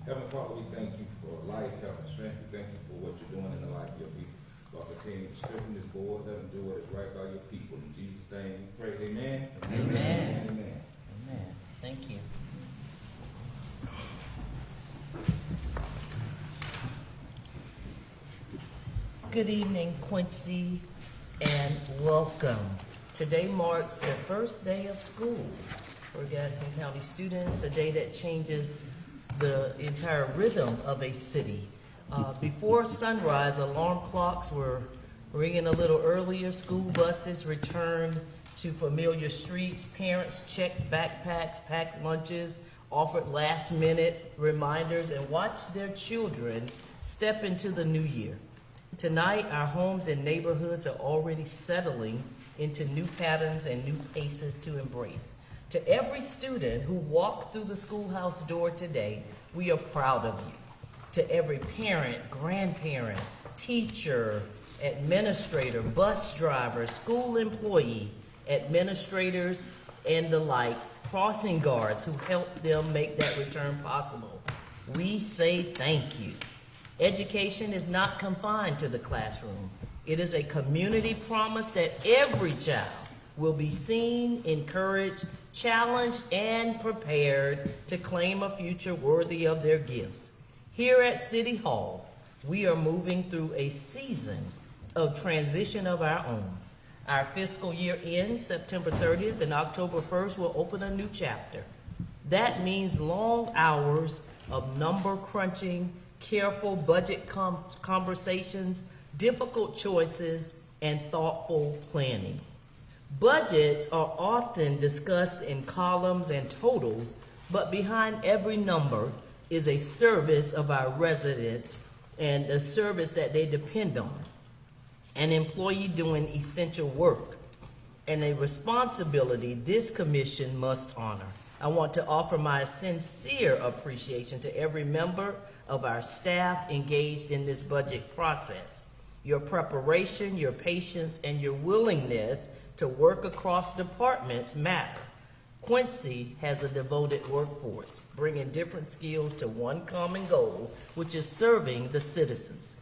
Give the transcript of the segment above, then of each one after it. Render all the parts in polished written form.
Heavenly Father, we thank you for life, health, and strength. We thank you for what you're doing in the life of your people. Lord, continue to strengthen this board. Let them do what is right by your people. In Jesus' name we pray. Amen. Amen. Amen. Amen. Thank you. Good evening, Quincy, and welcome. Today marks the first day of school for Gadsden County students, a day that changes the entire rhythm of a city. Before sunrise, alarm clocks were ringing a little earlier, school buses returned to familiar streets, parents checked backpacks, packed lunches, offered last-minute reminders, and watched their children step into the new year. Tonight, our homes and neighborhoods are already settling into new patterns and new paces to embrace. To every student who walked through the schoolhouse door today, we are proud of you. To every parent, grandparent, teacher, administrator, bus driver, school employee, administrators, and the like, crossing guards who helped them make that return possible, we say thank you. Education is not confined to the classroom. It is a community promise that every child will be seen, encouraged, challenged, and prepared to claim a future worthy of their gifts. Here at City Hall, we are moving through a season of transition of our own. Our fiscal year ends September 30th, and October 1st will open a new chapter. That means long hours of number crunching, careful budget conversations, difficult choices, and thoughtful planning. Budgets are often discussed in columns and totals, but behind every number is a service of our residents and a service that they depend on, an employee doing essential work, and a responsibility this commission must honor. I want to offer my sincere appreciation to every member of our staff engaged in this budget process. Your preparation, your patience, and your willingness to work across departments matter. Quincy has a devoted workforce, bringing different skills to one common goal, which is serving the citizens.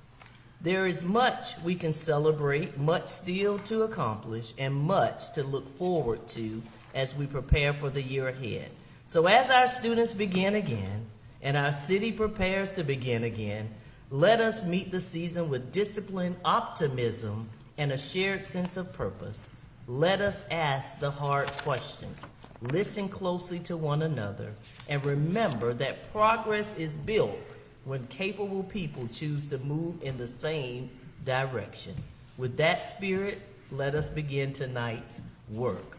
There is much we can celebrate, much still to accomplish, and much to look forward to as we prepare for the year ahead. So as our students begin again, and our city prepares to begin again, let us meet the season with discipline, optimism, and a shared sense of purpose. Let us ask the hard questions, listen closely to one another, and remember that progress is built when capable people choose to move in the same direction. With that spirit, let us begin tonight's work.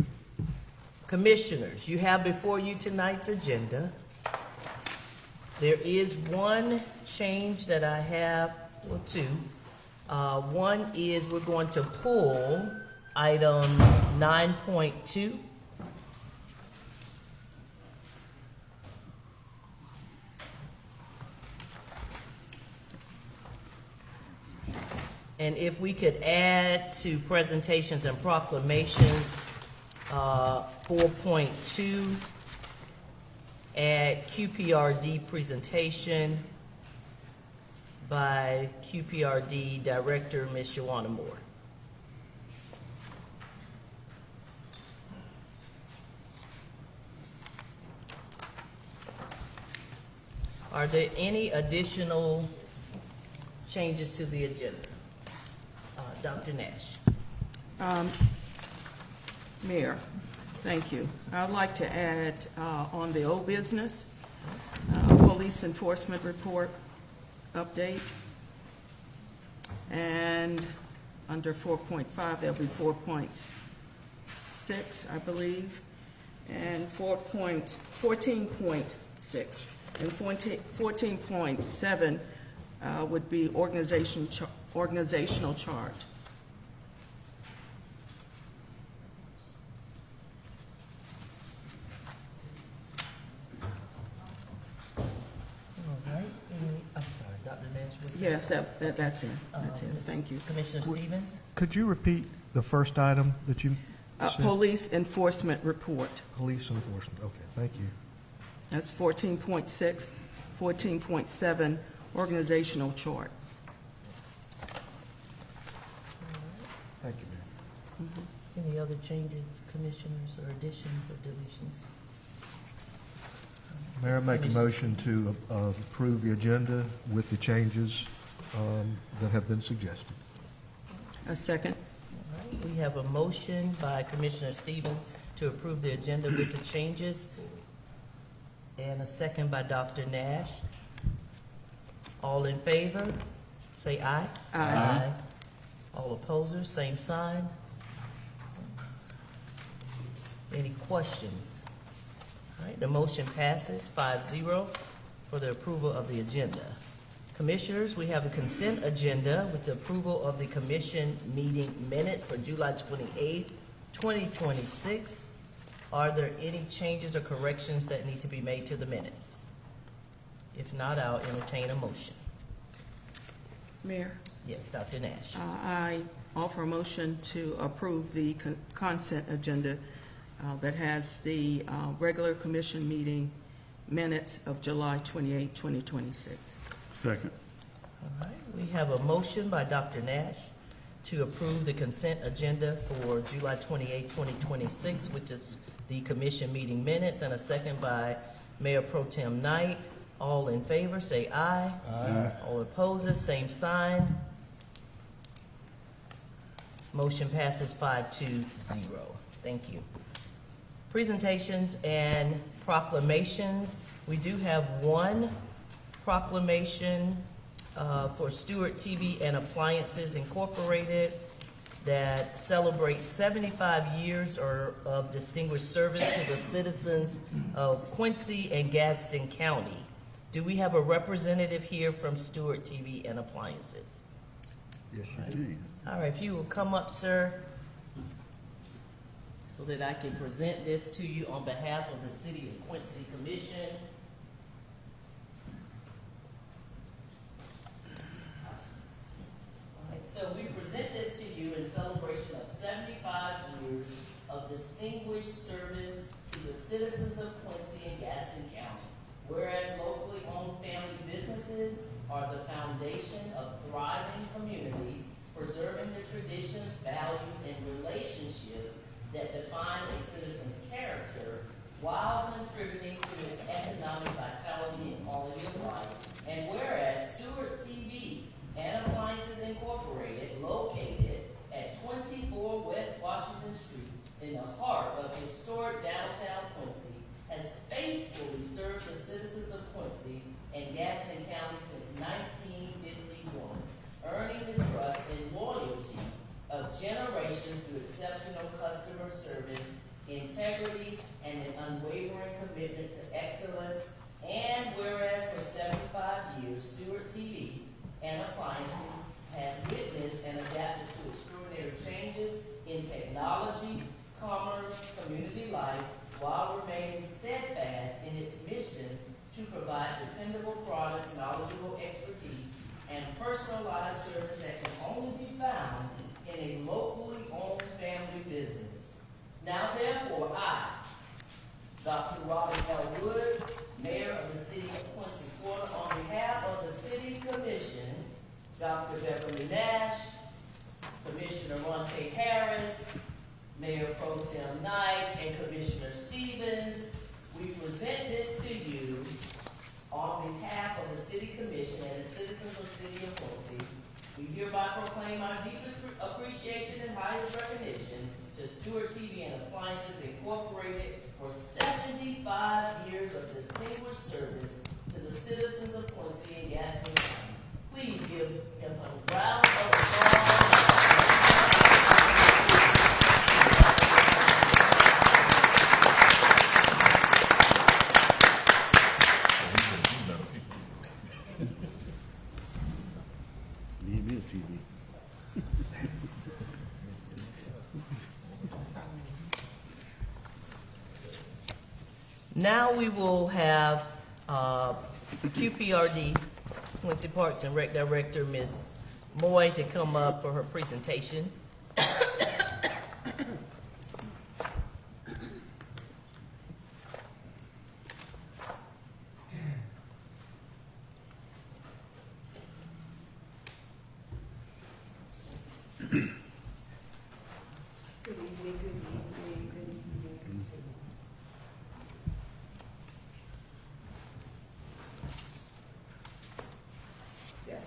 Commissioners, you have before you tonight's agenda. There is one change that I have, well, two. One is we're going to pull item 9.2. And if we could add to presentations and proclamations, 4.2, add QPRD presentation by QPRD Director, Ms. Shawana Moore. Are there any additional changes to the agenda? Dr. Nash. Mayor, thank you. I'd like to add on the old business, police enforcement report update. And under 4.5, there'll be 4.6, I believe, and 14.6. And 14.7 would be organizational chart. Yes, that's it. That's it. Thank you. Commissioner Stevens? Could you repeat the first item that you said? Police enforcement report. Police enforcement. Okay, thank you. That's 14.6. 14.7 organizational chart. Thank you, Mayor. Any other changes, commissioners, or additions or deletions? Mayor, I make a motion to approve the agenda with the changes that have been suggested. A second. All right, we have a motion by Commissioner Stevens to approve the agenda with the changes, and a second by Dr. Nash. All in favor, say aye. Aye. All opposers, same sign. Any questions? All right, the motion passes 5-0 for the approval of the agenda. Commissioners, we have the consent agenda with the approval of the commission meeting minutes for July 28, 2026. Are there any changes or corrections that need to be made to the minutes? If not, I'll entertain a motion. Mayor, Yes, Dr. Nash. I offer a motion to approve the consent agenda that has the regular commission meeting minutes of July 28, 2026. Second. All right, we have a motion by Dr. Nash to approve the consent agenda for July 28, 2026, which is the commission meeting minutes, and a second by Mayor Pro Tem Knight. All in favor, say aye. Aye. All opposers, same sign. Motion passes 5-0. Thank you. Presentations and proclamations. We do have one proclamation for Stewart TV and Appliances Incorporated that celebrates 75 years of distinguished service to the citizens of Quincy and Gadsden County. Do we have a representative here from Stewart TV and Appliances? Yes, you do. All right, if you will come up, sir, so that I can present this to you on behalf of the City of Quincy Commission. All right, so we present this to you in celebration of 75 years of distinguished service to the citizens of Quincy and Gadsden County. Whereas locally owned family businesses are the foundation of thriving communities, preserving the traditions, values, and relationships that define a citizen's character while contributing to its economic vitality and quality of life. And whereas Stewart TV and Appliances Incorporated, located at 24 West Washington Street in the heart of historic downtown Quincy, has faithfully served the citizens of Quincy and Gadsden County since 1951, earning the trust and loyalty of generations through exceptional customer service, integrity, and an unwavering commitment to excellence. And whereas for 75 years, Stewart TV and Appliances has witnessed and adapted to extraordinary changes in technology, commerce, community life, while remaining steadfast in its mission to provide dependable products, knowledgeable expertise, and personalized service that can only be found in a locally owned family business. Now therefore, I, Dr. Robert L. Wood, Mayor of the City of Quincy Florida, on behalf of the City Commission, Dr. Beverly Nash, Commissioner Ronte Harris, Mayor Pro Tem Knight, and Commissioner Stevens, we present this to you on behalf of the City Commission and the citizens of the City of Quincy. We hereby proclaim our deepest appreciation and highest recognition to Stewart TV and Appliances Incorporated for 75 years of distinguished service to the citizens of Quincy and Gadsden County. Please give him a round of applause. Need me a TV. Now we will have QPRD, Quincy Parks and Rec Director, Ms. Moy, to come up for her presentation.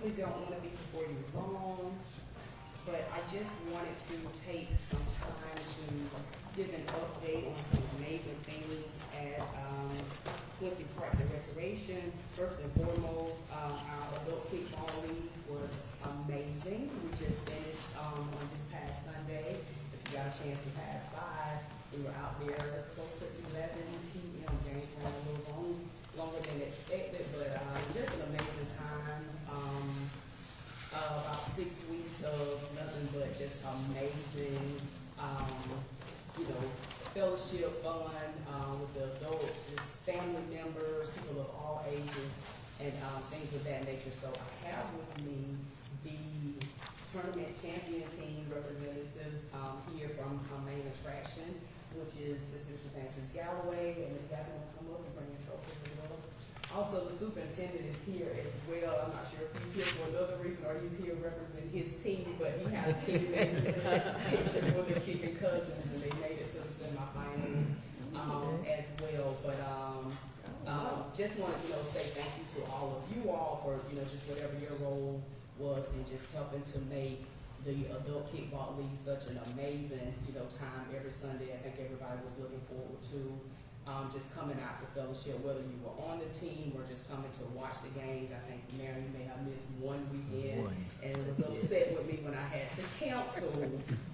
hopefully don't want to be before you long, but I just wanted to take some time to give an update on some amazing things at Quincy Parks and Recreation. First and foremost, our adult kickball league was amazing. We just finished on this past Sunday. If you got a chance to pass by, we were out there close to 11 p.m. Games ran a little longer than expected, but just an amazing time. About 6 weeks of nothing but just amazing, fellowship fun with the adults, just family members, people of all ages, and things of that nature. So I have with me the tournament champion team representatives here from main attraction, which is Mr. Francis Galloway, and if you guys want to come up and bring your trophy as well. Also, the superintendent is here as well. I'm not sure if he's here for another reason or he's here representing his team, but he had a team picture for the kicking cousins, and they made it to the semifinals as well. But just wanted to say thank you to all of you all for just whatever your role was in just helping to make the adult kickball league such an amazing time every Sunday. I think everybody was looking forward to just coming out to fellowship, whether you were on the team or just coming to watch the games. I think, Mary, you may have missed one weekend and was upset with me when I had to cancel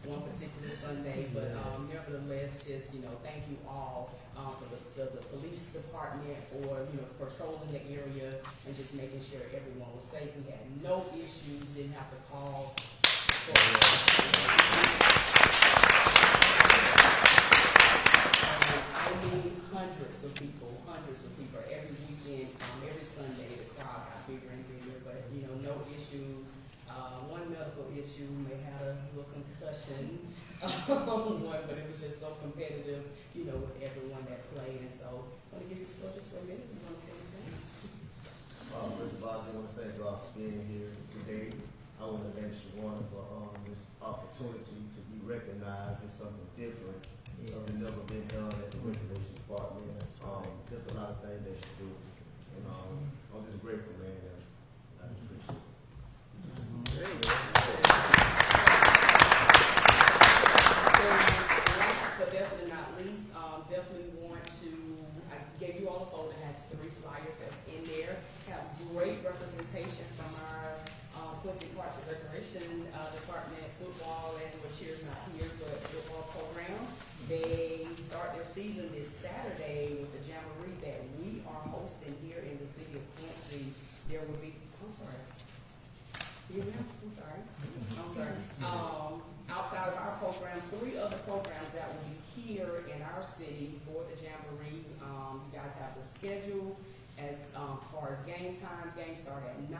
one particular Sunday. But nevertheless, just, thank you all for the police department for, patrolling the area and just making sure everyone was safe. We had no issues, didn't have to call for hundreds of people every weekend, every Sunday. The crowd got bigger and bigger, but no issues. One medical issue may have a little concussion, but it was just so competitive, with everyone that played. And so I'm going to give you the floor just for a minute. You want to say anything? First of all, I want to thank God for being here today. I want to thank Shawana for this opportunity to be recognized as something different. Something never been done at the recreation department. Just a lot of things they should do. And I'm just grateful, man. And I just appreciate it. Last but definitely not least, definitely want to, I gave you all a folder that has 3 flyers that's in there. Have great representation from our Quincy Parks and Recreation Department, football, and we're cheers not here, but football program. They start their season this Saturday with the Jamboree that we are hosting here in the city of Quincy. There will be, outside of our program, 3 other programs that will be here in our city for the Jamboree. You guys have the schedule as far as game times. Games start at 9.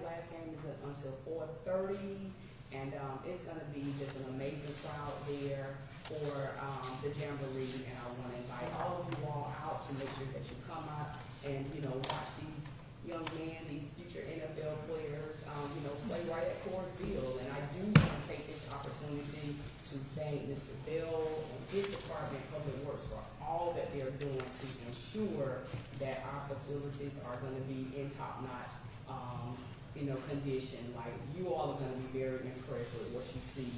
Last game is until 4:30. And it's going to be just an amazing crowd there for the Jamboree. And I want to invite all of you all out to make sure that you come out and, watch these young men, these future NFL players, play right at Ford Field. And I do want to take this opportunity to thank Mr. Bell and his Department of Public Works for all that they're doing to ensure that our facilities are going to be in top-notch condition. Like, you all are going to be very impressed with what you see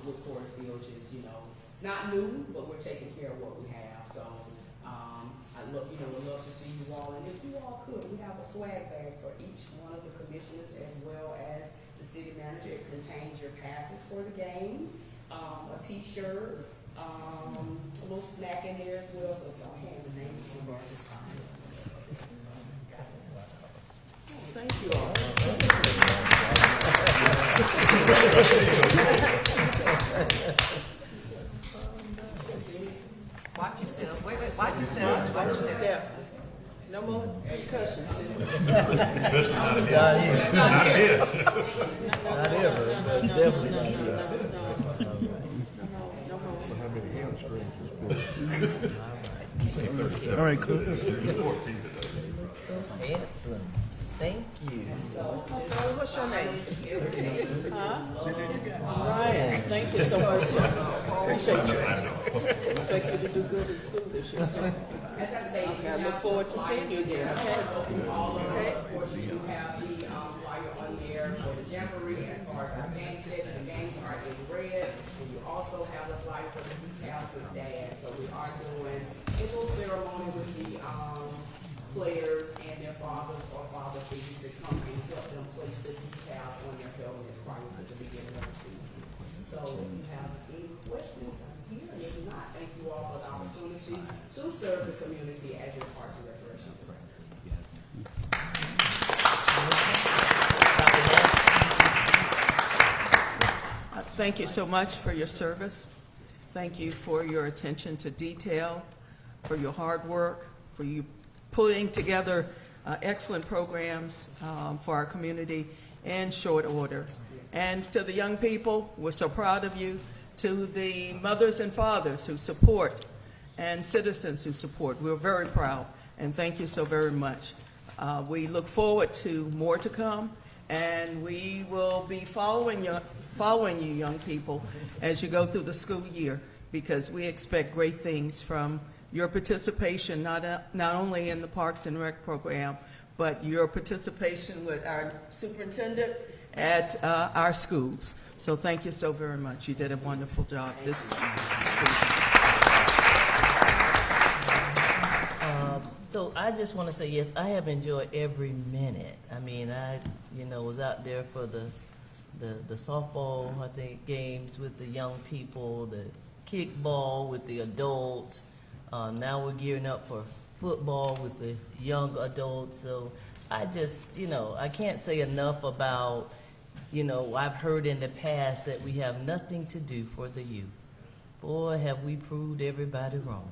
with Ford Field. Just, it's not new, but we're taking care of what we have. So I would love to see you all. And if you all could, we have a swag bag for each one of the commissioners as well as the city manager. It contains your passes for the game, a t-shirt, a little snack in there as well. So if y'all have the name on there, it's fine. Thank you all. Watch yourself. Wait, watch yourself. Watch yourself. Step. No more concussions. Especially not in Not here. Not here. Not ever, but definitely not here. No more. How many hamstrings is good? All right, Cliff. So handsome. Thank you. What's your name? Ryan, thank you so much. Appreciate you. Expect you to do good in school this year. As I say, I look forward to seeing you again, okay? All of them. Of course, you do have the flyer on the game set, the games are in red, and you also have the flight for the decals with dad. So we are doing a little ceremony with the players and their fathers or father figures to come and help them place the decals on their helmets prior to the beginning of the season. So if you have any questions, I'm here, and if not, thank you all for the opportunity to serve the community as your Parks and Recreation Director. Thank you so much for your service. Thank you for your attention to detail, for your hard work, for you putting together excellent programs for our community in short order. And to the young people, we're so proud of you. To the mothers and fathers who support and citizens who support, we're very proud, and thank you so very much. We look forward to more to come, and we will be following you young people as you go through the school year, because we expect great things from your participation, not only in the Parks and Rec program, but your participation with our superintendent at our schools. So thank you so very much. You did a wonderful job this season. So I just want to say, yes, I have enjoyed every minute. I mean, I, was out there for the softball, I think, games with the young people, the kickball with the adults. Now we're gearing up for football with the young adults. So I just, I can't say enough about, I've heard in the past that we have nothing to do for the youth. Boy, have we proved everybody wrong.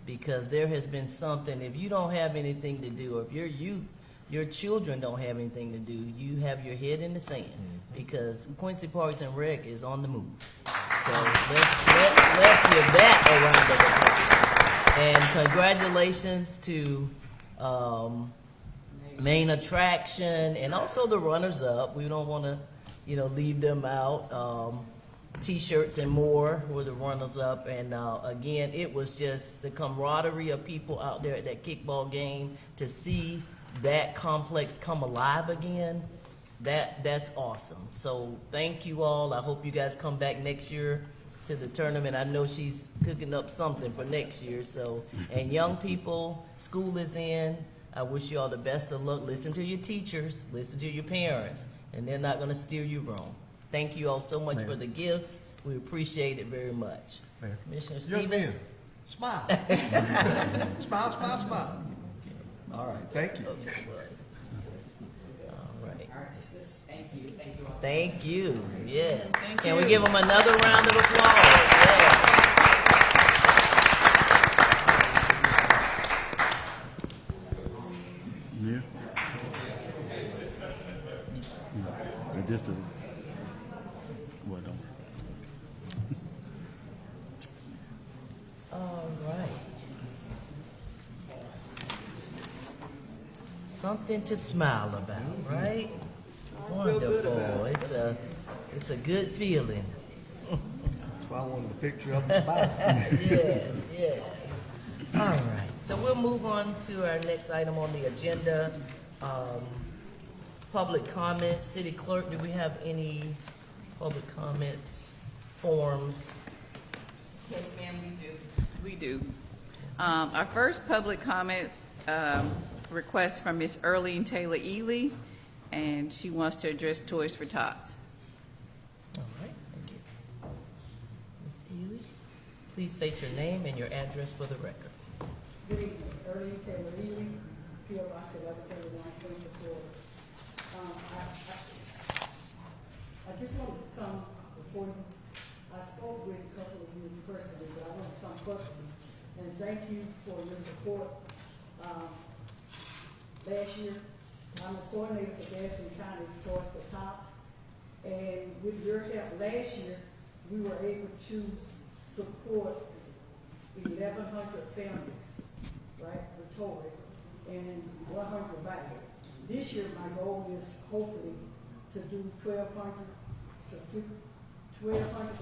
Because there has been something, if you don't have anything to do, or if your children don't have anything to do, you have your head in the sand. Because Quincy Parks and Rec is on the move. So let's give that a round of applause. And congratulations to Main Attraction and also the runners-up. We don't want to, leave them out. T-shirts and more were the runners-up. And again, it was just the camaraderie of people out there at that kickball game to see that complex come alive again. That's awesome. So thank you all. I hope you guys come back next year to the tournament. I know she's cooking up something for next year. So, and young people, school is in. I wish you all the best of luck. Listen to your teachers, listen to your parents, and they're not going to steer you wrong. Thank you all so much for the gifts. We appreciate it very much. Commissioner Young men, Stevens? smile. Smile, smile, smile. All right, thank you. Okay, well, all right. All right, thank you all. Thank you, yes. Can we give them another round of applause? Yeah. Yeah. Just a, well, don't. All right. Something to smile about, right? Wonderful. It's a good feeling. That's why I wanted a picture of the spot. Yes. All right. So we'll move on to our next item on the agenda. Public comments. City Clerk, do we have any public comments, forms? Yes, ma'am, we do. Our first public comments request from Ms. Earlene Taylor Ely, and she wants to address Toys for Tots. All right, thank you. Ms. Ely, please state your name and your address for the record. Good evening, Earlene Taylor Ely, P.O. Box 1131, Quincy, Florida. I just want to come before you. I spoke with a couple of you personally, but I want to come personally and thank you for your support. Last year, I'm a coordinator for Gaston County Toys for Tots, and with your help last year, we were able to support 1,100 families, right, with toys and 100 bags. This year, my goal is hopefully to do 1,200 to 1,500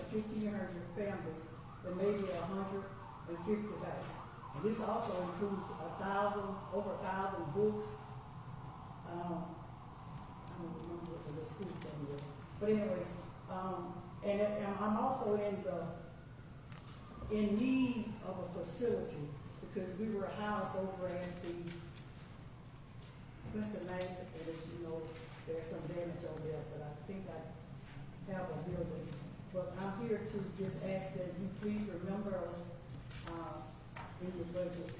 families, and maybe 150 bags. And this also includes over 1,000 books. I don't remember what the school thing was, but But anyway, and I'm also in need of a facility, because we were housed over at the, what's the name, and as you know, there's some damage over there, but I think I have a building. But I'm here to just ask that you please remember us, in your budget,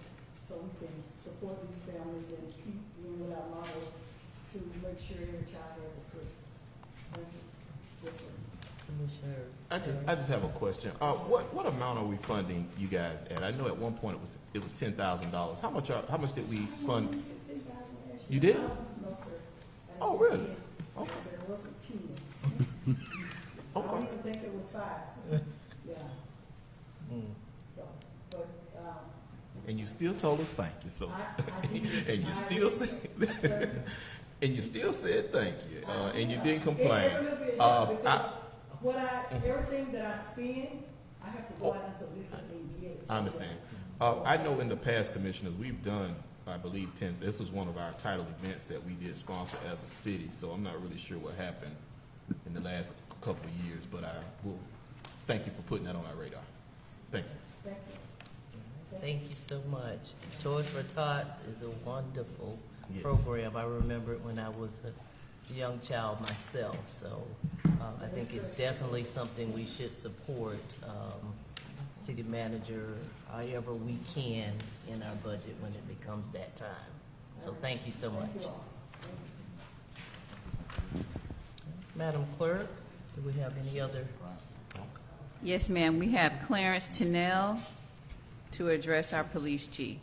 so we can support these families and keep in with our motto to make sure every child has a Christmas. Thank you. Yes, sir. Commissioner. I just have a question. What amount are we funding you guys at? I know at one point it was $10,000. How much did we fund? 15,000 last year. You did? No, sir. I Oh, didn't really? get 10. Okay. Yes, sir, it wasn't 10. I don't even think it was 5. Yeah. So, but, And you still told us thank you. So, I did. and you I still did. said, and you still said thank you, and you didn't complain. Every little bit, because everything that I spend, I have to go out and solicit and get it. I understand. I know in the past, commissioners, we've done, I believe, this was one of our title events that we did sponsor as a city, so I'm not really sure what happened in the last couple of years, but I will thank you for putting that on our radar. Thank you. Thank you. Thank you so much. Toys for Tots is a wonderful Yes. program. I remember it when I was a young child myself, so I think it's definitely something we should support. City manager, however we can in our budget when it becomes that time. So thank you so much. Madam Clerk, do we have any other? Yes, ma'am. We have Clarence Tennell to address our police chief.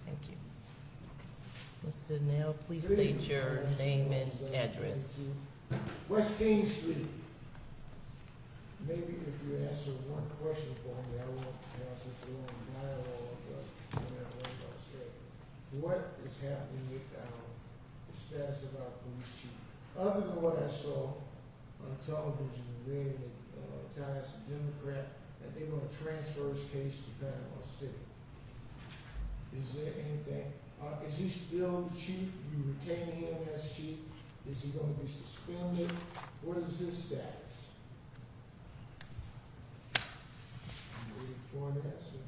Thank you. Mr. Nell, please state your name and address. West King Street. Maybe if you answer one question for me, I won't have such a long dialogue, but whatever I'm going to say. What is happening with the status of our police chief? Other than what I saw on television, read in the Times Democrat, that they're going to transfer his case to Panama City. Is there anything? Is he still the chief? You retain him as chief? Is he going to be suspended? What is his status? I'm waiting for an answer.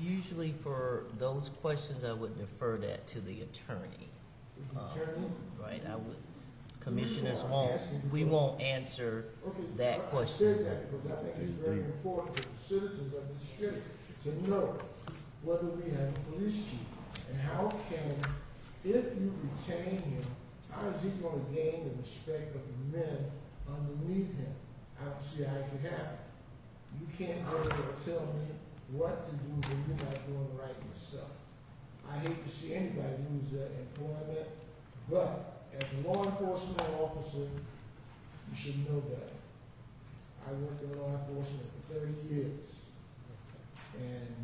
Usually for those questions, I would defer that to the attorney. Attorney? Right, I would, commissioners we won't answer Okay, that I question. said that because I think it's very important to the citizens of this state to know whether we have a police chief. And how can, if you retain him, how is he going to gain the respect of the men underneath him? I don't see how it could happen. You can't go there and tell me what to do when you're not doing right yourself. I hate to see anybody lose their employment, but as a law enforcement officer, you should know better. I worked in law enforcement for 30 years, and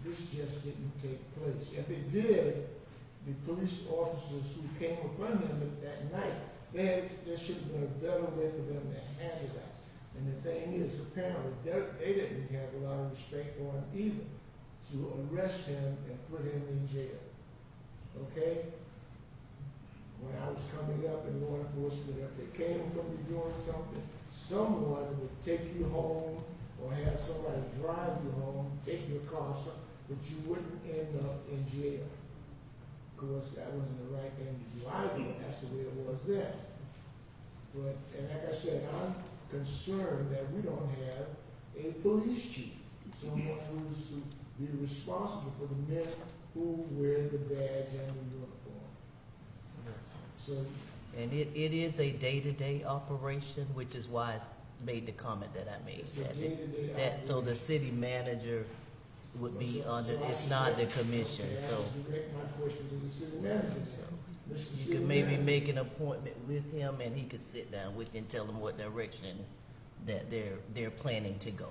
this just didn't take place. If it did, the police officers who came upon him that night, there should have been a better way for them to handle that. And the thing is, apparently, they didn't have a lot of respect for him either, to arrest him and put him in jail. Okay? When I was coming up in law enforcement, if they came from you doing something, someone would take you home or have somebody drive you home, take your car, but you wouldn't end up in jail. Of course, that wasn't the right thing to do either. That's the way it was then. But, and like I said, I'm concerned that we don't have a police chief, someone who's to be responsible for the men who wear the badge and the uniform. So, And it is a day-to-day operation, which is why I made the comment that I made. it's a day-to-day So the city manager would be under, it's not the commission, okay, so I direct my question to the city manager. Mr. you City could maybe Manager. make an appointment with him and he could sit down with you and tell him what direction that they're planning to go.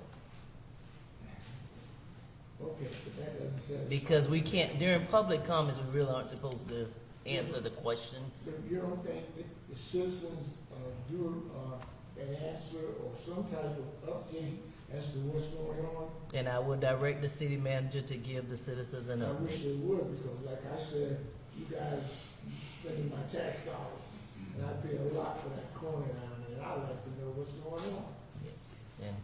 Okay, but that doesn't satisfy. Because we can't, during public comments, we really aren't supposed to answer the questions. But you don't think that the citizens do an answer or some type of update as to what's going on. And I will direct the city manager to give the citizens an I wish update. they would, because like I said, you guys spending my tax dollars, and I pay a lot for that corner down there, and I'd like to know what's going on. Yes, and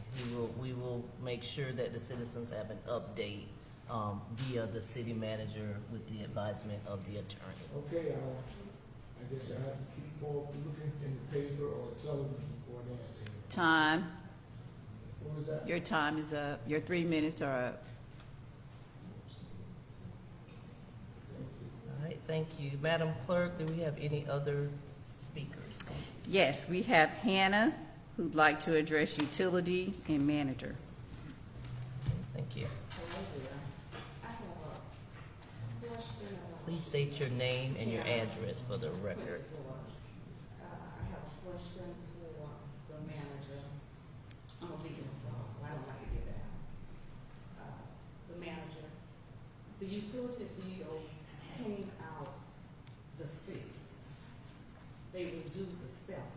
we will make sure that the citizens have an update via the city manager with the advisement of the attorney. Okay, I guess I have to keep on looking in the paper or television for an answer. Time. What was that? Your time is up. Your 3 minutes are up. All right, thank you. Madam Clerk, do we have any other speakers? Yes, we have Hannah, who'd like to address utility and manager. Thank you. Hello there. I have a question about. Please state your name and your address for the record. I have a question for the manager. I'm a Beacon of Falls, so I don't like to get that. The manager, the utility bills came out the 6th. They were due the 7th.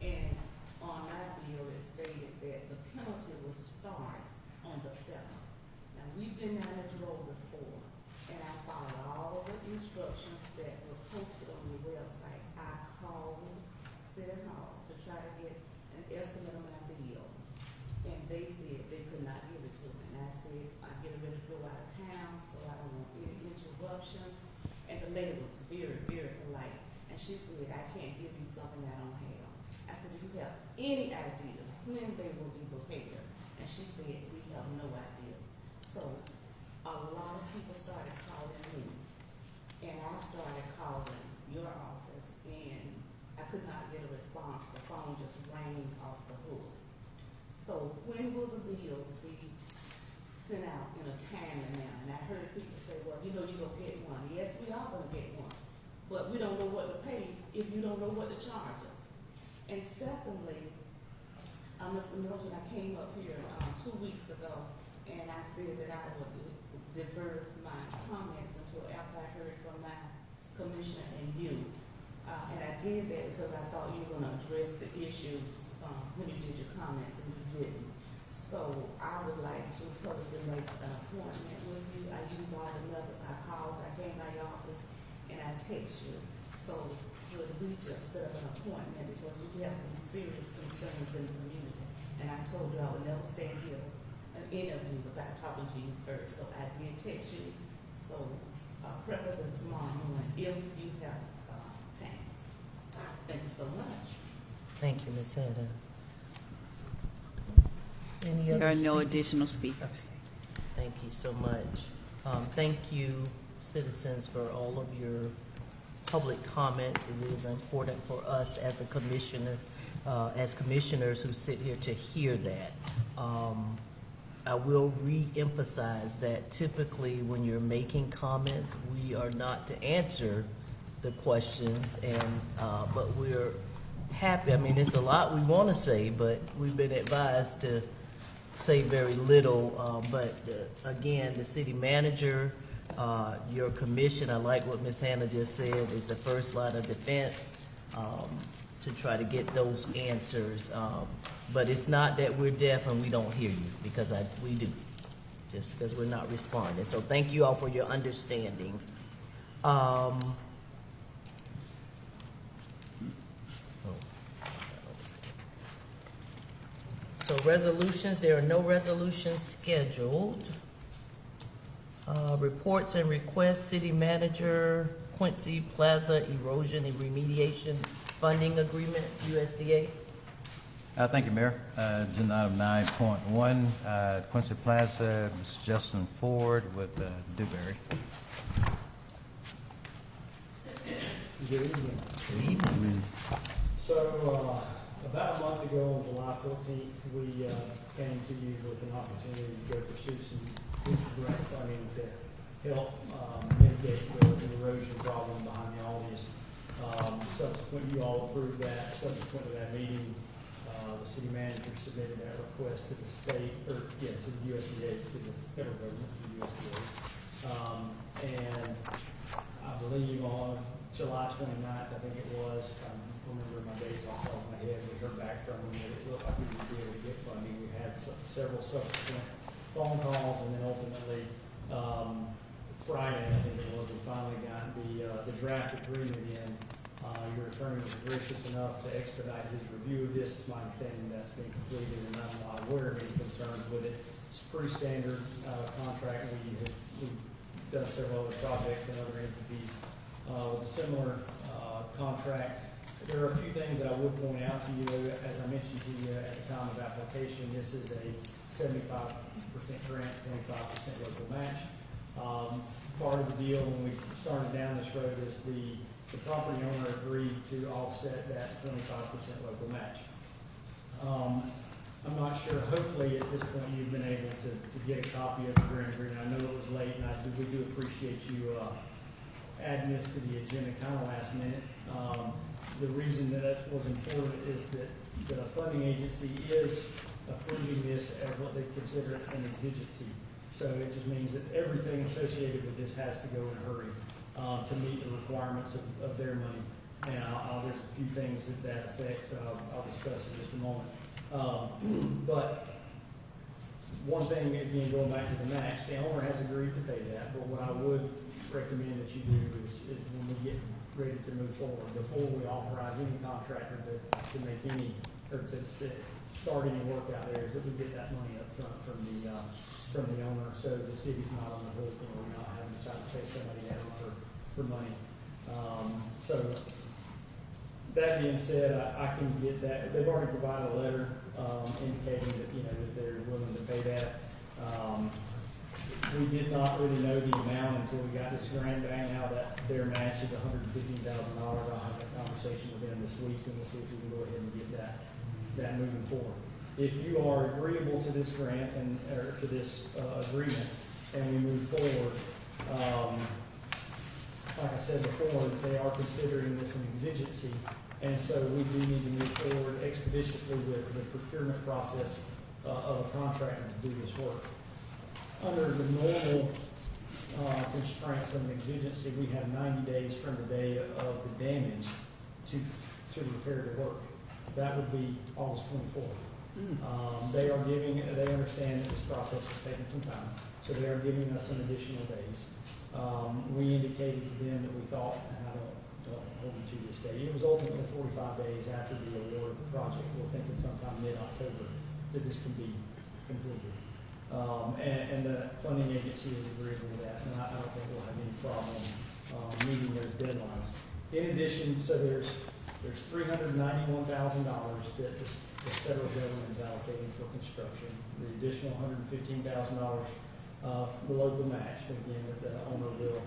And on my bill, it stated that the penalty will start on the 7th. Now, we've been down this road before, and I followed all the instructions that were posted on the website. I called City Hall to try to get an estimate on my bill, and they said they could not give it to me. And I said, I'm getting ready to go out of town, so I don't want any interruptions. And the lady was very, very polite, and she said, I can't give you something I don't have. I said, do you have any idea when they will be prepared? And she said, we have no idea. So a lot of people started calling me, and I started calling your office, and I could not get a response. The phone just rang off the hook. So when will the bills be sent out in a timely manner? And I heard people say, well, you know, you're going to get one. Yes, we are going to get one, but we don't know what to pay if you don't know what to charge us. And secondly, Mr. Milton, I came up here 2 weeks ago, and I said that I would defer my comments until after I heard from my commissioner and you. And I did that because I thought you were going to address the issues when you did your comments, and you didn't. So I would like to publicly make an appointment with you. I use all the methods. I called, I came by your office, and I text you. So would we just set up an appointment, because we have some serious concerns in the community. And I told you I would never stand here an interview without talking to you first. So I did text you. So preferably tomorrow morning, if you have time. Thank you so much. Thank you, Ms. Hedda. Any other There are no speakers? additional speakers. Thank you so much. Thank you, citizens, for all of your public comments. It is important for us as a commissioner, as commissioners who sit here to hear that. I will re-emphasize that typically when you're making comments, we are not to answer the questions, and but we're happy. I mean, it's a lot we want to say, but we've been advised to say very little. But again, the city manager, your commission, I like what Ms. Hannah just said, is the first line of defense to try to get those answers. But it's not that we're deaf and we don't hear you, because we do, just because we're not responding. So thank you all for your understanding. So resolutions, there are no resolutions scheduled. Reports and requests, city manager, Quincy Plaza Erosion and Remediation Funding Agreement, USDA. Thank you, Mayor. Agenda item 9.1, Quincy Plaza, Mr. Justin Ford with Dewberry. Good evening. Good evening. So, about a month ago, on July 14th, we came to you with an opportunity to go pursue some grant funding to help mitigate the erosion problem behind the Aldi's. Subsequent, you all approved that. Subsequent to that meeting, the city manager submitted that request to the state, or to the USDA, to the federal government, to the USDA. And I believe on July 29th, I think it was, if I'm remember my dates off the top of my head. We heard back from them that it looked like we would be able to get funding. We had several subsequent phone calls, and then ultimately, Friday, I think it was, we finally got the draft agreement in. Your attorney was gracious enough to expedite his review of this. It's my understanding that's been completed, and I'm not aware of any concerns with it. It's a pretty standard contract. We've done several other projects and other entities with a similar contract. There are a few things that I would point out to you. As I mentioned to you at the time of application, this is a 75% grant, 25% local match. Part of the deal when we started down this road is the property owner agreed to offset that 25% local match. I'm not sure, hopefully at this point you've been able to get a copy of the grant agreement. I know it was late, and we do appreciate you adding this to the agenda kind of last minute. The reason that was important is that the funding agency is approving this as what they consider an exigency. So it just means that everything associated with this has to go in a hurry to meet the requirements of their money. And there's a few things that affects that I'll discuss in just a moment. But one thing, again, going back to the match, the owner has agreed to pay that, but what I would recommend that you do is when we get ready to move forward, before we authorize any contractor to make any, or to start any work out there, is that we get that money up front from the owner, so the city's not on the hook, and we're not having to try to chase somebody down for money. So that being said, I can get that. They've already provided a letter indicating that that they're willing to pay that. We did not really know the amount until we got this grant back. Now that their match is $115,000, I'll have a conversation with them this week, and we'll see if we can go ahead and get that moving forward. If you are agreeable to this grant or to this agreement, and we move forward, like I said before, they are considering this an exigency, and so we do need to move forward expeditiously with the procurement process of a contractor to do this work. Under the normal constraints of an exigency, we have 90 days from the day of the damage to repair the work. That would be August 24th. They understand that this process is taking some time, so they are giving us some additional days. We indicated to them that we thought, and I don't hold you to this day, it was ultimately 45 days after the award of the project. We're thinking sometime mid-October that this can be completed. And the funding agency is agreeable with that, and I don't think we'll have any problem meeting those deadlines. In addition, so there's $391,000 that the federal government is allocating for construction. The additional $115,000 for the local match, again, that the owner will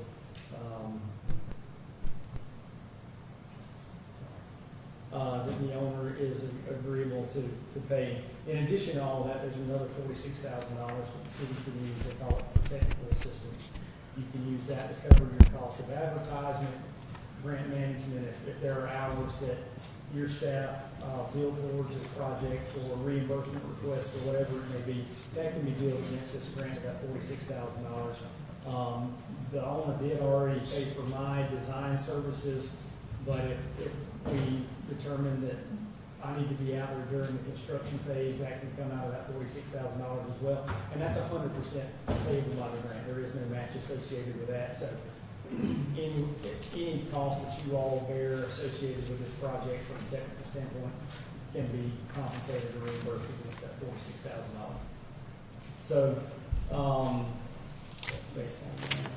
that the owner is agreeable to pay. In addition to all that, there's another $46,000 for the city can use. They call it for technical assistance. You can use that to cover your cost of advertisement, grant management, if there are hours that your staff bill towards this project or reimbursement requests or whatever it may be, that can be billed against this grant, that $46,000. The owner did already pay for my design services, but if we determine that I need to be out there during the construction phase, that can come out of that $46,000 as well. And that's 100% payable by the grant. There is no match associated with that. So any cost that you all bear associated with this project from a technical standpoint can be compensated or reimbursed against that $46,000. So, based on that,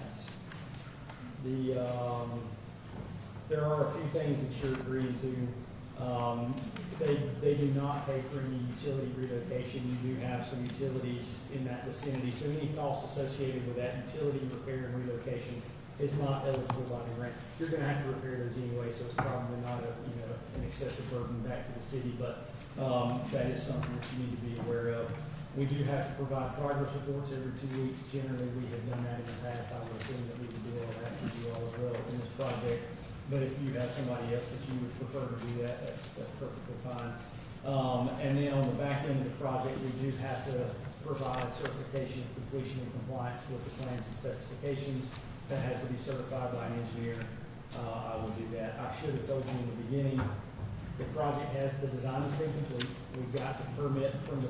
there are a few things that you're agreeing to. They do not pay for any utility relocation. You do have some utilities in that vicinity, so any costs associated with that utility repair and relocation is not eligible by the grant. You're going to have to repair those anyway, so it's probably not an excessive burden back to the city, but that is something that you need to be aware of. We do have to provide progress reports every 2 weeks. Generally, we have done that in the past. I would assume that we would do all that for you all as well in this project. But if you have somebody else that you would prefer to do that, that's perfectly fine. And then on the back end of the project, we do have to provide certification of completion and compliance with the plans and specifications. That has to be certified by an engineer. I will do that. I should have told you in the beginning, The project the design has been complete. We've got the permit from the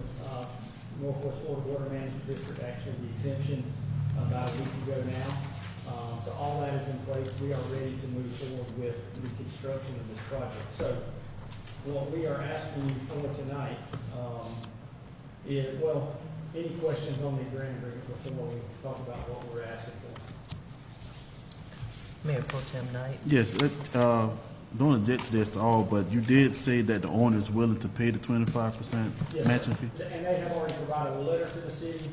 Northwest Florida Water Management District, actually the exemption about a week ago now. So all that is in place. We are ready to move forward with the construction of this project. So what we are asking you for tonight is, well, any questions on the grant agreement before we talk about what we're asking for? Mayor Pro Tem Knight. Yes, don't object to this at all, but you did say that the owner is willing to pay the 25% Yes, matching sir. fee? And they have already provided a letter to the city,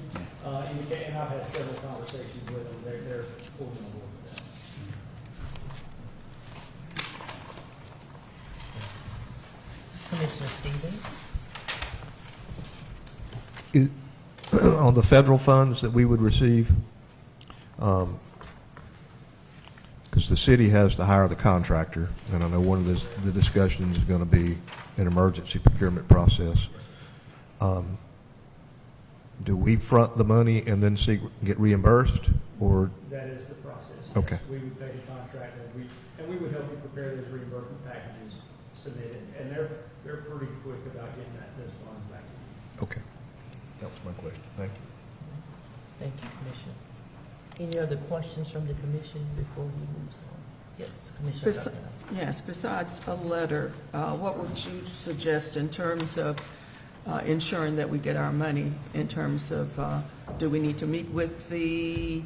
indicating, and I've had several conversations with them, they're fully on board with that. Commissioner Stevens. On the federal funds that we would receive, because the city has to hire the contractor, and I know one of the discussions is going to be an emergency procurement process. Do we front the money and then get reimbursed, or? That is the process. Yes. Okay. We would pay the contractor, and we would help you prepare those reimbursement packages submitted, and they're pretty quick about getting those funds back to you. Okay. That was my question. Thank you. Thank you, Commissioner. Any other questions from the commission before we move on? Yes, Commissioner. Yes, besides a letter, what would you suggest in terms of ensuring that we get our money, in terms of, do we need to meet with the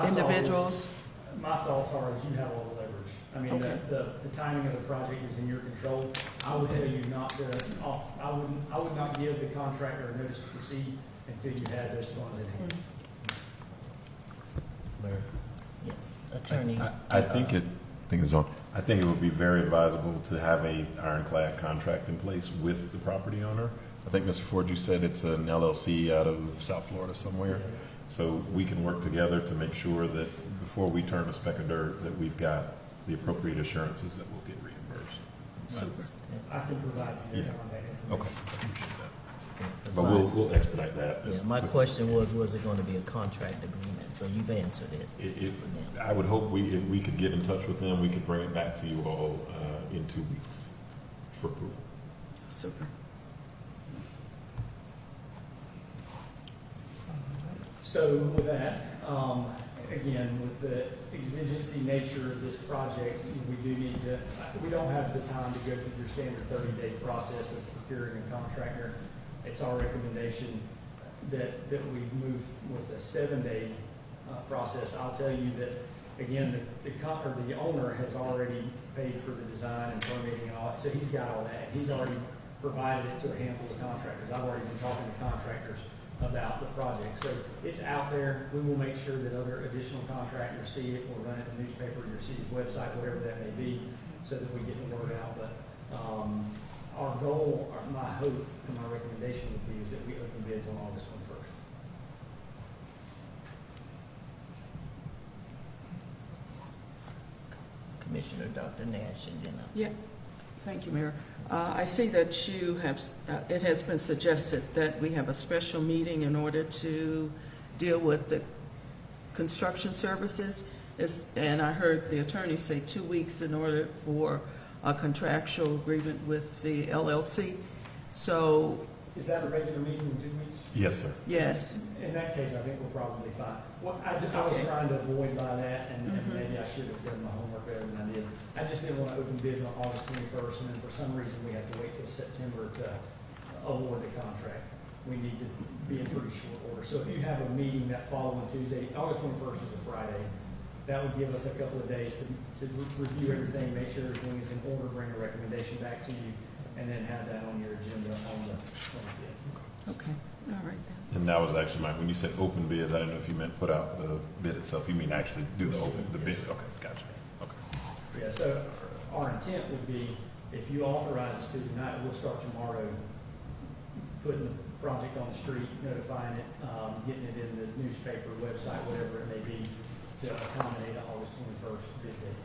individuals? My thoughts are, is you have all the leverage. I mean, Okay. the timing of the project is in your control. I would tell you not to, I would not give the contractor a notice to proceed until you had those funds in hand. Mayor. Yes, Attorney. I think it would be very advisable to have a ironclad contract in place with the property owner. I think, Mr. Ford, you said it's an LLC out of South Florida somewhere. So we can work together to make sure that before we turn a speck of dirt, that we've got the appropriate assurances that we'll get reimbursed. Super. I can provide you their contact information. Okay. I appreciate that. But we'll expedite that. Yeah, my question was it going to be a contract agreement? So you've answered it. I would hope if we could get in touch with them, we could bring it back to you all in 2 weeks for approval. Super. So with that, again, with the exigency nature of this project, we don't have the time to go through your standard 30-day process of procuring a contractor. It's our recommendation that we move with a 7-day process. I'll tell you that, again, the owner has already paid for the design and permitting and all that, so he's got all that. He's already provided it to a handful of contractors. I've already been talking to contractors about the project. So it's out there. We will make sure that other additional contractors see it. We'll run it in the newspaper, your city's website, whatever that may be, so that we get the word out. But our goal, or my hope, and my recommendation would be is that we open bids on August 21st. Commissioner Dr. Nash and then Yeah, thank you, Mayor. I see that you have, it has been suggested that we have a special meeting in order to deal with the construction services. And I heard the attorney say 2 weeks in order for a contractual agreement with the LLC. So, Is that a regular meeting in 2 weeks? Yes, sir. yes. In that case, I think we're probably fine. What I was trying to avoid by that, and maybe I should have done my homework better than I did. I just didn't want to open bids on August 21st, and then for some reason we have to wait till September to award the contract. We need to be in pretty short order. So if you have a meeting that following Tuesday, August 21st is a Friday, that would give us a couple of days to review everything, make sure everything is in order, bring a recommendation back to you, and then have that on your agenda on the 25th. Okay, all right then. And that was actually when you said open bids, I didn't know if you meant put out the bid itself. You mean actually do the bid? Okay, gotcha. Okay. Yeah, so our intent would be, if you authorize us to tonight, we'll start tomorrow putting the project on the street, notifying it, getting it in the newspaper, website, whatever it may be, to accommodate the August 21st bid date.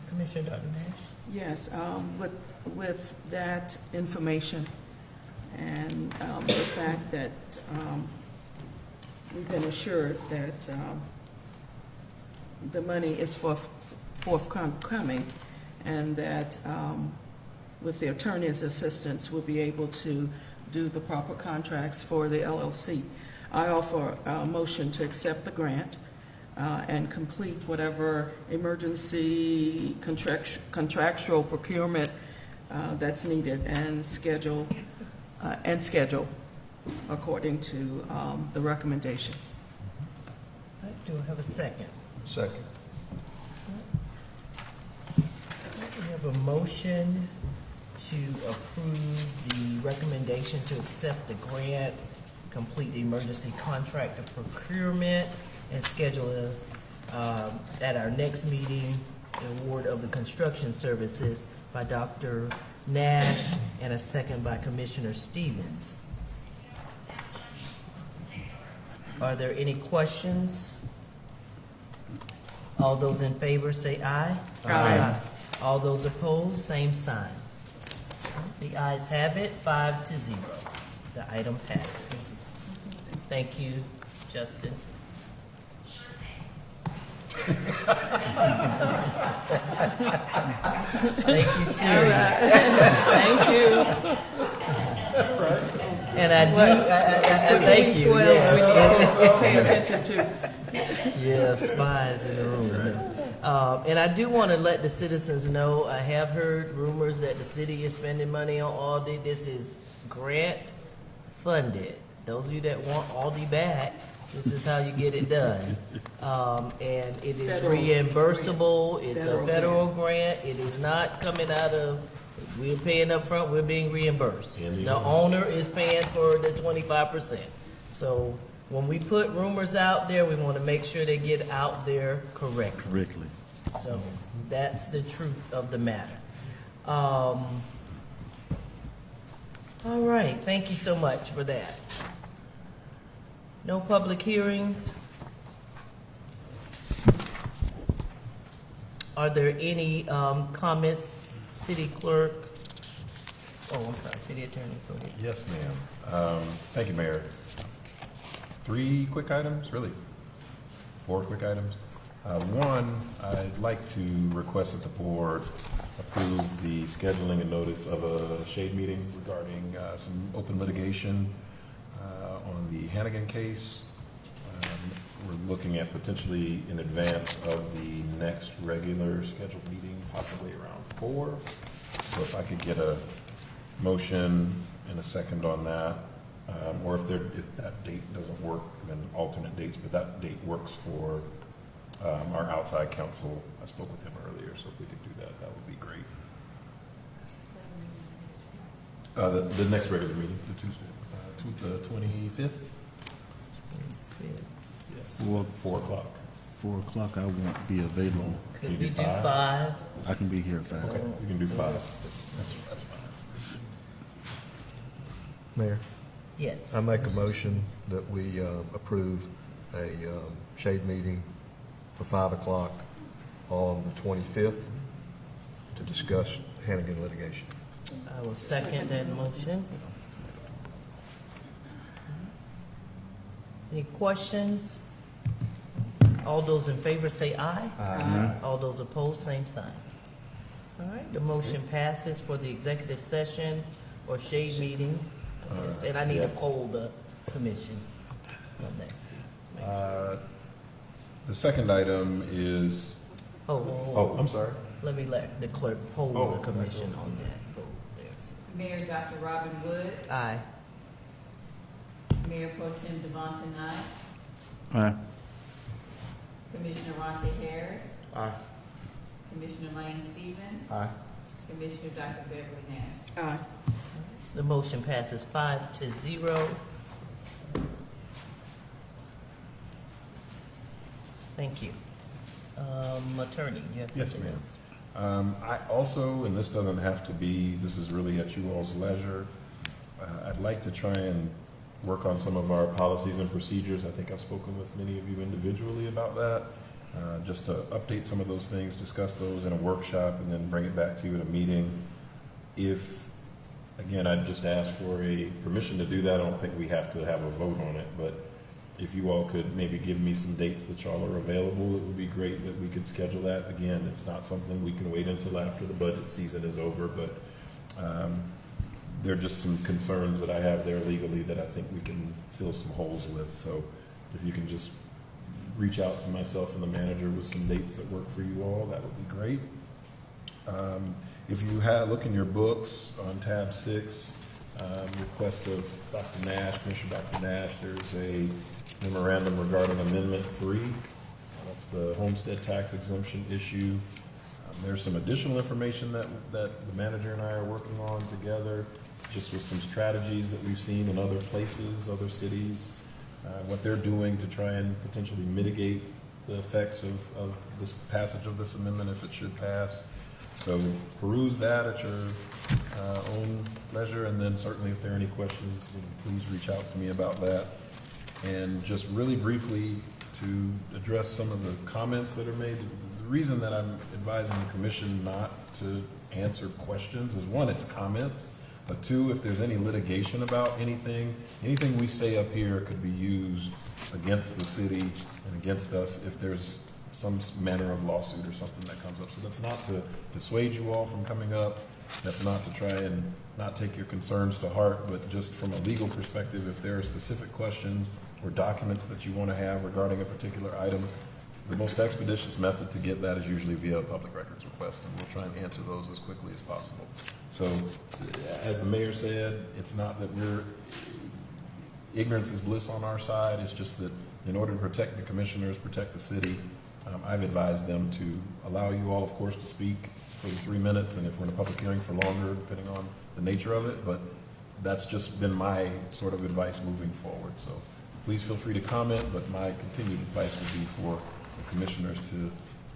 Commissioner Dr. Nash. Yes, with that information and the fact that we've been assured that the money is forthcoming, and that with the attorney's assistance, we'll be able to do the proper contracts for the LLC. I offer a motion to accept the grant and complete whatever emergency contractual procurement that's needed, and schedule according to the recommendations. All right, do I have a second? Second. We have a motion to approve the recommendation to accept the grant, complete the emergency contract of procurement, and schedule at our next meeting, the award of the construction services by Dr. Nash, and a second by Commissioner Stevens. Are there any questions? All those in favor say aye. Aye. All those opposed, same sign. The ayes have it, 5-0. The item passes. Thank you, Justin. Thank you, Siri. Thank you. And I thank you. What else we Yes. need to pay attention to? Yeah, spies in the room. And I do want to let the citizens know, I have heard rumors that the city is spending money on Aldi. This is grant funded. Those of you that want Aldi back, this is how you get it done. And it is Federal. reimbursable. It's a Federal federal grant. It is not coming out of, we're paying up front, we're being reimbursed. The owner is paying for the 25%. So when we put rumors out there, we want to make sure they get out there correctly. So that's the truth of the matter. All right, thank you so much for that. No public hearings? Are there any comments, city clerk? Oh, I'm sorry, city attorney, go ahead. Yes, ma'am. Thank you, Mayor. 3 quick items, really? 4 quick items. One, I'd like to request that the board approve the scheduling and notice of a shade meeting regarding some open litigation on the Hannigan case. We're looking at potentially in advance of the next regular scheduled meeting, possibly around 4. So if I could get a motion and a second on that, or if that date doesn't work, then alternate dates, but that date works for our outside counsel. I spoke with him earlier, so if we could do that, that would be great. The next regular meeting, the Tuesday, the 25th? Yes. 4 o'clock. 4 o'clock, I won't be available. Could you we do do 5? 5? I can be here at 5. Okay, we can do 5. That's fine. Mayor, Yes. I make a motion that we approve a shade meeting for 5 o'clock on the 25th to discuss Hannigan litigation. I will second that motion. Any questions? All those in favor say aye. Aye. All those opposed, same sign. All right, the motion passes for the executive session or shade meeting. Yes, and I need to poll the commission on that too. Make sure. The second item is, Oh, I'm sorry. let me let the clerk poll Oh, the commission on that. Vote there. Mayor Dr. Robin Wood, Aye. Mayor Pro Tem Devonta Knight, Aye. Commissioner Ronte Harris, Aye. Commissioner Lane Stevens, Aye. Commissioner Dr. Beverly Nash. Aye. The motion passes 5-0. Thank you. Attorney, you have Yes, something ma'am. else? I also, and this doesn't have to be, this is really at you all's leisure, I'd like to try and work on some of our policies and procedures. I think I've spoken with many of you individually about that, just to update some of those things, discuss those in a workshop, and then bring it back to you at a meeting. If, again, I'd just ask for a permission to do that. I don't think we have to have a vote on it, but if you all could maybe give me some dates that y'all are available, it would be great that we could schedule that. Again, it's not something we can wait until after the budget season is over, but there are just some concerns that I have there legally that I think we can fill some holes with. So if you can just reach out to myself and the manager with some dates that work for you all, that would be great. If you look in your books on tab 6, request of Dr. Nash, Commissioner Dr. Nash, there's a memorandum regarding Amendment 3. That's the homestead tax exemption issue. There's some additional information that the manager and I are working on together, just with some strategies that we've seen in other places, other cities, what they're doing to try and potentially mitigate the effects of this passage of this amendment if it should pass. So peruse that at your own leisure, and then certainly if there are any questions, please reach out to me about that. And just really briefly to address some of the comments that are made, the reason that I'm advising the commission not to answer questions is, one, it's comments, but two, if there's any litigation about anything we say up here could be used against the city and against us if there's some manner of lawsuit or something that comes up. So that's not to dissuade you all from coming up. That's not to try and not take your concerns to heart, but just from a legal perspective, if there are specific questions or documents that you want to have regarding a particular item, the most expeditious method to get that is usually via a public records request, and we'll try and answer those as quickly as possible. So, as the mayor said, it's not that ignorance is bliss on our side. It's just that in order to protect the commissioners, protect the city, I've advised them to allow you all, of course, to speak for the 3 minutes, and if we're in a public hearing for longer, depending on the nature of it, but that's just been my sort of advice moving forward. So please feel free to comment, but my continued advice would be for the commissioners to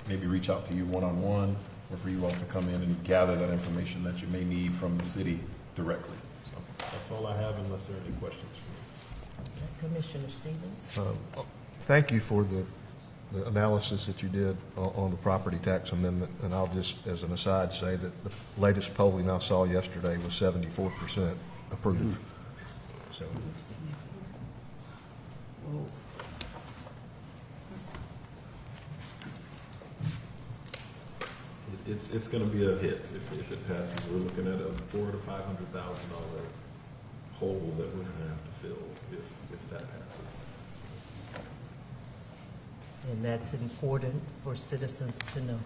maybe reach out to you one-on-one, or for you all to come in and gather that information that you may need from the city directly. So that's all I have, unless there are any questions for me. Commissioner Stevens? Thank you for the analysis that you did on the property tax amendment, and I'll just, as an aside, say that the latest polling I saw yesterday was 74% approve. So, It's going to be a hit if it passes. We're looking at a $400,000 to $500,000 hole that we're going to have to fill if that passes. And that's important for citizens to know.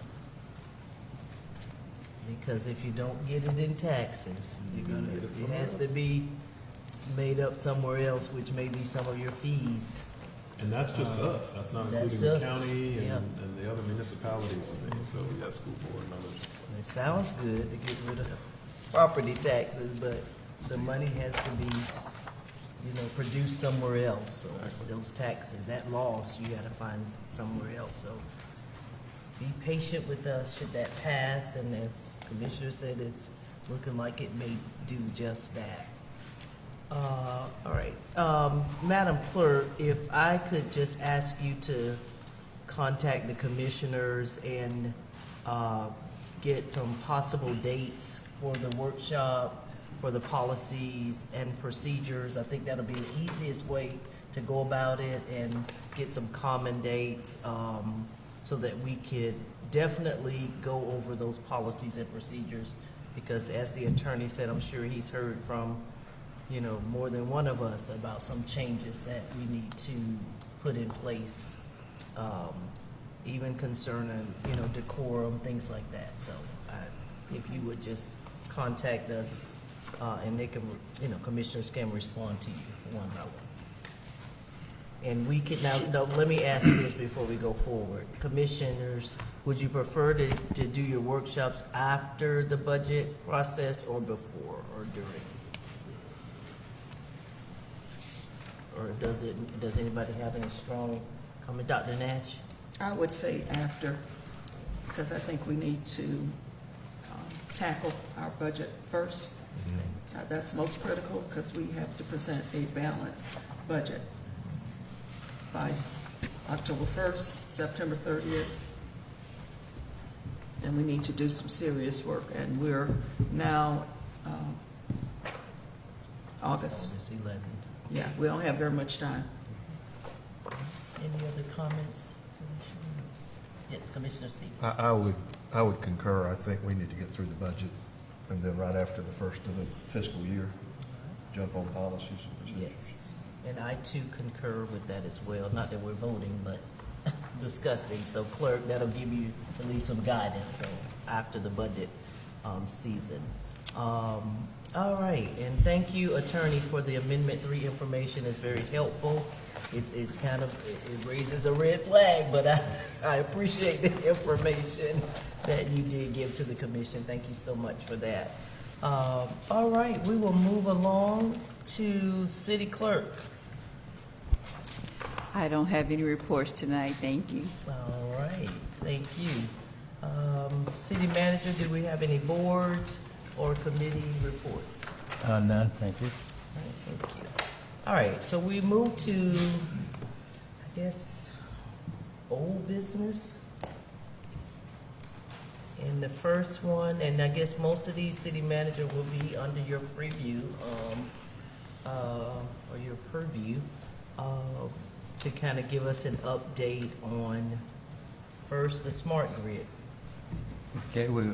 Because if you don't get it in taxes, it has to be made up somewhere else, which may be some of your fees. And that's just us. That's not including the county and the other municipalities and things. So we got school board and others. It sounds good to get rid of property taxes, but the money has to be, produced somewhere else. So those taxes, that loss, you got to find somewhere else. So be patient with us should that pass. And as Commissioner said, it's looking like it may do just that. All right. Madam Clerk, if I could just ask you to contact the commissioners and get some possible dates for the workshop, for the policies and procedures. I think that'll be the easiest way to go about it, and get some common dates so that we could definitely go over those policies and procedures, because as the attorney said, I'm sure he's heard from more than one of us about some changes that we need to put in place, even concerning, decorum, things like that. So if you would just contact us, and they can, commissioners can respond to you one by one. And we can, now, let me ask this before we go forward. Commissioners, would you prefer to do your workshops after the budget process, or before, or during? Or does anybody have any strong comment? Dr. Nash? I would say after, because I think we need to tackle our budget first. That's most critical, because we have to present a balanced budget by October 1st, September 30th. And we need to do some serious work. And we're now August. August 11th. Yeah, we don't have very much time. Any other comments? Yes, Commissioner Stevens. I would concur. I think we need to get through the budget, and then right after the first of the fiscal year, jump on policies and procedures. Yes, and I too concur with that as well. Not that we're voting, but discussing. So clerk, that'll give you at least some guidance after the budget season. All right, and thank you, attorney, for the Amendment 3 information. It's very helpful. It's kind of, it raises a red flag, but I appreciate the information that you did give to the commission. Thank you so much for that. All right, we will move along to city clerk. I don't have any reports tonight, thank you. All right, thank you. City manager, do we have any boards or committee reports? None, thank you. All right, thank you. All right, so we move to, I guess, old business. And the first one, and I guess most of these, city manager, will be under your preview, or your purview, to kind of give us an update on, first, the smart grid. Okay, we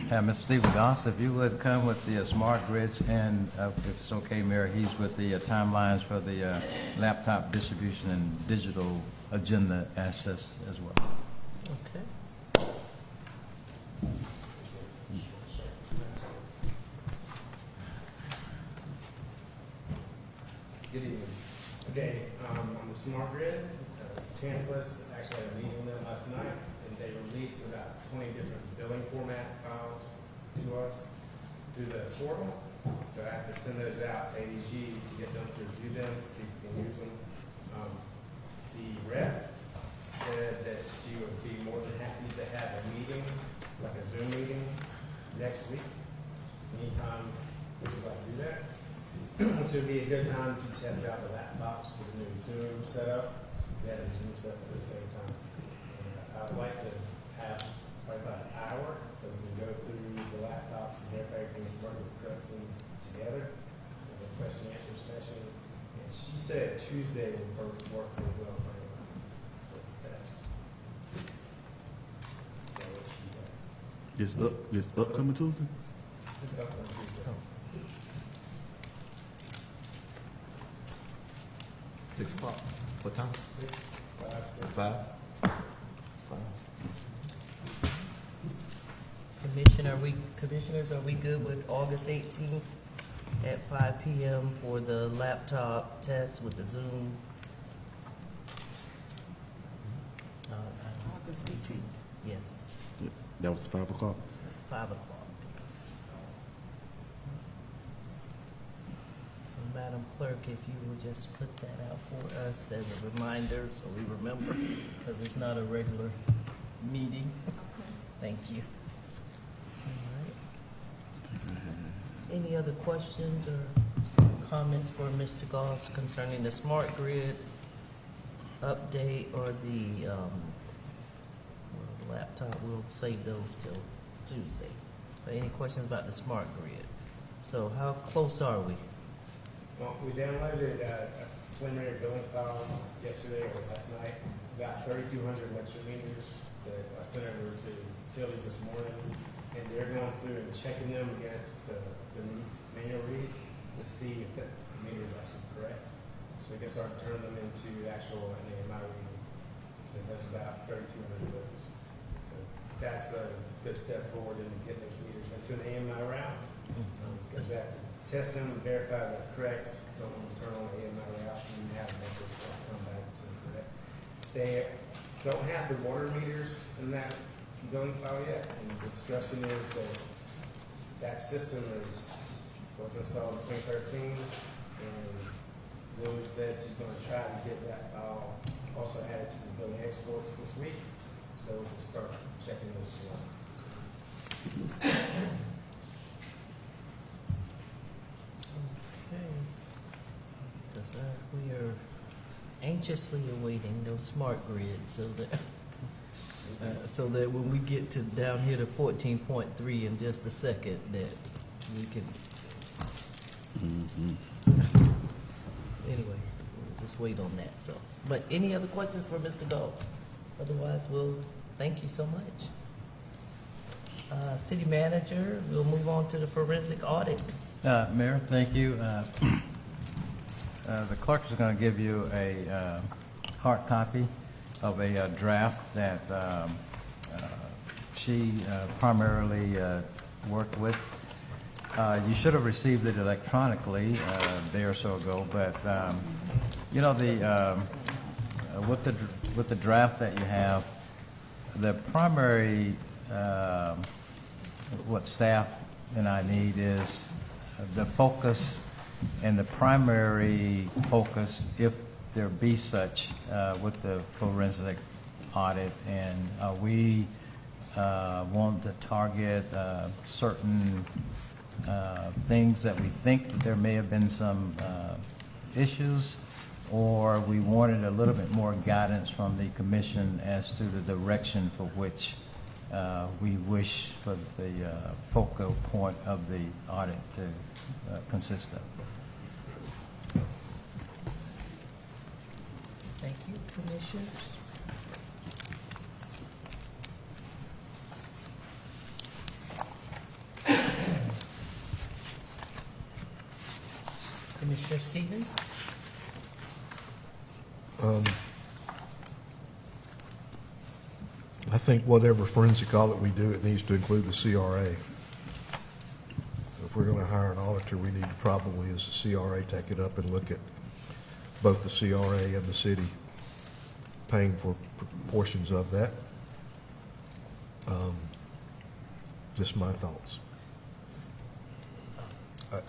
have Mr. Stephen Goss, if you would come with the smart grids, and if it's okay, Mayor, he's with the timelines for the laptop distribution and digital agenda access as well. Okay. Good evening. Okay, on the smart grid, Tantalus actually had a meeting with them last night, and they released about 20 different billing format files to us through the portal. So I have to send those out to ADG to get them to review them, see if we can use them. The rep said that she would be more than happy to have a meeting, like a Zoom meeting, next week. Anytime would you like to do that? So it'd be a good time to test out the laptops with the new Zoom setup. So we had a Zoom setup at the same time. And I would like to have probably about an hour that we can go through the laptops and verify everything's working correctly together. And a question and answer session. And she said Tuesday would work really well for everybody. So that's what she does. This upcoming Tuesday? It's up on Tuesday. 6 o'clock. What time? 6, 5, 6. 5? Commissioners, are we good with August 18th at 5 p.m. for the laptop test with the Zoom? August 18th. Yes, That was 5 o'clock. 5 o'clock. Yes. So, Madam Clerk, if you would just put that out for us as a reminder so we remember, because it's not a regular meeting. Thank you. All right. Any other questions or comments for Mr. Goss concerning the smart grid update or the laptop? We'll save those till Tuesday. But any questions about the smart grid? So how close are we? Well, we downloaded a preliminary billing file yesterday or last night, about 3,200 electric meters that I sent over to utilities this morning. And they're going through and checking them against the manual read to see if the meter is actually correct. So I guess I'll turn them into actual AMI reading. So that's about 3,200 of those. So that's a good step forward in getting those meters into an AMI route. Goes back to test them and verify they're correct. Don't want to turn on the AMI route and have a bunch of stuff come back and say correct. They don't have the water meters in that billing file yet, and the discussion is that that system is what's installed in 2013, and Lily says she's going to try to get that file also added to the billing exports this week, so we'll start checking those out. Okay. Because we are anxiously awaiting those smart grids so that when we get to down here to 14.3 in just a second, that we can. Anyway, we'll just wait on that, so. But any other questions for Mr. Galt? Otherwise, we'll, thank you so much. City Manager, we'll move on to the forensic audit. Mayor, thank you. The clerk is going to give you a hard copy of a draft that she primarily worked with. You should have received it electronically a day or so ago, but you know, with the draft that you have, the primary what staff and I need is the focus and the primary focus, if there be such, with the forensic audit, and we want to target certain things that we think that there may have been some issues, or we wanted a little bit more guidance from the commission as to the direction for which we wish for the focal point of the audit to consist of. Thank you, Commissioners. Commissioner Stevens? I think whatever forensic audit we do, it needs to include the CRA. If we're going to hire an auditor, we need to probably, as the CRA, take it up and look at both the CRA and the city paying for portions of that. Just my thoughts.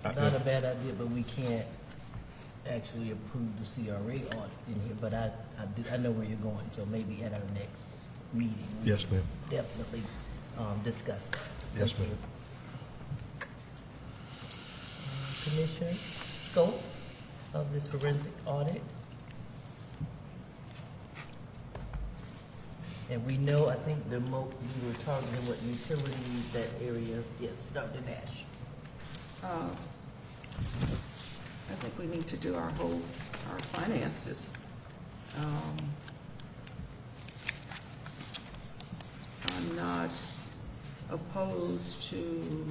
Not a bad idea, but we can't actually approve the CRA audit in here, but I know where you're going, so maybe at our next meeting. we Yes, ma'am. Definitely discuss that. Yes, Thank ma'am. you. Commissioner, scope of this forensic audit? And we know, I think you were targeting what utilities, that area. Yes, Dr. Nash. I think we need to do our finances. I'm not opposed to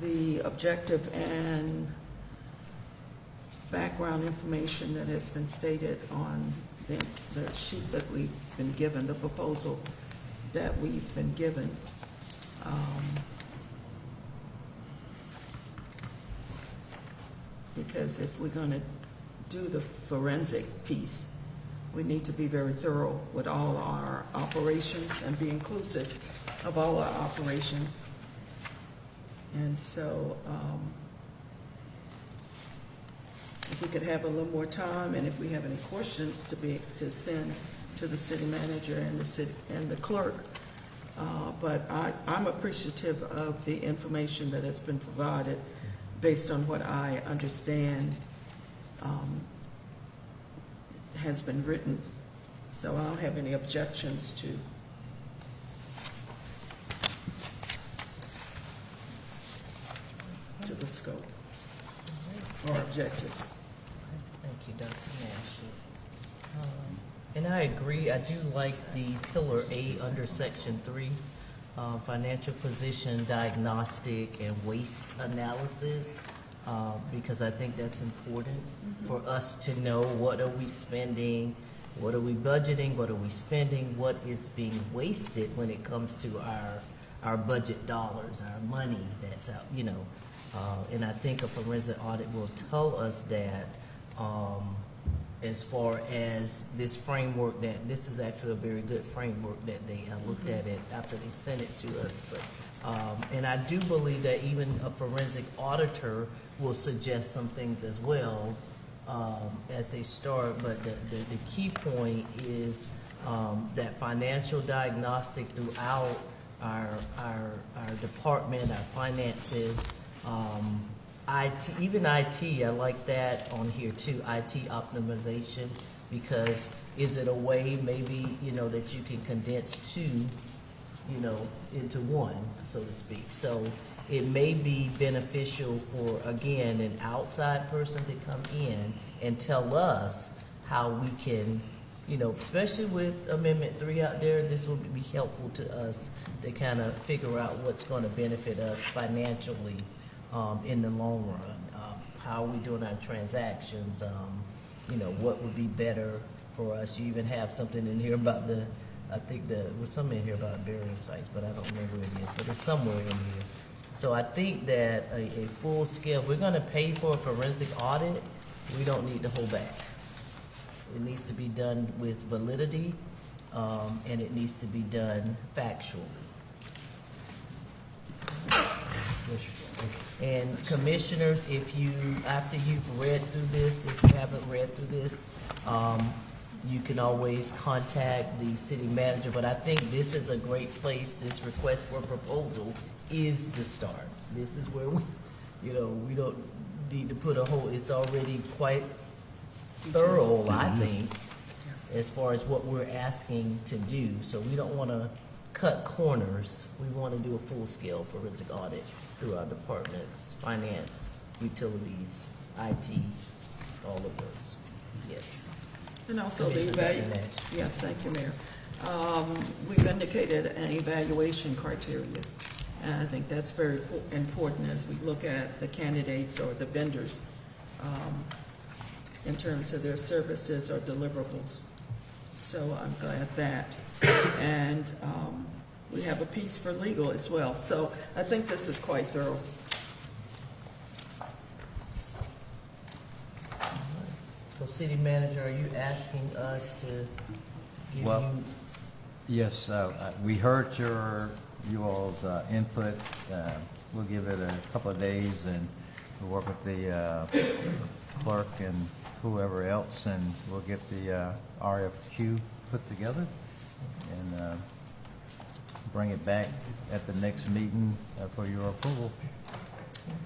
the objective and background information that has been stated on the sheet that we've been given, the proposal that we've been given. Because if we're going to do the forensic piece, we need to be very thorough with all our operations and be inclusive of all our operations. And so if we could have a little more time, and if we have any questions to send to the city manager and the clerk. But I'm appreciative of the information that has been provided based on what I understand has been written. So I don't have any objections to the scope or objectives. Thank you, Dr. Nash. And I agree, I do like the Pillar A under Section 3, financial position, diagnostic, and waste analysis, because I think that's important for us to know what are we spending, what are we budgeting, what are we spending, what is being wasted when it comes to our budget dollars, our money that's out, and I think a forensic audit will tell us that as far as this framework, that this is actually a very good framework that they looked at it after they sent it to us. But and I do believe that even a forensic auditor will suggest some things as well as they start. But the key point is that financial diagnostic throughout our department, our finances. IT, even IT, I like that on here too, IT optimization, because is it a way maybe, that you can condense two, into one, so to speak. So it may be beneficial for, again, an outside person to come in and tell us how we can, you know, especially with Amendment 3 out there, this will be helpful to us to kind of figure out what's going to benefit us financially in the long run. How are we doing our transactions? You know, what would be better for us? You even have something in here about I think there was something in here about burial sites, but I don't remember where it is, but it's somewhere in here. So I think that a full scale, if we're going to pay for a forensic audit, we don't need to hold back. It needs to be done with validity, and it needs to be done factually. And commissioners, if you, after you've read through this, if you haven't read through this, you can always contact the city manager, but I think this is a great place. This request for proposal is the start. This is where we, you know, we don't need to put a whole, it's already quite thorough, I think, as far as what we're asking to do. So we don't want to cut corners. We want to do a full-scale forensic audit through our departments, finance, utilities, IT, all of those. Yes. And also the Commissioner Nash. yes, thank you, Mayor. We've indicated an evaluation criteria, and I think that's very important as we look at the candidates or the vendors in terms of their services or deliverables. So I'm glad that. And we have a piece for legal as well. So I think this is quite thorough. So city manager, are you asking us to give Well, you? Yes, we heard you all's input. We'll give it a couple of days and we'll work with the clerk and whoever else, and we'll get the RFQ put together and bring it back at the next meeting for your approval.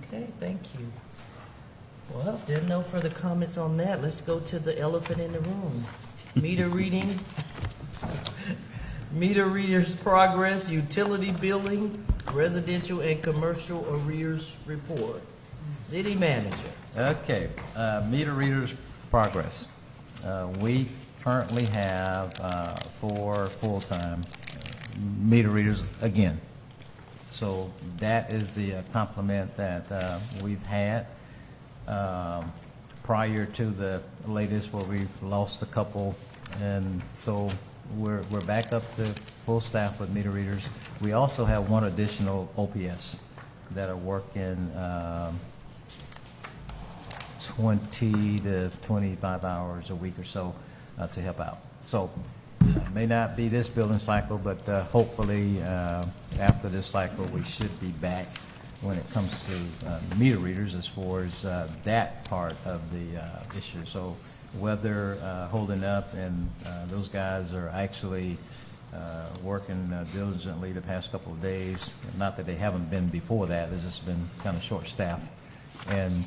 Okay, thank you. Well, if there are no further comments on that, let's go to the elephant in the room. Meter reading, meter readers progress, utility billing, residential and commercial arrears report. City manager. Okay, meter readers progress. We currently have 4 full-time meter readers again. So that is the complement that we've had. Prior to the latest where we've lost a couple, and so we're back up to full staff with meter readers. We also have 1 additional OPS that are working 20 to 25 hours a week or so to help out. So may not be this billing cycle, but hopefully after this cycle we should be back when it comes to meter readers as far as that part of the issue. So weather holding up, and those guys are actually working diligently the past couple of days. Not that they haven't been before that, they've just been kind of short-staffed. And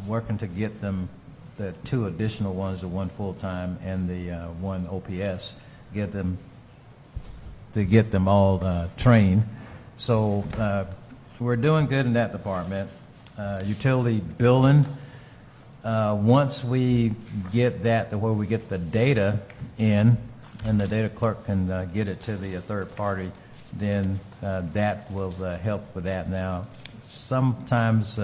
working to get them, the 2 additional ones, the 1 full-time and the 1 OPS, get them all trained. So we're doing good in that department. Utility billing, once we get that to where we get the data in, and the data clerk can get it to the third party, then that will help with that. Now, sometimes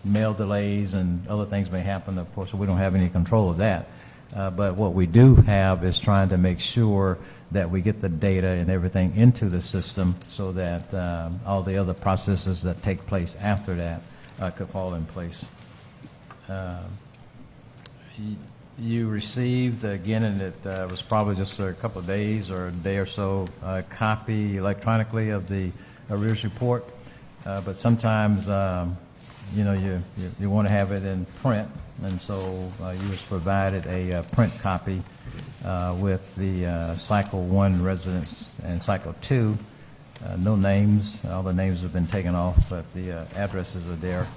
mail delays and other things may happen, of course, so we don't have any control of that. But what we do have is trying to make sure that we get the data and everything into the system so that all the other processes that take place after that could fall in place. You received, again, and it was probably just a couple of days or a day or so, a copy electronically of the arrears report. But sometimes, you know, you want to have it in print, and so you was provided a print copy with the Cycle 1 residents and Cycle 2. No names, all the names have been taken off, but the addresses are there.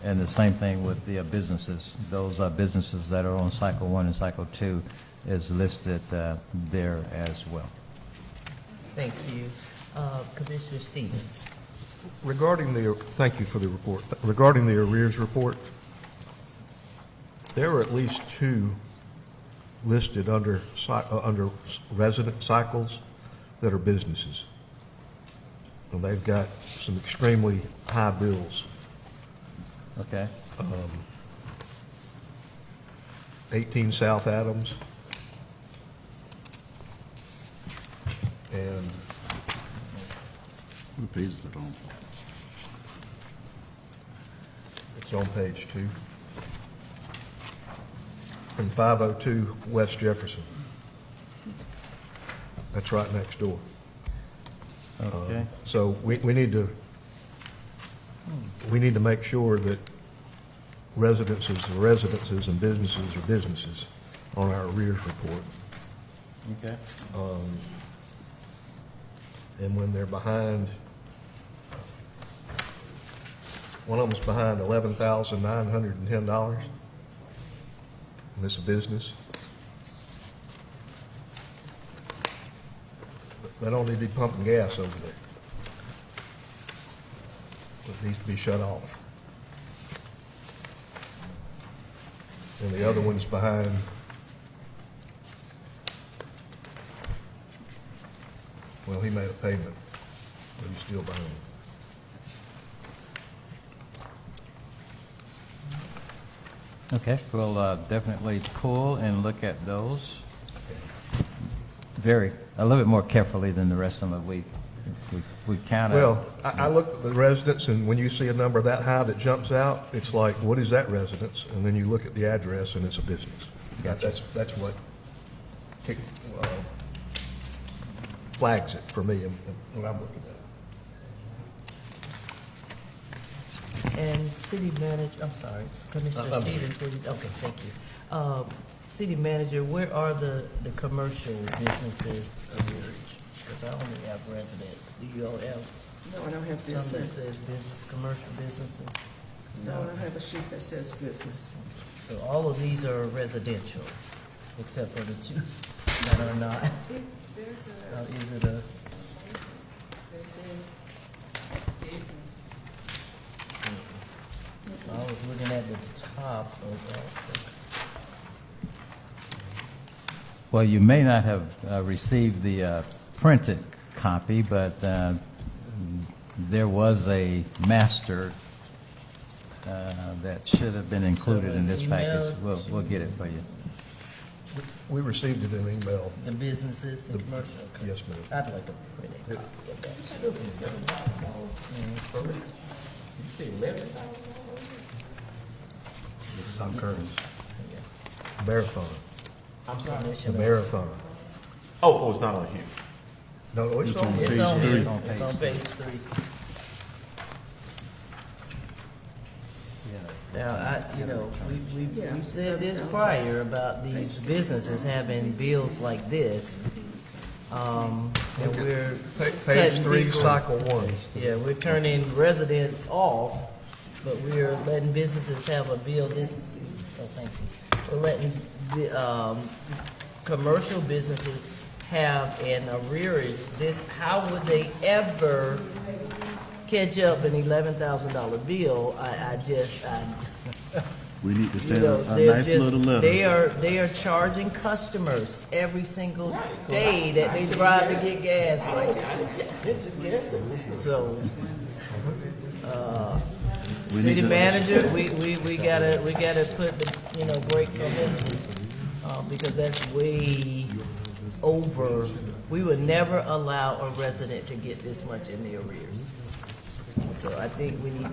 And the same thing with the businesses. Those businesses that are on Cycle 1 and Cycle 2 is listed there as well. Thank you. Commissioner Stevens. Thank you for the report. Regarding the arrears report, there are at least 2 listed under resident cycles that are businesses. And they've got some extremely high bills. Okay. 18 South Adams. And What page is it on? it's on page 2. And 502 West Jefferson. That's right next door. Okay. So we need to make sure that residences are residences and businesses are businesses on our arrears report. Okay. And when they're behind, one of them's behind $11,910, and it's a business. They don't need to be pumping gas over there. It needs to be shut off. And the other one's behind, well, he made a payment, but he's still behind. Okay, we'll definitely pull and look at those a little bit more carefully than the rest of them. We kind of. Well, I look at the residents, and when you see a number that high that jumps out, it's like, what is that residence? And then you look at the address, and it's a business. Gotcha. That's what flags it for me when I'm looking at it. And city manager, I'm sorry, Commissioner Stevens, okay, thank you. City manager, where are the commercial businesses arrearage? Because I only have resident. Do you all have No, I don't have something that business. says business, commercial businesses? No, I don't have a sheet that says business. So all of these are residential, except for the two that are not. Is it a? I was looking at the top of that. Well, you may not have received the printed copy, but there was a master that should have been included in this package. We'll get it for you. We received it in an email. The businesses, the commercial. Okay. Yes, ma'am. I'd like a printed copy of that. Did you say $11,000? This is on Curtis. Marathon. I'm sorry. The marathon. Oh, it's not on here. No, it's on. It's Page on three. here. It's on page 3. Now, we've said this prior about these businesses having bills like this. And we're Page cutting 3, people- cycle 1. Yeah, we're turning residents off, but we're letting businesses have a bill thank you. We're letting commercial businesses have an arrearage. How would they ever catch up an $11,000 bill? We need to send there's a nice just, little letter. they are charging customers every single day that they drive to get gas right now. So, city manager, we gotta put the brakes on this one, because that's way over. We would never allow a resident to get this much in the arrears. So I think we need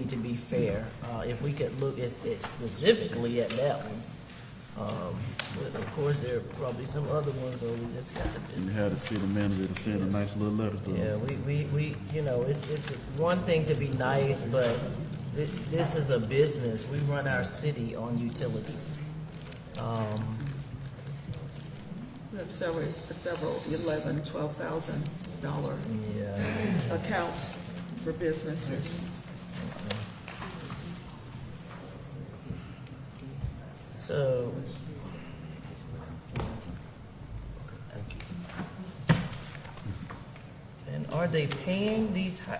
to be fair. If we could look at specifically at that one. But of course, there are probably some other ones, but we just got to. We had the city manager to send a nice little letter to Yeah, them. we it's one thing to be nice, but this is a business. We run our city on utilities. We have several $11,000, $12,000 Yeah. accounts for businesses. So. Thank you. And are they paying these are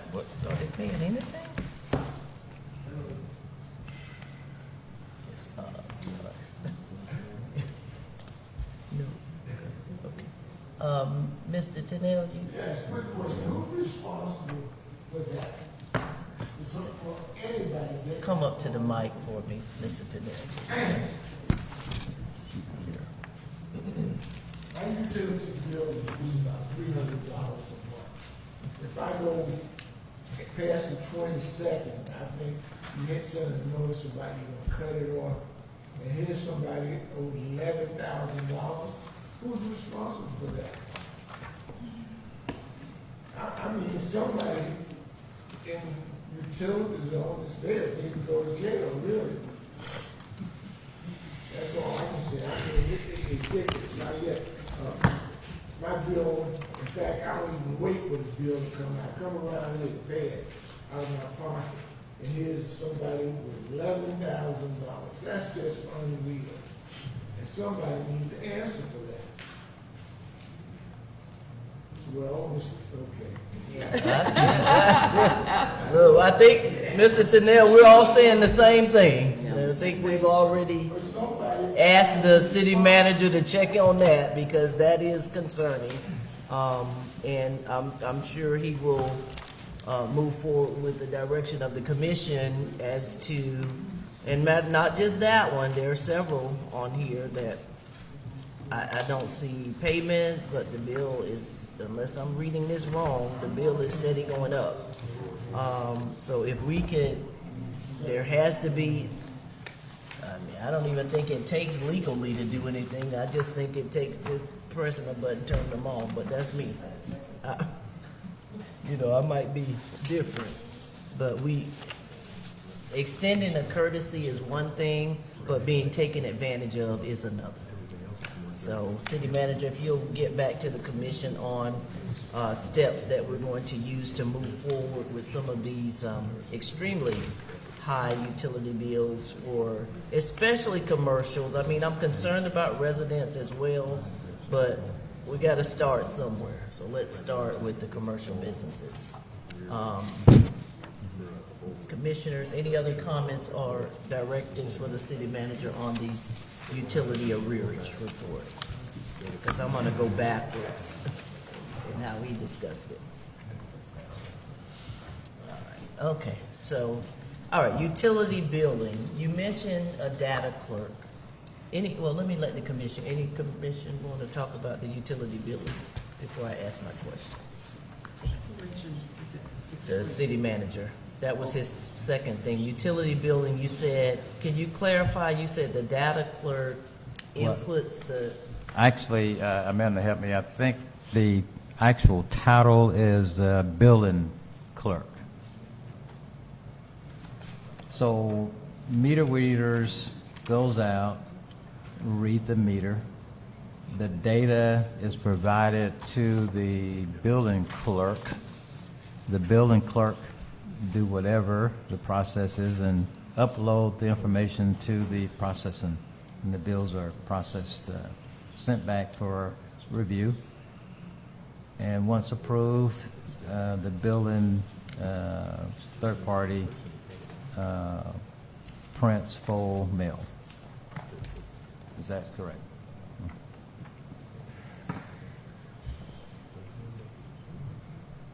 they paying anything? Yes, I'm sorry. Mr. Tennell, you, Yes, quick question, who's responsible for that? For anybody that. come up to the mic for me, Mr. Tennell. My utility bill is about $300 a month. If I go past the 22nd, I think you hit send a notice about you gonna cut it off, and here's somebody owed $11,000. Who's responsible for that? I mean, somebody in utilities on this bill needs to go to jail, really. That's all I can say. I mean, it's ridiculous. Now, yet, my bill, in fact, I don't even wait for the bill to come out. I come around here to pay it out of my pocket, and here's somebody with $11,000. That's just unreal. And somebody needs to answer for that. Well, okay. Look, I think, Mr. Tennell, we're all saying the same thing. I think we've already asked the city manager to check on that because that is concerning. And I'm sure he will move forward with the direction of the commission as to, and not just that one, there are several on here that I don't see payments, but the bill is, unless I'm reading this wrong, the bill is steady going up. So if we could, there has to be, I mean, I don't even think it takes legally to do anything. I just think it takes just pressing a button, turning them on, but that's me. You know, I might be different, but extending a courtesy is one thing, but being taken advantage of is another. So, city manager, if you'll get back to the commission on steps that we're going to use to move forward with some of these extremely high utility bills for especially commercials. I mean, I'm concerned about residents as well, but we got to start somewhere. So let's start with the commercial businesses. Commissioners, any other comments or directives for the city manager on these utility arrearage report? Because I'm going to go backwards in how we discussed it. All right. Okay, so, all right, utility billing. You mentioned a data clerk. Well, let me let the commission, any commission want to talk about the utility billing before I ask my question? So, city manager, that was his second thing. Utility billing, you said, can you clarify, you said the data clerk inputs the... Actually, Amanda, help me. I think the actual title is billing clerk. So meter readers goes out, read the meter. The data is provided to the building clerk. The building clerk do whatever the process is and upload the information to the processing. And the bills are processed, sent back for review. And once approved, the building third party prints full mail. Is that correct?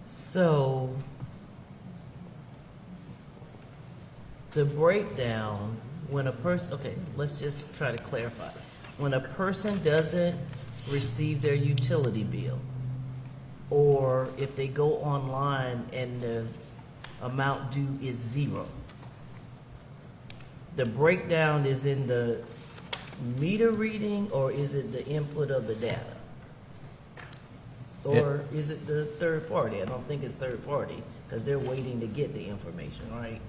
So, the breakdown, when a person, okay, let's just try to clarify. When a person doesn't receive their utility bill, or if they go online and the amount due is zero, the breakdown is in the meter reading, or is it the input of the data? Or is it the third party? I don't think it's third party, because they're waiting to get the information, right?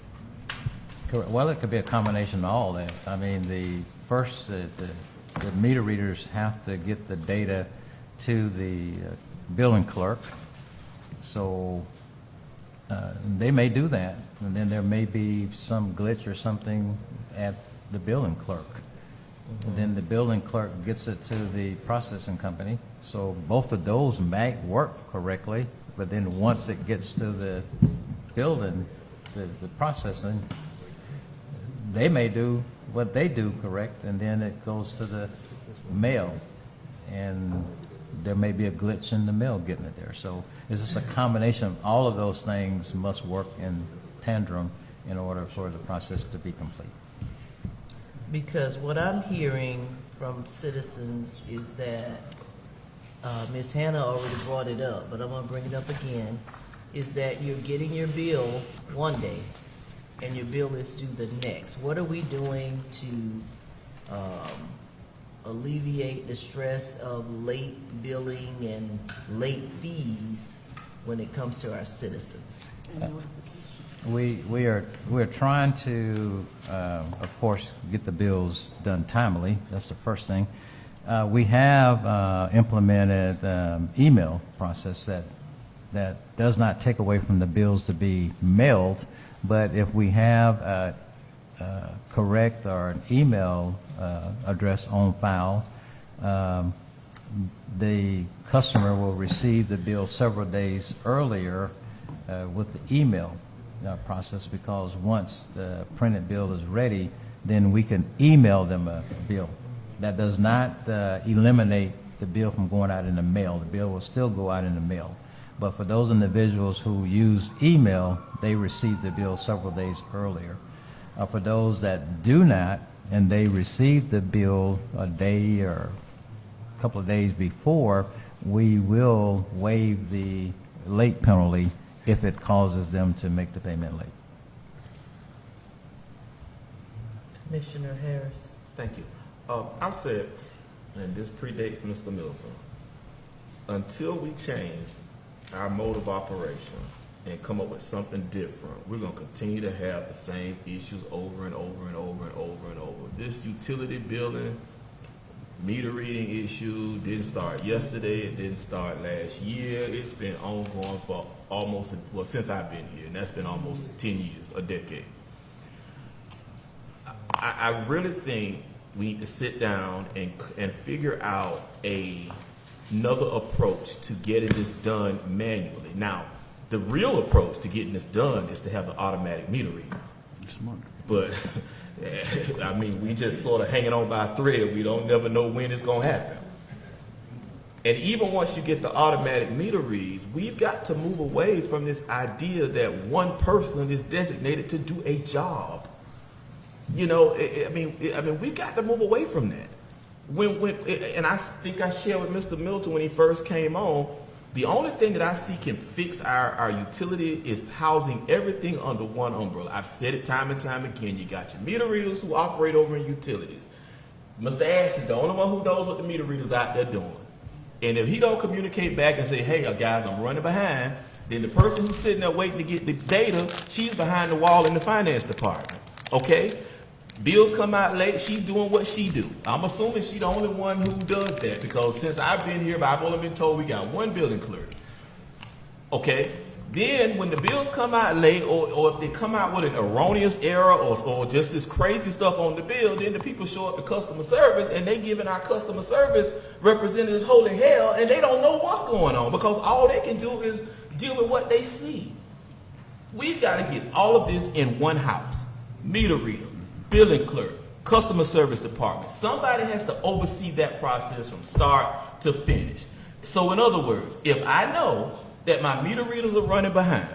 Correct. Well, it could be a combination of all that. I mean, the meter readers have to get the data to the billing clerk. So they may do that, and then there may be some glitch or something at the billing clerk. And then the billing clerk gets it to the processing company. So both of those might work correctly, but then once it gets to the building, the processing, they may do what they do correct, and then it goes to the mail. And there may be a glitch in the mail getting it there. So it's just a combination of all of those things must work in tandem in order for the process to be complete. Because what I'm hearing from citizens is that, Ms. Hannah already brought it up, but I'm gonna bring it up again, is that you're getting your bill one day and your bill is due the next. What are we doing to alleviate the stress of late billing and late fees when it comes to our citizens? We're trying to, of course, get the bills done timely. That's the first thing. We have implemented email process that does not take away from the bills to be mailed, but if we have a correct or an email address on file, the customer will receive the bill several days earlier with the email process, because once the printed bill is ready, then we can email them a bill. That does not eliminate the bill from going out in the mail. The bill will still go out in the mail. But for those individuals who use email, they receive the bill several days earlier. For those that do not, and they receive the bill a day or a couple of days before, we will waive the late penalty if it causes them to make the payment late. Commissioner Harris. Thank you. I said, and this predates Mr. Middleton, until we change our mode of operation and come up with something different, we're going to continue to have the same issues over and over and over and over and over. This utility billing, meter reading issue didn't start yesterday. It didn't start last year. It's been ongoing for almost, well, since I've been here, and that's been almost 10 years, a decade. I really think we need to sit down and figure out another approach to getting this done manually. Now, the real approach to getting this done is to have the automatic meter readings. Smart. But I mean, we just sort of hanging on by a thread. We don't never know when it's going to happen. And even once you get the automatic meter reads, we've got to move away from this idea that one person is designated to do a job. You know, I mean, we got to move away from that. And I think I shared with Mr. Milton when he first came on, the only thing that I see can fix our utility is housing everything under one umbrella. I've said it time and time again. You got your meter readers who operate over in utilities. Mr. Ash is the only one who knows what the meter readers out there doing. And if he don't communicate back and say, hey, guys, I'm running behind, then the person who's sitting there waiting to get the data, she's behind the wall in the finance department. Okay? Bills come out late, she's doing what she do. I'm assuming she's the only one who does that, because since I've been here, I've only been told we got one billing clerk. Okay? Then when the bills come out late, or if they come out with an erroneous error or just this crazy stuff on the bill, then the people show up to customer service and they giving our customer service representatives holy hell, and they don't know what's going on because all they can do is deal with what they see. We've got to get all of this in one house. Meter reader, billing clerk, customer service department. Somebody has to oversee that process from start to finish. So in other words, if I know that my meter readers are running behind,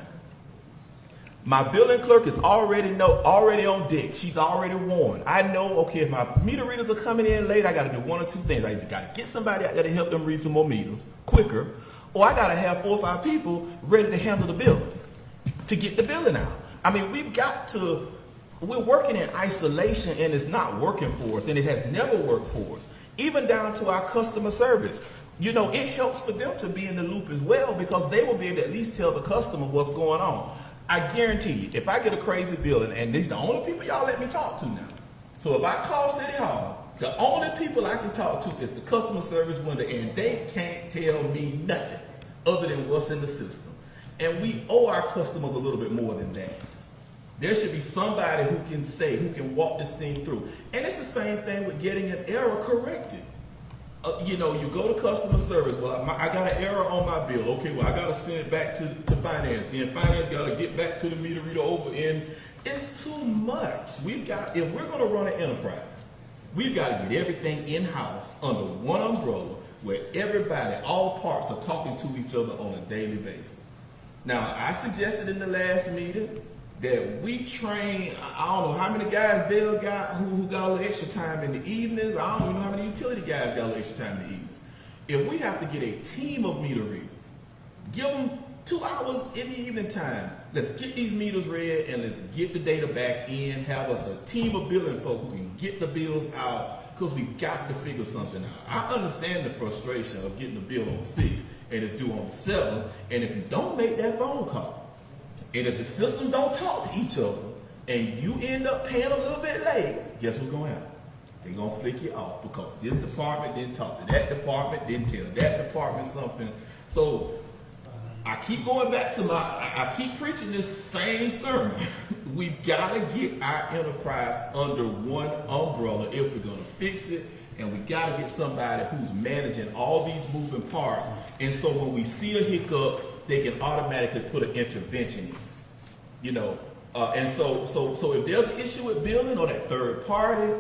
my billing clerk is already on deck. She's already warned. I know, okay, if my meter readers are coming in late, I got to do one or two things. I either got to get somebody out there to help them read some more meters quicker, or I got to have 4 or 5 people ready to handle the billing, to get the billing out. I mean, we're working in isolation, and it's not working for us, and it has never worked for us, even down to our customer service. You know, it helps for them to be in the loop as well, because they will be able to at least tell the customer what's going on. I guarantee you, if I get a crazy bill, and these are the only people y'all let me talk to now. So if I call City Hall, the only people I can talk to is the customer service window, and they can't tell me nothing other than what's in the system. And we owe our customers a little bit more than that. There should be somebody who can walk this thing through. And it's the same thing with getting an error corrected. You know, you go to customer service. Well, I got an error on my bill. Okay, well, I got to send it back to finance. Then finance got to get back to the meter reader over in. It's too much. If we're going to run an enterprise, we've got to get everything in-house under one umbrella. where everybody, all parts are talking to each other on a daily basis. Now, I suggested in the last meeting that we train, I don't know how many guys Bill got who got a little extra time in the evenings. I don't even know how many utility guys got a little extra time in the evenings. If we have to get a team of meter readers, give them 2 hours in the evening time. Let's get these meters read and let's get the data back in. Have us a team of billing folk who can get the bills out, because we got to figure something out. I understand the frustration of getting the bill on the 6th and it's due on the 7th. And if you don't make that phone call, and if the systems don't talk to each other, and you end up paying a little bit late, guess what's going to happen? They're going to flick you off because this department didn't talk to that department, didn't tell that department something. So I keep going back to I keep preaching this same sermon. We've got to get our enterprise under one umbrella if we're going to fix it. And we got to get somebody who's managing all these moving parts. And so when we see a hiccup, they can automatically put an intervention in. You know, and so if there's an issue with billing or that third party,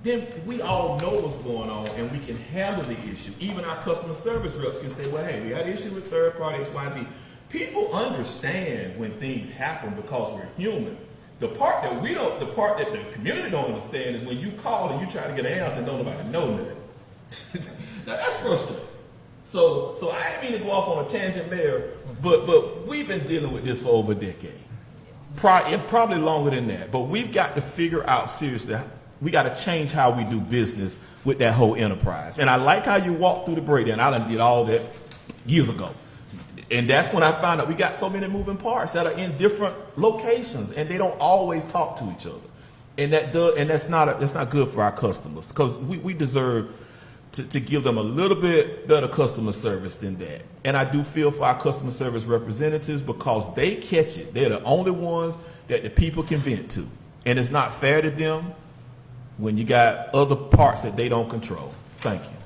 then we all know what's going on and we can handle the issue. Even our customer service reps can say, well, hey, we had an issue with third party X, Y, Z. People understand when things happen because we're human. The part that the community don't understand is when you call and you try to get an answer and don't nobody know nothing. Now that's frustrating. So I didn't mean to go off on a tangent there, but we've been dealing with this for over a decade. Probably longer than that. But we've got to figure out seriously, we got to change how we do business with that whole enterprise. And I like how you walked through the breakdown. I done did all that years ago. And that's when I found out we got so many moving parts that are in different locations and they don't always talk to each other. And that's not good for our customers, because we deserve to give them a little bit better customer service than that. And I do feel for our customer service representatives because they catch it. They're the only ones that the people can vent to. And it's not fair to them when you got other parts that they don't control. Thank you.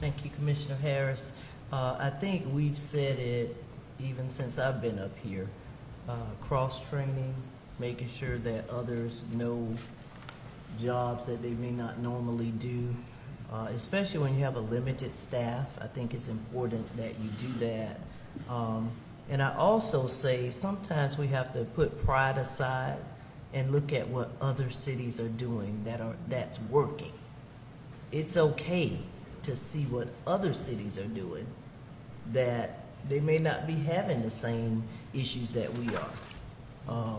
Thank you, Commissioner Harris. I think we've said it even since I've been up here. Cross-training, making sure that others know jobs that they may not normally do, especially when you have a limited staff. I think it's important that you do that. And I also say sometimes we have to put pride aside and look at what other cities are doing that's working. It's okay to see what other cities are doing that they may not be having the same issues that we are.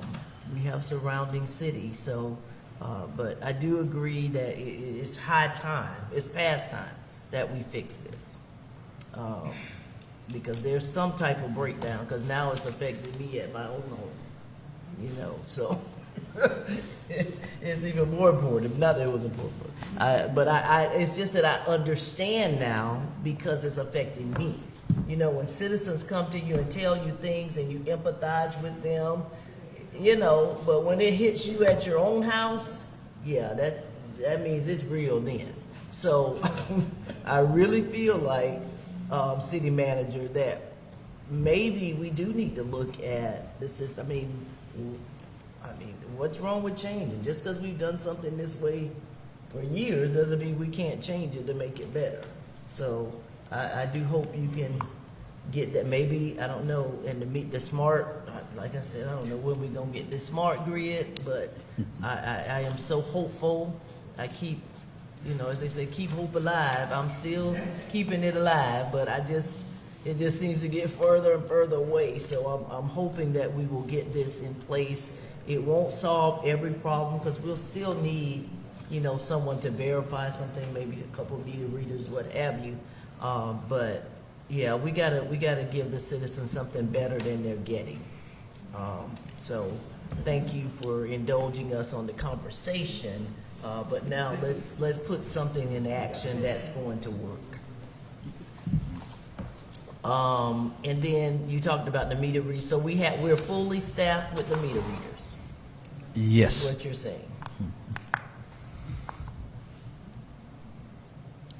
We have surrounding cities, so but I do agree that it's high time, it's past time that we fix this. Because there's some type of breakdown, because now it's affecting me at my own home, you know, so it's even more important. Not that it was important, but it's just that I understand now because it's affecting me. You know, when citizens come to you and tell you things and you empathize with them, you know, but when it hits you at your own house, yeah, that means it's real then. So I really feel like, city manager, that maybe we do need to look at the system. I mean, what's wrong with changing? Just because we've done something this way for years doesn't mean we can't change it to make it better. So I do hope you can get that. Maybe, I don't know, and to meet the smart, like I said, I don't know when we're going to get this smart grid, but I am so hopeful. I keep, you know, as they say, keep hope alive. I'm still keeping it alive, but it just seems to get further and further away. So I'm hoping that we will get this in place. It won't solve every problem because we'll still need, you know, someone to verify something, maybe a couple of meter readers, what have you. But yeah, we gotta give the citizens something better than they're getting. So thank you for indulging us on the conversation. But now let's put something in action that's going to work. And then you talked about the meter readers. So we're fully staffed with the meter readers. Yes. That's what you're saying.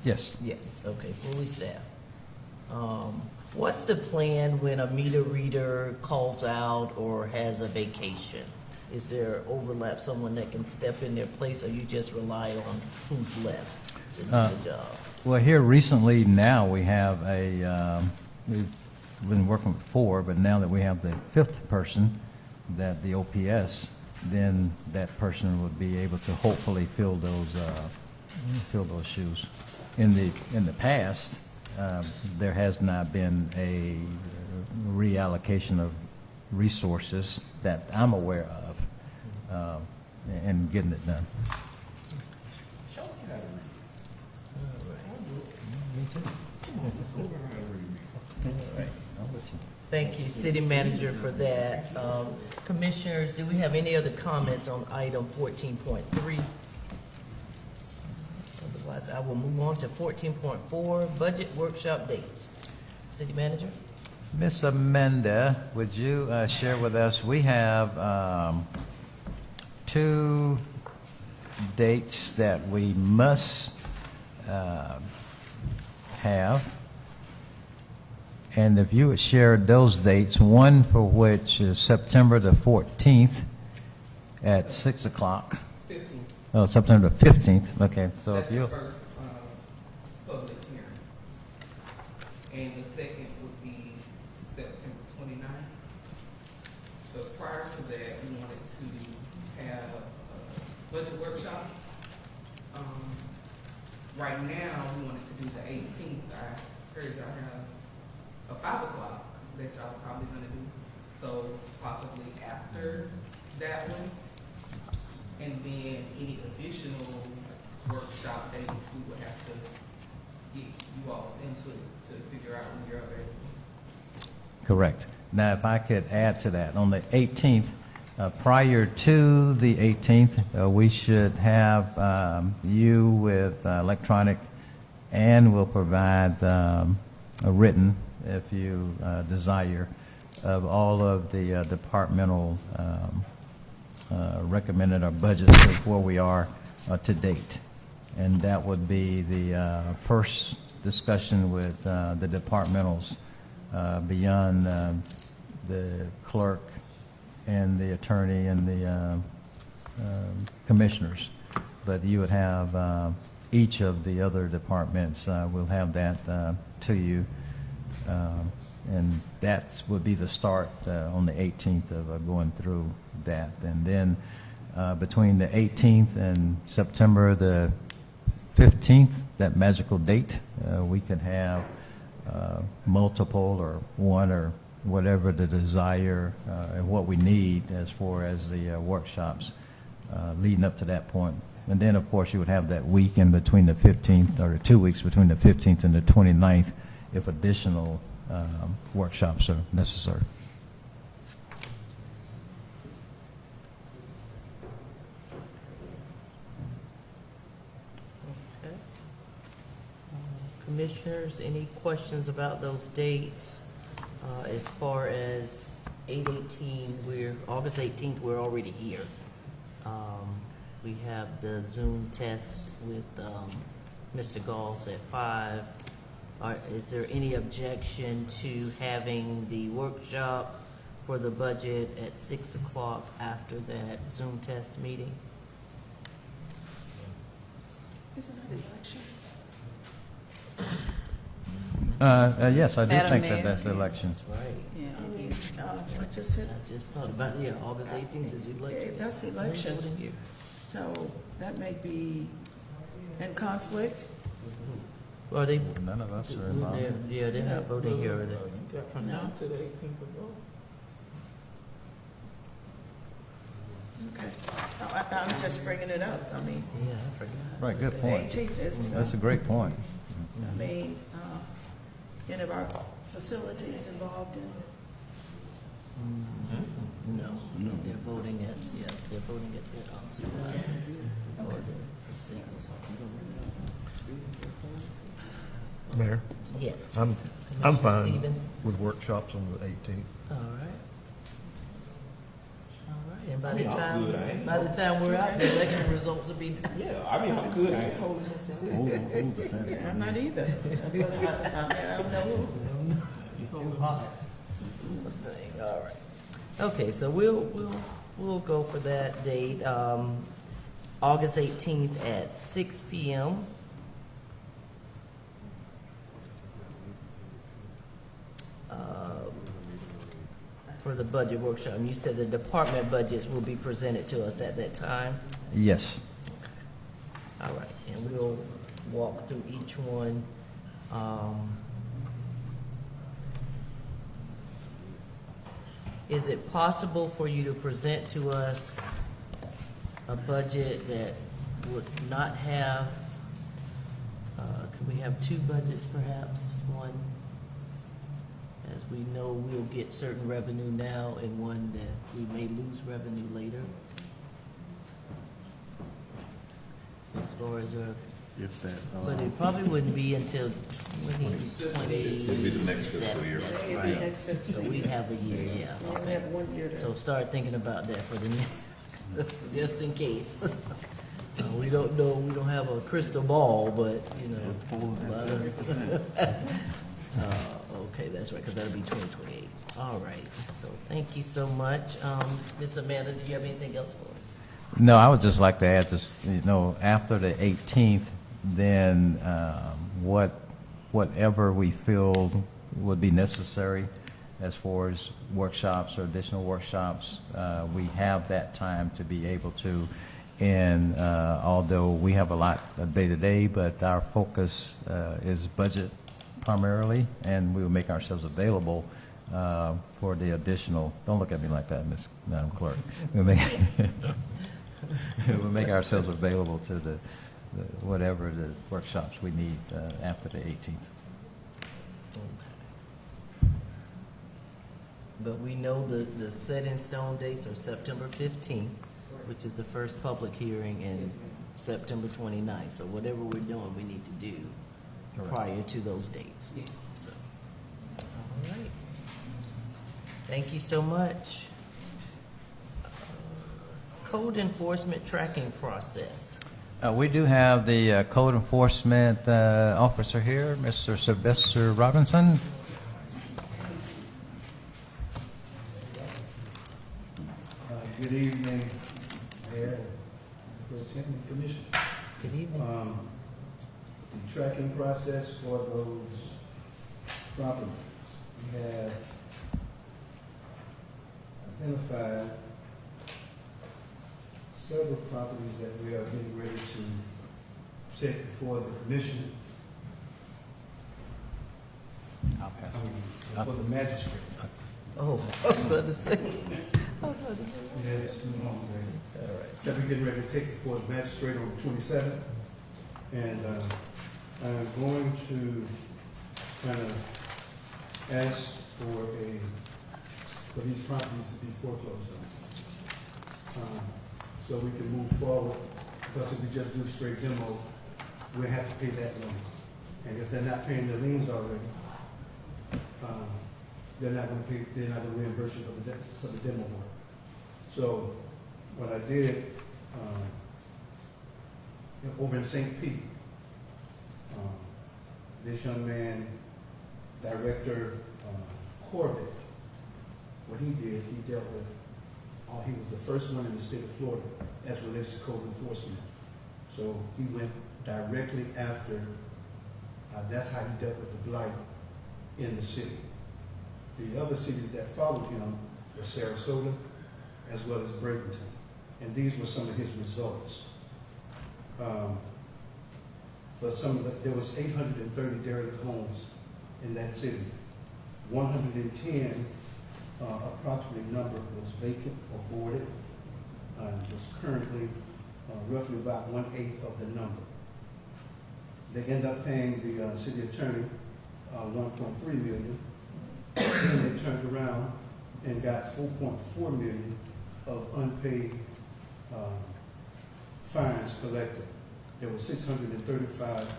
Yes. Yes. Okay. Fully staffed. What's the plan when a meter reader calls out or has a vacation? Is there overlap, someone that can step in their place, or you just rely on who's left to do the job? Well, here recently, now we have we've been working with 4, but now that we have the 5th person, that the OPS, then that person would be able to hopefully fill those shoes. In the past, there has not been a reallocation of resources that I'm aware of in getting it done. Thank you, City Manager, for that. Commissioners, do we have any other comments on item 14.3? Otherwise, I will move on to 14.4, budget workshop dates. City Manager? Ms. Amanda, would you share with us, we have 2 dates that we must have. And if you would share those dates, one for which is September the 14th at 6 o'clock. 15th. Oh, September the 15th. Okay, so That's if you. the first public hearing. And the second would be September 29th. So prior to that, we wanted to have a budget workshop. Right now, we wanted to do the 18th. I heard y'all have a 5 o'clock that y'all probably gonna do. So possibly after that one. And then any additional workshop dates, we would have to get you all input to figure out when you're available. Correct. Now, if I could add to that, on the 18th, prior to the 18th, we should have you with electronic, and we'll provide a written, if you desire, of all of the departmental recommended our budgets of where we are to date. And that would be the first discussion with the departmentals beyond the clerk and the attorney and the commissioners. But you would have each of the other departments, we'll have that to you. And that would be the start on the 18th of going through that. And then between the 18th and September the 15th, that magical date, we could have multiple or one or whatever the desire and what we need as far as the workshops leading up to that point. And then, of course, you would have that week in between the 15th, or 2 weeks between the 15th and the 29th, if additional workshops are necessary. Okay. Commissioners, any questions about those dates? As far as 8/18, August 18th, we're already here. We have the Zoom test with Mr. Galls at 5. Is there any objection to having the workshop for the budget at 6 o'clock after that Zoom test meeting? Isn't that election? Yes, I do Madam think Mayor. that that's the election. That's right. Yeah, I just said, I just thought about, August 18th is election. that's elections. Voting year. So that may be in conflict. Well, they, None of us are involved. they're not voting here, are they? From now to the 18th of August. Okay. I'm just bringing it up. I mean, Yeah, I forgot. Right, good point. 18th is, That's a great point. I mean, any of our facilities involved in? No, they're voting at their supervisors or the precincts. Mayor, Yes. I'm Commissioner fine Stevens? with workshops on the 18th. All right. All right, and by I the mean, I'm time, good. I ain't- by the time we're out, the election results will be. Yeah, I mean, I'm good. I ain't holding myself. I'm not either. I don't know who. All right. Okay, so we'll we'll go for that date, August 18th at 6 p.m. For the budget workshop. And you said the department budgets will be presented to us at that time? Yes. All right, and we'll walk through each one. Is it possible for you to present to us a budget that would not have, could we have two budgets perhaps? One, as we know, we'll get certain revenue now, and one that we may lose revenue later? As far as If that, but it probably wouldn't be until 2020. It'll be the next fiscal year. Right. So we'd have a year, yeah. We have 1 year to. So start thinking about that for the next, just in case. We don't know, we don't have a crystal ball, but, you know. Okay, that's right, because that'll be 2028. All right, so thank you so much. Ms. Amanda, do you have anything else for us? No, I would just like to add just, after the 18th, then whatever we feel would be necessary as far as workshops or additional workshops, we have that time to be able to. And although we have a lot of day-to-day, but our focus is budget primarily, and we will make ourselves available for the additional, don't look at me like that, Madam Clerk. We'll make ourselves available to the whatever the workshops we need after the 18th. Okay. But we know the set in stone dates are September 15th, which is the first public hearing, and September 29th. So whatever we're doing, we need to do prior to those dates. So, all right. Thank you so much. Code enforcement tracking process. We do have the code enforcement officer here, Mr. Sylvester Robinson. Good evening, Mayor, President, Commission. Good evening. The tracking process for those properties, we have identified several properties that we are getting ready to take before the commission. I'll pass it. For the magistrate. Oh, I was about to say. Yes, all right. That we're getting ready to take before the magistrate on the 27th. And I'm going to kind of ask for these properties to be foreclosed on. So we can move forward, because if we just do straight demo, we have to pay that loan. And if they're not paying their liens already, they're not going to reimburse you for the demo work. So what I did, over in St. Pete, this young man, Director Corbett, what he did, he dealt with, he was the first one in the state of Florida as relates to code enforcement. So he went directly after, that's how he dealt with the blight in the city. The other cities that followed him were Sarasota as well as Bradenton. And these were some of his results. There was 830 derelict homes in that city. 110 approximately number was vacant or boarded, was currently roughly about 1/8 of the number. They end up paying the city attorney $1.3 million. Then they turned around and got $4.4 million of unpaid fines collected. There were 635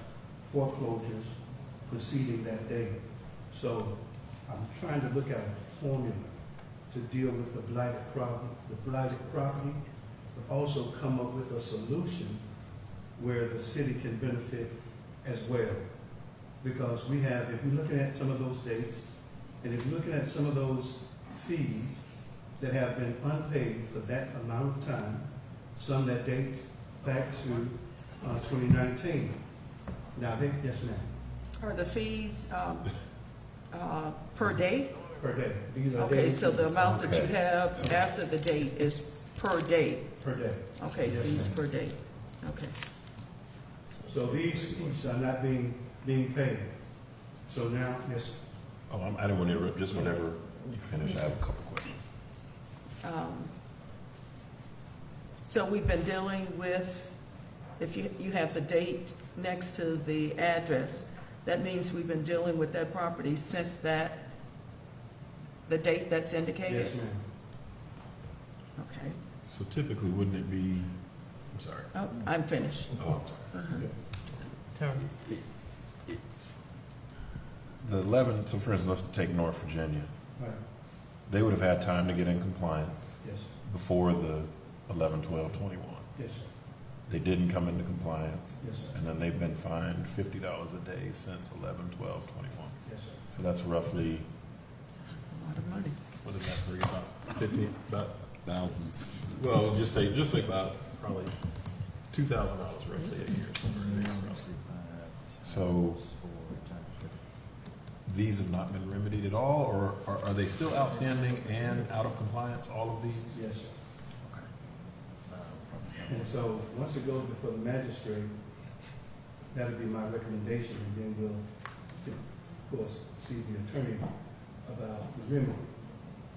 foreclosures proceeding that day. So I'm trying to look at a formula to deal with the blighted property, but also come up with a solution where the city can benefit as well. Because we have, if you're looking at some of those dates, and if you're looking at some of those fees, that have been unpaid for that amount of time, some that date back to 2019. Now, yes, ma'am. Are the fees per day? Per day. These are Okay, days so the amount that you Okay. have after the date is per day? per day. Okay, Yes, fees ma'am. per day. Okay. So these fees are not being paid. So now, yes, Oh, I didn't want to interrupt, just whenever you finish, I have a couple questions. So we've been dealing with, if you have the date next to the address, that means we've been dealing with that property since the date that's indicated? yes, ma'am. Okay. So typically, wouldn't it be, I'm sorry. Oh, I'm finished. Oh, I'm sorry. Turn. The 11, so for instance, let's take North Virginia. Right, They would have had time to get in compliance yes, sir. before the 11/12/21. Yes, sir. They didn't come into compliance, Yes, sir. and then they've been fined $50 a day since 11/12/21. Yes, sir. So that's roughly, A lot of money. What is that for you, about 15, about thousands? Well, just say about probably $2,000 roughly a year, somewhere in there. roughly. so these have not been remedied at all, or are they still outstanding and out of compliance, all of these? Yes, sir. And so, once it goes before the magistrate, that'll be my recommendation, and then we'll, of course, see the attorney about the remedy.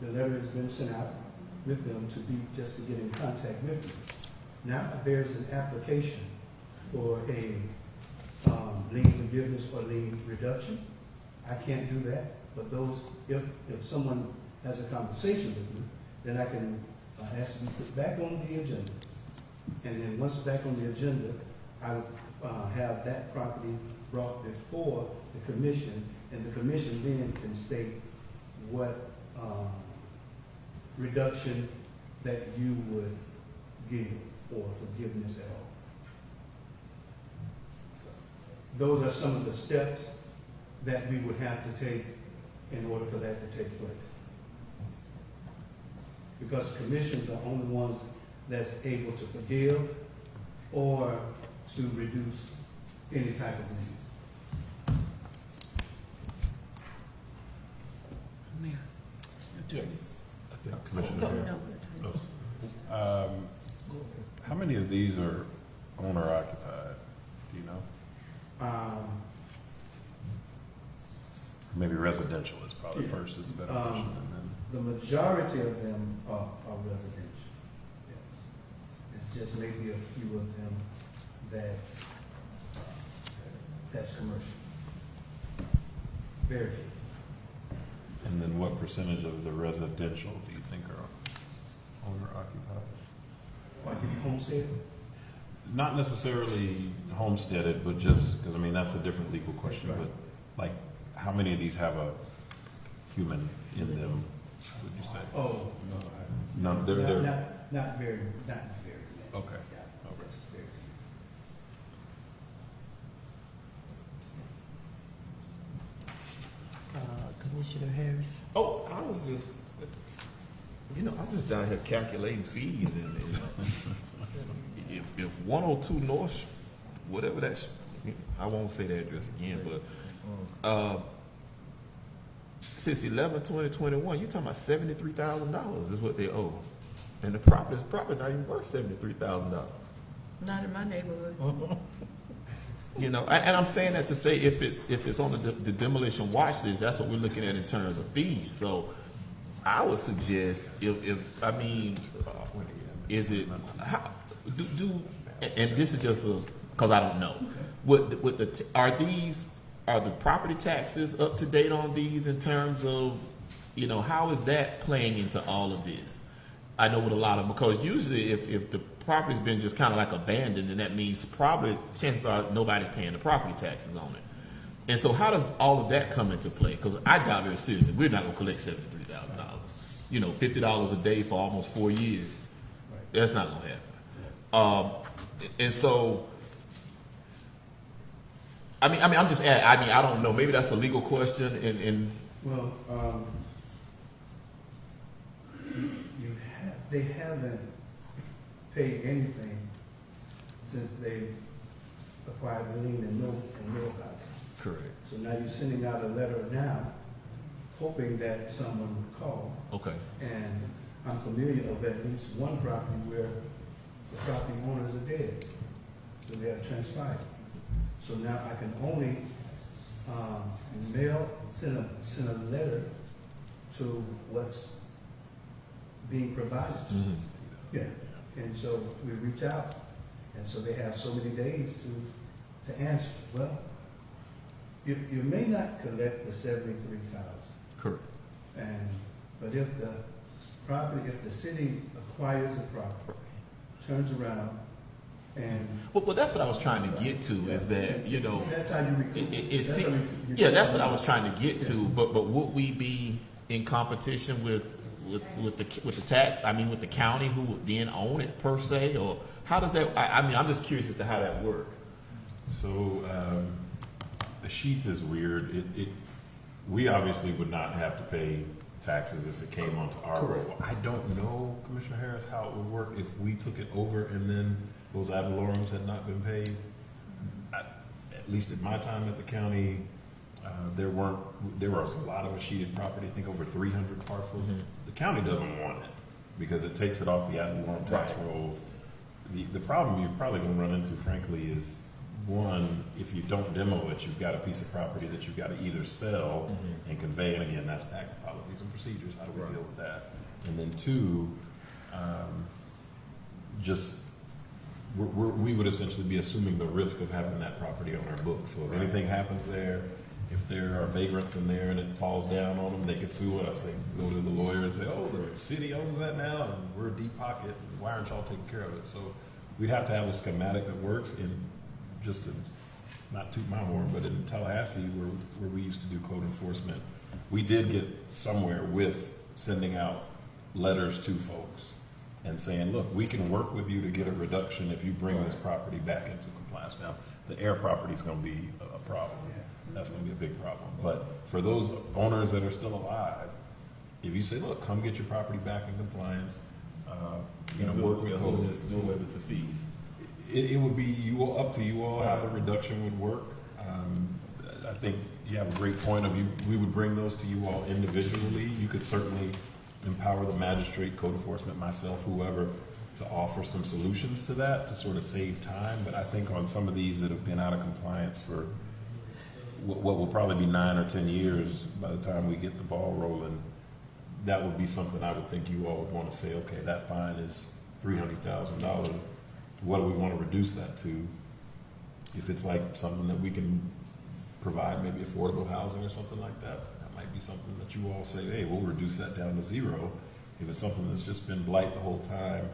The letter has been sent out with them just to get in contact with you. Now, if there's an application for a lien forgiveness or lien reduction, I can't do that, but if someone has a conversation with me, then I can ask to be put back on the agenda. And then once back on the agenda, I would have that property brought before the commission, and the commission then can state what reduction that you would give or forgiveness at all. Those are some of the steps that we would have to take in order for that to take place. Because commissions are only ones that's able to forgive or to reduce any type of lien. Yes. Commissioner Hare? No. How many of these are owner occupied? Do you know? Maybe residential is probably first is a better question. And then The majority of them are residential, yes. It's just maybe a few of them that's commercial. Very few. And then what percentage of the residential do you think are owner occupied? Like homestead? Not necessarily homesteaded, but just, because I mean, that's a different legal question, Right. but like, how many of these have a human in them, would you say? Oh, no. None, they're, Not very, not very. okay. Yeah, Okay. very few. Commissioner Harris? Oh, I was just, I'm just down here calculating fees and if 102 North, whatever that's, I won't say the address again, but, since 11/20/21, you're talking about $73,000 is what they owe. And the property is probably not even worth $73,000. Not in my neighborhood. And I'm saying that to say if it's on the demolition watch list, that's what we're looking at in terms of fees. So I would suggest is it how, and this is just because I don't know. Are the property taxes up to date on these in terms of how is that playing into all of this? I know with a lot of, because usually if the property's been just kind of like abandoned, then that means probably chances are nobody's paying the property taxes on it. And so how does all of that come into play? Because I doubt very seriously we're not going to collect $73,000. $50 a day for almost 4 years. That's not going to happen. And so, I'm just adding, I don't know. Maybe that's a legal question. Well, they haven't paid anything since they acquired the lien and mill house. Correct. So now you're sending out a letter now, hoping that someone would call. Okay. And I'm familiar of at least one property where the property owners are dead, so they have transpired. So now I can only send a letter to what's being provided to us. Yeah, and so we reach out, and so they have so many days to answer. Well, you may not collect the 73,000. Correct. But if the city acquires the property, turns around, and Well, that's what I was trying to get to, is that, you know, that's how you recoup. that's what I was trying to get to, but would we be in competition with the county, who would then own it per se, or how does that, I'm just curious as to how that works. So, the sheet is weird. We obviously would not have to pay taxes if it came onto our roll. I don't know, Commissioner Harris, how it would work if we took it over and then those ad valorums had not been paid. At least at my time at the county, there was a lot of escheated property, I think over 300 parcels. Mm-hmm. The county doesn't want it because it takes it off the ad valorem tax rolls. The problem you're probably going to run into, frankly, is one, if you don't demo it, you've got a piece of property that you've got to either sell and convey, and again, that's back to policies and procedures. How do we deal with that? And then two, we would essentially be assuming the risk of having that property on our books. So if anything happens there, if there are vagrants in there and it falls down on them, they could sue us. They can go to the lawyer and say, oh, the city owns that now, and we're deep pocket, and why aren't y'all taking care of it? So we'd have to have a schematic that works. And just to not toot my horn, but in Tallahassee, where we used to do code enforcement, we did get somewhere with sending out letters to folks and saying, look, we can work with you to get a reduction if you bring this property back into compliance. Now, the air property is going to be a problem. That's going to be a big problem. But for those owners that are still alive, if you say, look, come get your property back in compliance, work with code. Do away with the fees. It would be up to you all how the reduction would work. I think you have a great point of we would bring those to you all individually. You could certainly empower the magistrate, code enforcement, myself, whoever, to offer some solutions to that to sort of save time. But I think on some of these that have been out of compliance for what will probably be 9 or 10 years by the time we get the ball rolling, that would be something I would think you all would want to say, okay, that fine is $300,000. What do we want to reduce that to? If it's like something that we can provide, maybe affordable housing or something like that, that might be something that you all say, hey, we'll reduce that down to 0. If it's something that's just been blight the whole time,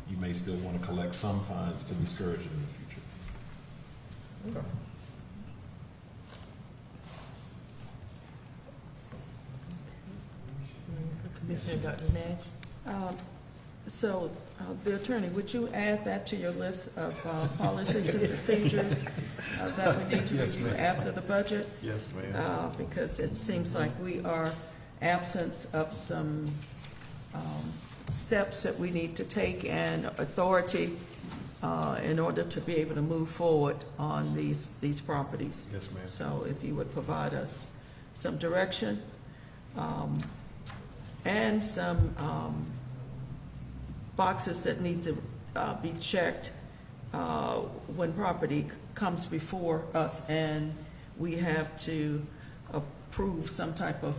you may still want to collect some fines to discourage it in the future. Okay. Commissioner Dr. Nash? So, the attorney, would you add that to your list of policies and procedures that we need to review after the budget? Yes, ma'am. Because it seems like we are absence of some steps that we need to take and authority in order to be able to move forward on these properties. Yes, ma'am. So if you would provide us some direction and some boxes that need to be checked when property comes before us and we have to approve some type of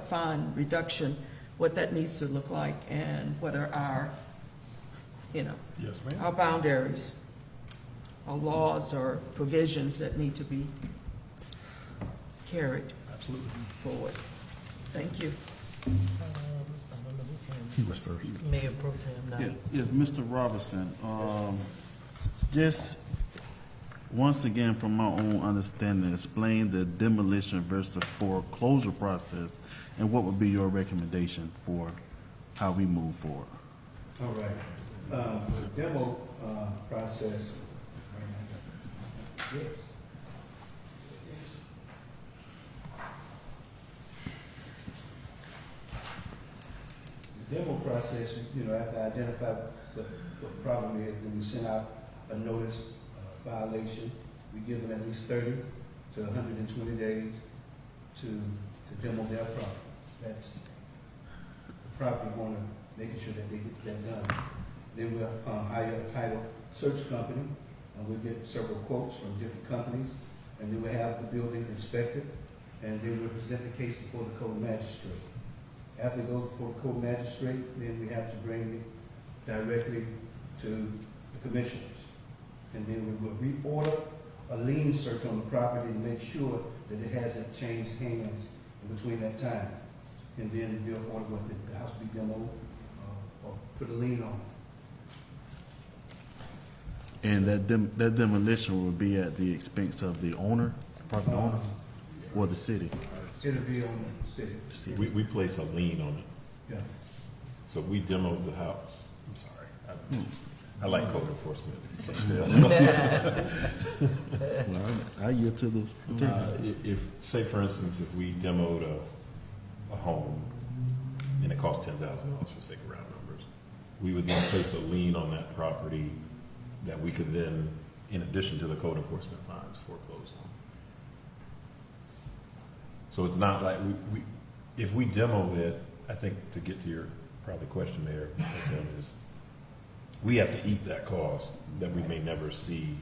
fine reduction, what that needs to look like and what are our, Yes, ma'am. our boundaries, our laws or provisions that need to be carried Absolutely. forward. Thank you. He was first. Mayor Pro Tem Knight. Yes, Mr. Robertson, just once again, from my own understanding, explain the demolition versus the foreclosure process, and what would be your recommendation for how we move forward? All right. The demo process. Yes. The demo process, you know, after I identify what the problem is, then we send out a notice violation. We give them at least 30 to 120 days to demo their property. That's the property owner making sure that they get that done. Then we'll hire a title search company, and we'll get several quotes from different companies, and then we'll have the building inspected, and then we'll present the case before the code magistrate. After it goes before the code magistrate, then we have to bring it directly to the commissioners. And then we will reorder a lien search on the property to make sure that it hasn't changed hands in between that time. And then we'll order what the house be demoed or put a lien on it. And that demolition will be at the expense of the owner, property owner, or the city? It'll be on the city. We place a lien on it. Yeah. So if we demo the house, I'm sorry, I like code enforcement. If you can't tell. Well, I yield to the If, say for instance, if we demoed a home and it cost $10,000 for sake of round numbers, we would then place a lien on that property that we could then, in addition to the code enforcement fines, foreclose on. So it's not like if we demo it, I think to get to your probably question there, Tim, is we have to eat that cost that we may never see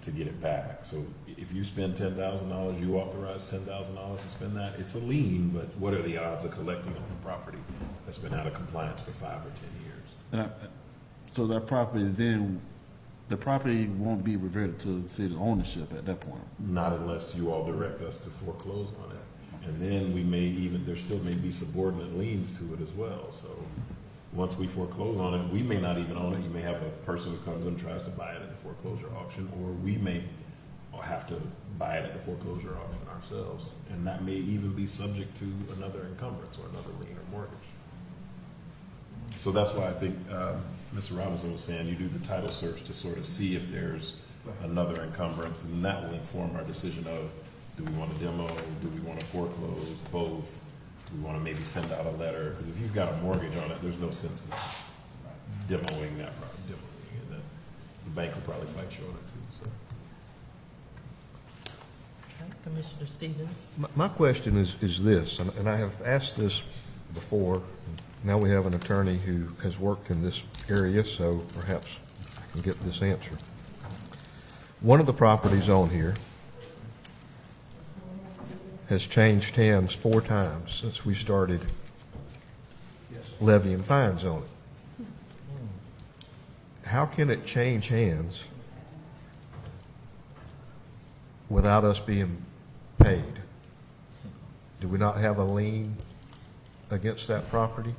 to get it back. So if you spend $10,000, you authorize $10,000 to spend that, it's a lien, but what are the odds of collecting on a property that's been out of compliance for 5 or 10 years? So that property then, the property won't be reverted to the city ownership at that point? Not unless you all direct us to foreclose on it. And then we may even, there still may be subordinate liens to it as well. So once we foreclose on it, we may not even own it. You may have a person who comes and tries to buy it at the foreclosure auction, or we may have to buy it at the foreclosure auction ourselves. And that may even be subject to another encumbrance or another lien or mortgage. So that's why I think Mr. Robinson was saying you do the title search to sort of see if there's another encumbrance, and that will inform our decision of, do we want to demo, do we want to foreclose, both? Do we want to maybe send out a letter? Because if you've got a mortgage on it, there's no sense in demoing that property, and then the bank will probably fight you on it too. So. Okay, Commissioner Stevens. My question is this, and I have asked this before. Now we have an attorney who has worked in this area, so perhaps I can get this answer. One of the properties on here has changed hands 4 times since we started levying fines on it. How can it change hands without us being paid? Do we not have a lien against that property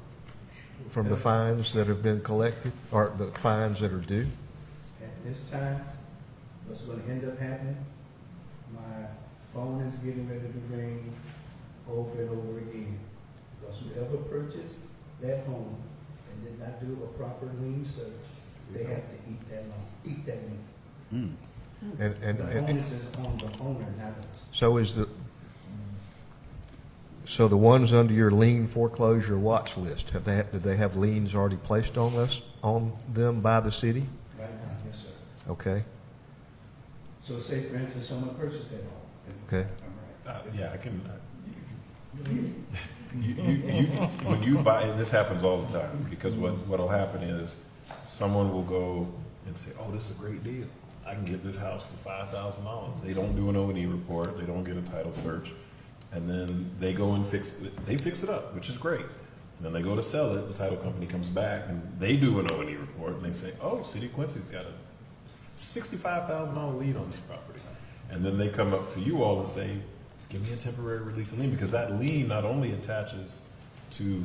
from the fines that have been collected, or the fines that are due? At this time, what's going to end up happening, my phone is getting ready to ring over and over again. Because whoever purchased that home and did not do a proper lien search, they have to eat that loan, eat that lien. The onus is on the owner, not us. So the ones under your lien foreclosure watch list, did they have liens already placed on them by the city? Right now, yes, sir. Okay. So say, for instance, someone purchased that home. Okay. Yeah, I can. When you buy, and this happens all the time, because what'll happen is someone will go and say, "Oh, this is a great deal. I can get this house for $5,000." They don't do an O&E report. They don't get a title search, and then they go and fix it up, which is great. And then they go to sell it. The title company comes back and they do an O&E report, and they say, "Oh, City of Quincy's got a $65,000 lien on this property." And then they come up to you all and say, "Give me a temporary release of lien," because that lien not only attaches to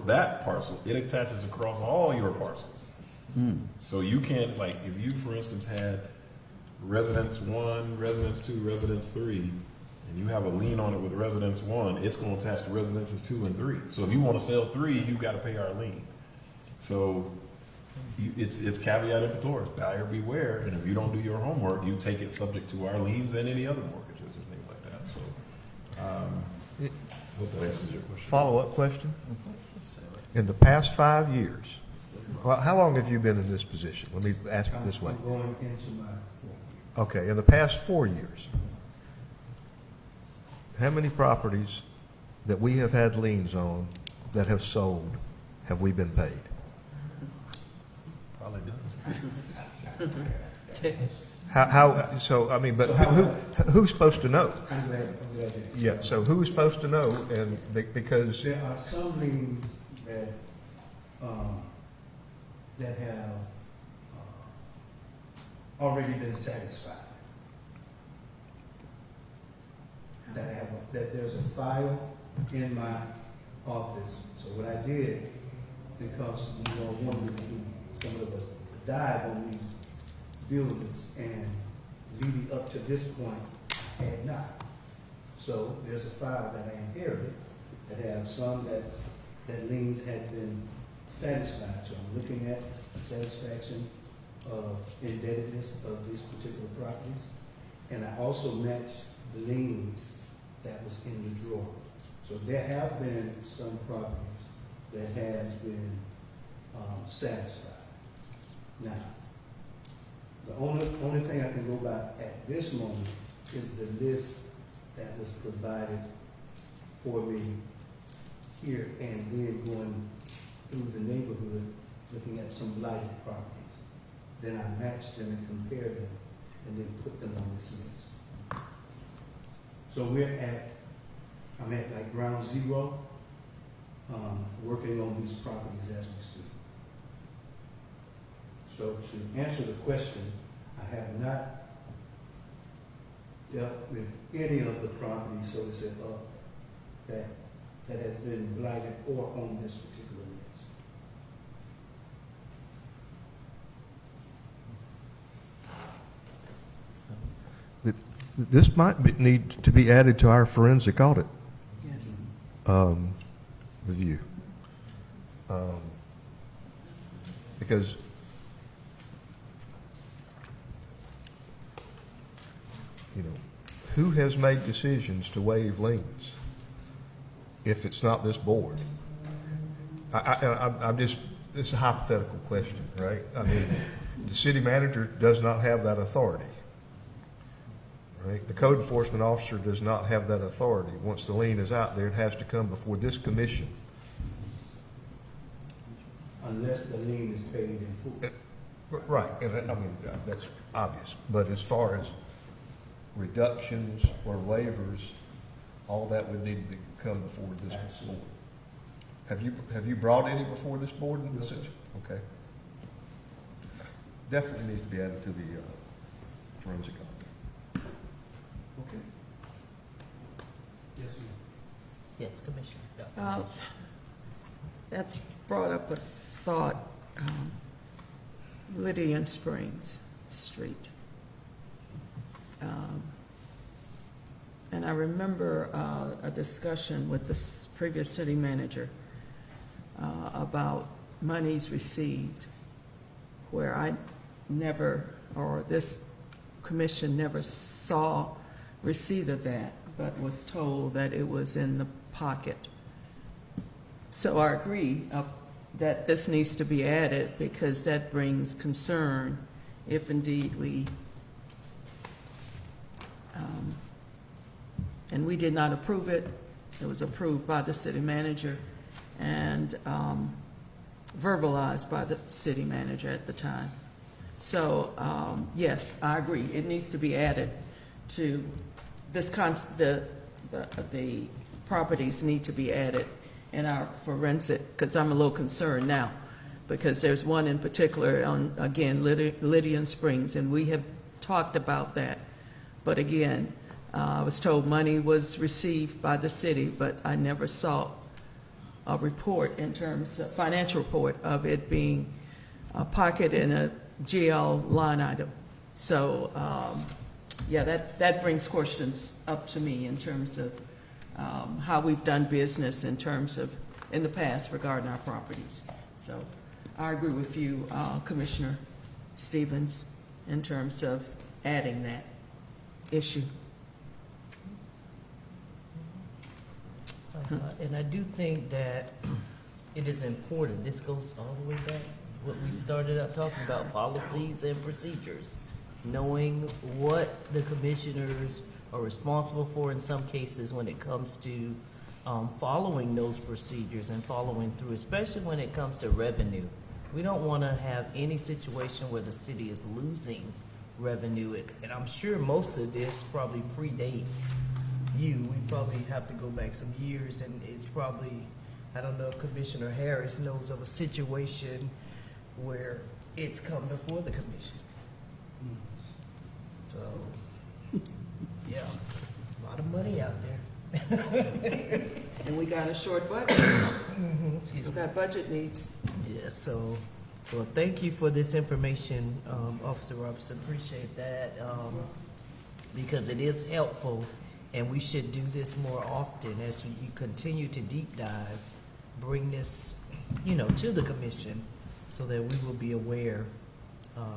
that parcel, it attaches across all your parcels. So you can't, like, if you, for instance, had residence 1, residence 2, residence 3, and you have a lien on it with residence 1, it's going to attach to residences 2 and 3. So if you want to sell 3, you've got to pay our lien. So it's caveat emptor, buyer beware, and if you don't do your homework, you take it subject to our liens and any other mortgages or things like that. So, hope that answers your question. Follow-up question? In the past 5 years, well, how long have you been in this position? Let me ask it this way. I'm going into my fourth year. Okay, in the past 4 years, how many properties that we have had liens on that have sold have we been paid? Probably does. How, so, I mean, but who's supposed to know? I'm glad you asked. Yeah, so who's supposed to know? And because, There are some liens that, that have already been satisfied. That there's a file in my office. So what I did, because we were wanting to do some of the dive on these buildings, and leading up to this point, I had not. So there's a file that I inherited that has some that liens had been satisfied. So I'm looking at satisfaction of indebtedness of these particular properties. And I also matched the liens that was in the drawer. So there have been some properties that has been satisfied. Now, the only thing I can go by at this moment is the list that was provided for me here, and then going through the neighborhood, looking at some blighted properties. Then I matched them and compared them, and then put them on this list. So I'm at like ground zero, working on these properties as we speak. So to answer the question, I have not dealt with any of the properties, so to say, that has been blighted or on this particular list. this might need to be added to our forensic audit Yes. review. Because who has made decisions to waive liens if it's not this board? I'm just, this is a hypothetical question, right? I mean, the city manager does not have that authority, right? The code enforcement officer does not have that authority. Once the lien is out there, it has to come before this commission. Unless the lien is paid in full. Right, and I mean, that's obvious, but as far as reductions or waivers, all that would need to come before this board. Have you brought any before this board in this situation? Okay. Definitely needs to be added to the forensic audit. Okay. Yes, ma'am. Yes, Commissioner. That's brought up a thought, Lydian Springs Street. And I remember a discussion with the previous city manager about monies received, where I never, or this commission never saw receipt of that, but was told that it was in the pocket. So I agree that this needs to be added, because that brings concern if indeed we, and we did not approve it. It was approved by the city manager and verbalized by the city manager at the time. So, yes, I agree. It needs to be added to this the properties need to be added in our forensic, because I'm a little concerned now, because there's one in particular on, again, Lydian Springs, and we have talked about that. But again, I was told money was received by the city, but I never saw a report in terms of financial report of it being a pocket in a GL line item. So, yeah, that brings questions up to me in terms of how we've done business in terms of, in the past, regarding our properties. So I agree with you, Commissioner Stevens, in terms of adding that issue. And I do think that it is important. This goes all the way back, what we started out talking about, policies and procedures. Knowing what the commissioners are responsible for in some cases when it comes to following those procedures and following through, especially when it comes to revenue. We don't want to have any situation where the city is losing revenue. And I'm sure most of this probably predates you. We probably have to go back some years, and it's probably, I don't know if Commissioner Harris knows of a situation where it's come before the commission. So, yeah, a lot of money out there. And we got a short budget. Excuse We've me. got budget needs. Yeah, so, well, thank you for this information, Officer Robertson, appreciate that, because it is helpful, and we should do this more often as we continue to deep dive, bring this, to the commission, so that we will be aware,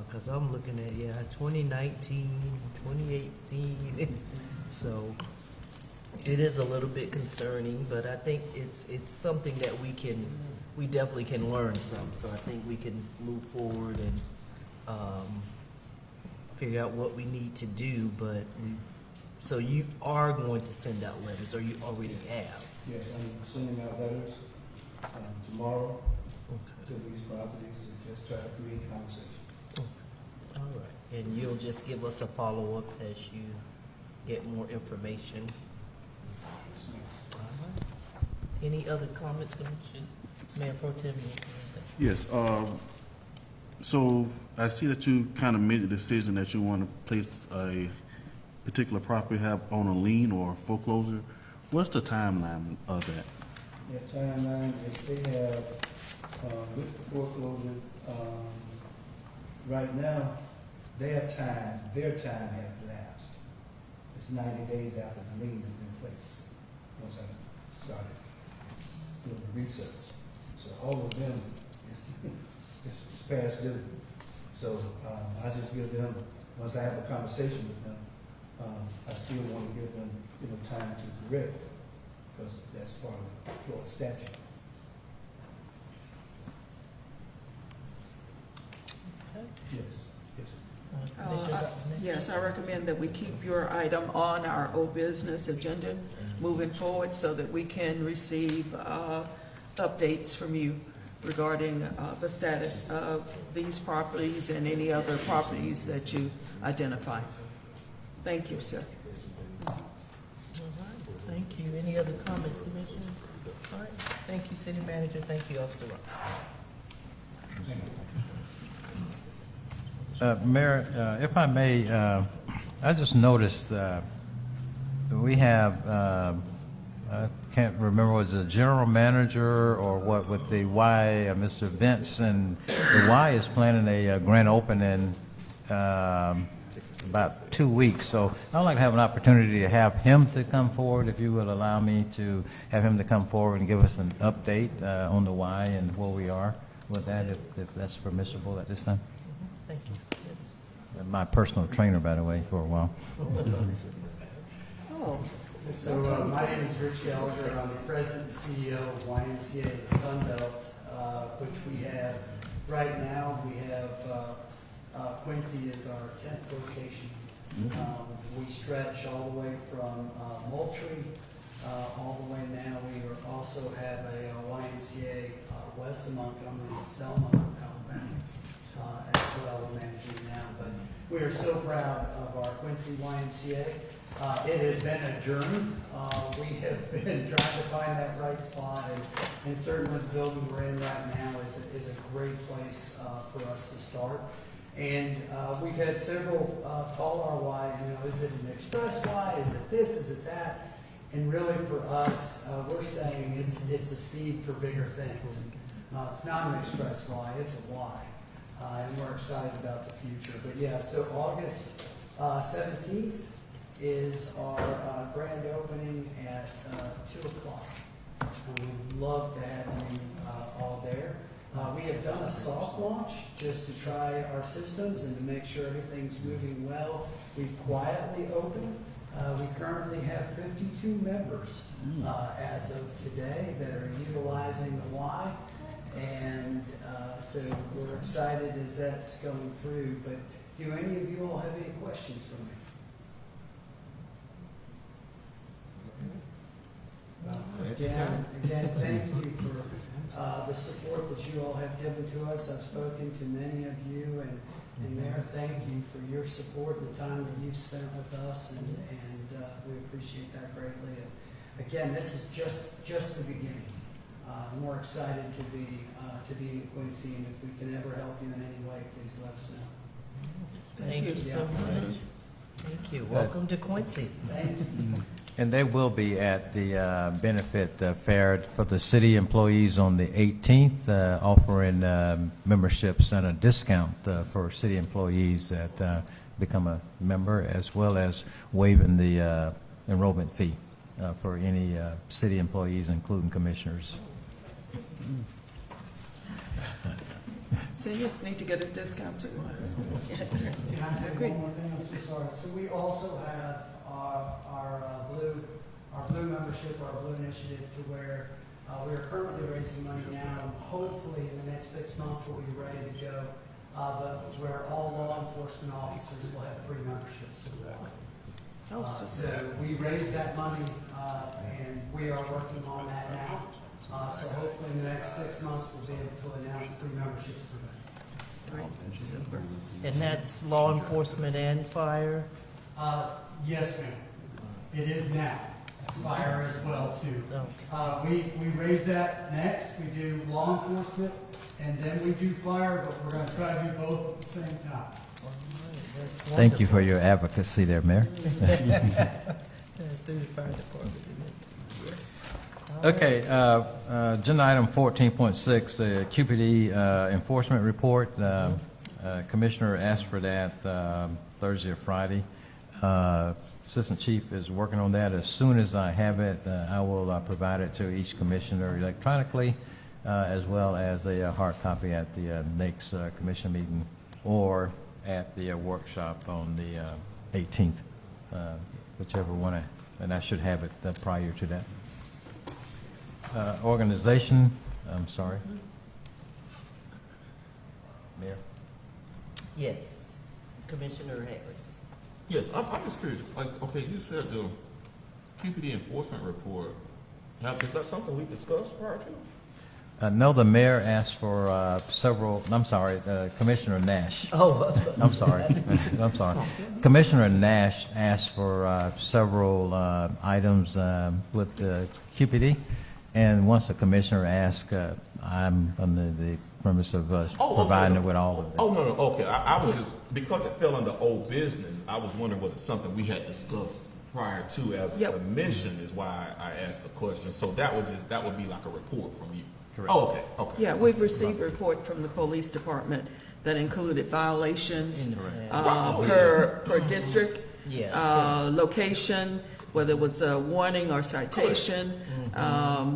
because I'm looking at, 2019, 2018, so it is a little bit concerning, but I think it's something that we definitely can learn from. So I think we can move forward and figure out what we need to do. But so you are going to send out letters, or you already have? Yes, I'm sending out letters tomorrow to these properties to just try to create conversation. All right, and you'll just give us a follow-up as you get more information. All right. Any other comments, Commissioner? Mayor Pro Tem? Yes, so I see that you kind of made the decision that you want to place a particular property have on a lien or foreclosure. What's the timeline of that? Yeah, timeline, if they have, with the foreclosure, right now, their time has lapsed. It's 90 days after the lien has been placed, once I started doing the research. So all of them is past due. So I just give them, once I have a conversation with them, I still want to give them, time to correct, because that's part of the Florida statute. Yes, yes. Yes, I recommend that we keep your item on our old business agenda moving forward so that we can receive updates from you regarding the status of these properties and any other properties that you identify. Thank you, sir. All right, thank you. Any other comments, Commissioner? All right, thank you, City Manager. Thank you, Officer Robertson. Mayor, if I may, I just noticed we have, I can't remember, was it a general manager or what, with the Y, Mr. Vince, and the Y is planning a grand opening about 2 weeks. So I'd like to have an opportunity to have him to come forward, if you would allow me to have him to come forward and give us an update on the Y and where we are with that, if that's permissible at this time. Thank you. Yes. My personal trainer, by the way, for a while. Oh, So my name is Rich Gallagher. I'm the president and CEO of YMCA the Sun Belt, which we have right now. We have Quincy is our 10th location. We stretch all the way from Moultrie all the way now. We also have a YMCA west of Montgomery in Selma, Alabama, as well. We're managing now, but we are so proud of our Quincy YMCA. It has been a journey. We have been trying to find that right spot, and certainly the building we're in right now is a great place for us to start. And we've had several call our Y, is it an express Y? Is it this? Is it that? And really for us, we're saying it's a seed for bigger things. It's not an express Y, it's a Y. And we're excited about the future. But yeah, so August 17th is our grand opening at 2 o'clock. We'd love to have you all there. We have done a soft launch just to try our systems and to make sure everything's moving well. We've quietly opened We currently have 52 members as of today that are utilizing the Y. And so we're excited as that's going through. But do any of you all have any questions for me? Again, thank you for the support that you all have given to us. I've spoken to many of you, and Mayor, thank you for your support and the time that you've spent with us, and we appreciate that greatly. And again, this is just the beginning. We're excited to be in Quincy, and if we can ever help you in any way, please let us know. Thank you so much. Thank you. Welcome to Quincy. Thank you. And they will be at the benefit fair for the city employees on the 18th, offering memberships and a discount for city employees that become a member, as well as waiving the enrollment fee for any city employees, including commissioners. So you just need to get a discount too. Can I say one more thing? I'm so sorry. So we also have our blue membership, our blue initiative, to where we are currently raising money now. Hopefully, in the next 6 months, we'll be ready to go. But where all law enforcement officers will have free memberships to the Y. So we raised that money, and we are working on that now. So hopefully, in the next 6 months, we'll be able to announce free memberships for them. Super. And that's law enforcement and fire? Yes, ma'am. It is now. Fire as well, too. Okay. We raise that next. We do law enforcement, and then we do fire, but we're going to try to do both at the same time. Thank you for your advocacy there, Mayor. Through the fire department. Okay, agenda item 14.6, QPD enforcement report. Commissioner asked for that Thursday or Friday. Assistant Chief is working on that. As soon as I have it, I will provide it to each commissioner electronically, as well as a hard copy at the next commission meeting or at the workshop on the 18th, whichever one, and I should have it prior to that. Organization, I'm sorry. Mayor? Yes. Commissioner Harris. Yes, I'm just curious, like, okay, you said the QPD enforcement report, is that something we discussed prior to? No, the mayor asked for several, I'm sorry, Commissioner Nash. Oh, I'm sorry. I'm sorry. Commissioner Nash asked for several items with the QPD, and once the commissioner asked, I'm under the premise of providing it with all of them. Oh, no, okay, I was just, because it fell under old business, I was wondering, was it something we had discussed prior to as a commission, is why I asked the question. So that would be like a report from you? Correct. Oh, okay. Yeah, we've received a report from the police department that included violations per district, location, whether it was a warning or citation,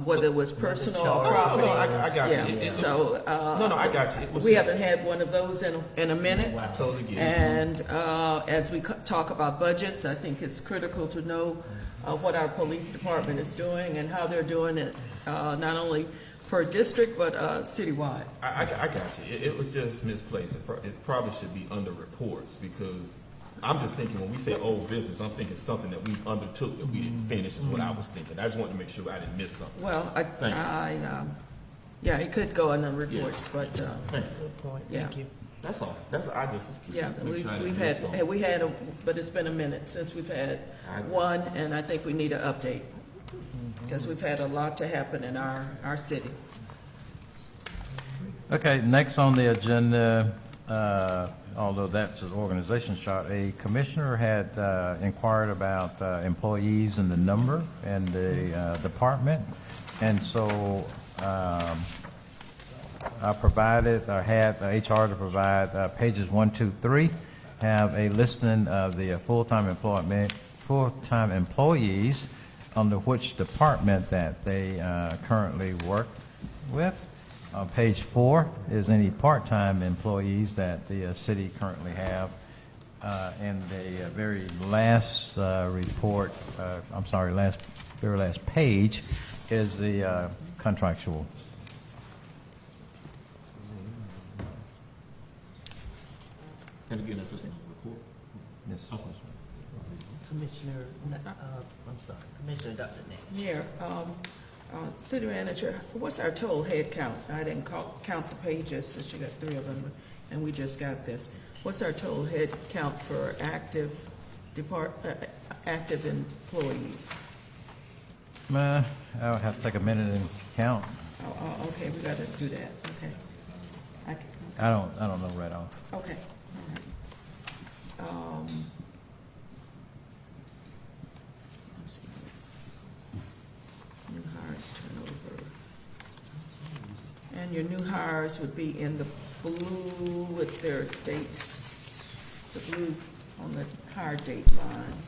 whether it was personal or property. No, I got you. Yeah. So I got you. We haven't had one of those in a minute. I totally get it. And as we talk about budgets, I think it's critical to know what our police department is doing and how they're doing it, not only per district, but citywide. I got you. It was just misplaced. It probably should be under reports, because I'm just thinking when we say old business, I'm thinking something that we undertook that we didn't finish is what I was thinking. I just wanted to make sure I didn't miss something. Well, it could go under reports, but Thank you. Good point. Yeah. Thank you. That's all. I just was curious. yeah, Make sure I didn't we've miss had something. but it's been a minute since we've had one, and I think we need an update because we've had a lot to happen in our city. Okay, next on the agenda, although that's an organization chart, a commissioner had inquired about employees and the number and the department. And so I provided, or had HR to provide pages 1, 2, 3, have a listing of the full-time employees under which department that they currently work with. Page 4 is any part-time employees that the city currently have. in the very last report, very last page is the contractual. And again, that's just another report. Yes. Commissioner, I'm sorry, Commissioner Dr. Nash. Mayor, City Manager, what's our total head count? I didn't count the pages since you got 3 of them, and we just got this. What's our total head count for active employees? I would have to take a minute and count. Okay, we got to do that, okay. I don't know right off. Okay, all right. Let's see. New hires turnover. And your new hires would be in the blue with their dates, the blue on the hire date line.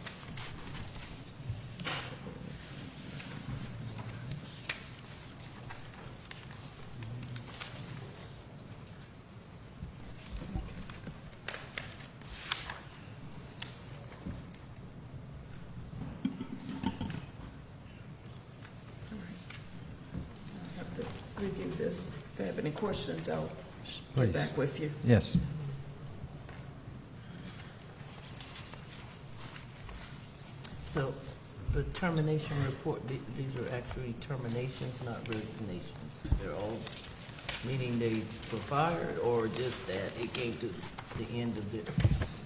Review this. If I have any questions, I'll Please. get back with you. Yes. So the termination report, these are actually terminations, not resignations. They're all, meaning they were fired, or just that it came to the end of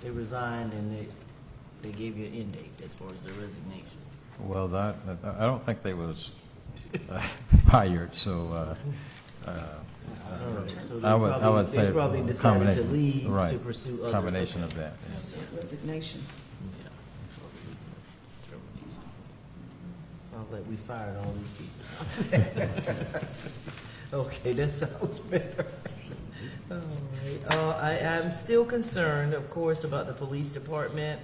they resigned and they gave you an end date as far as the resignation. Well, I don't think they was fired, so So I would say they probably decided to combination- leave right, to pursue other. combination okay. of that. That's a resignation. Yeah. Sounds like we fired all these people. Okay, that sounds better. All right. I am still concerned, of course, about the police department.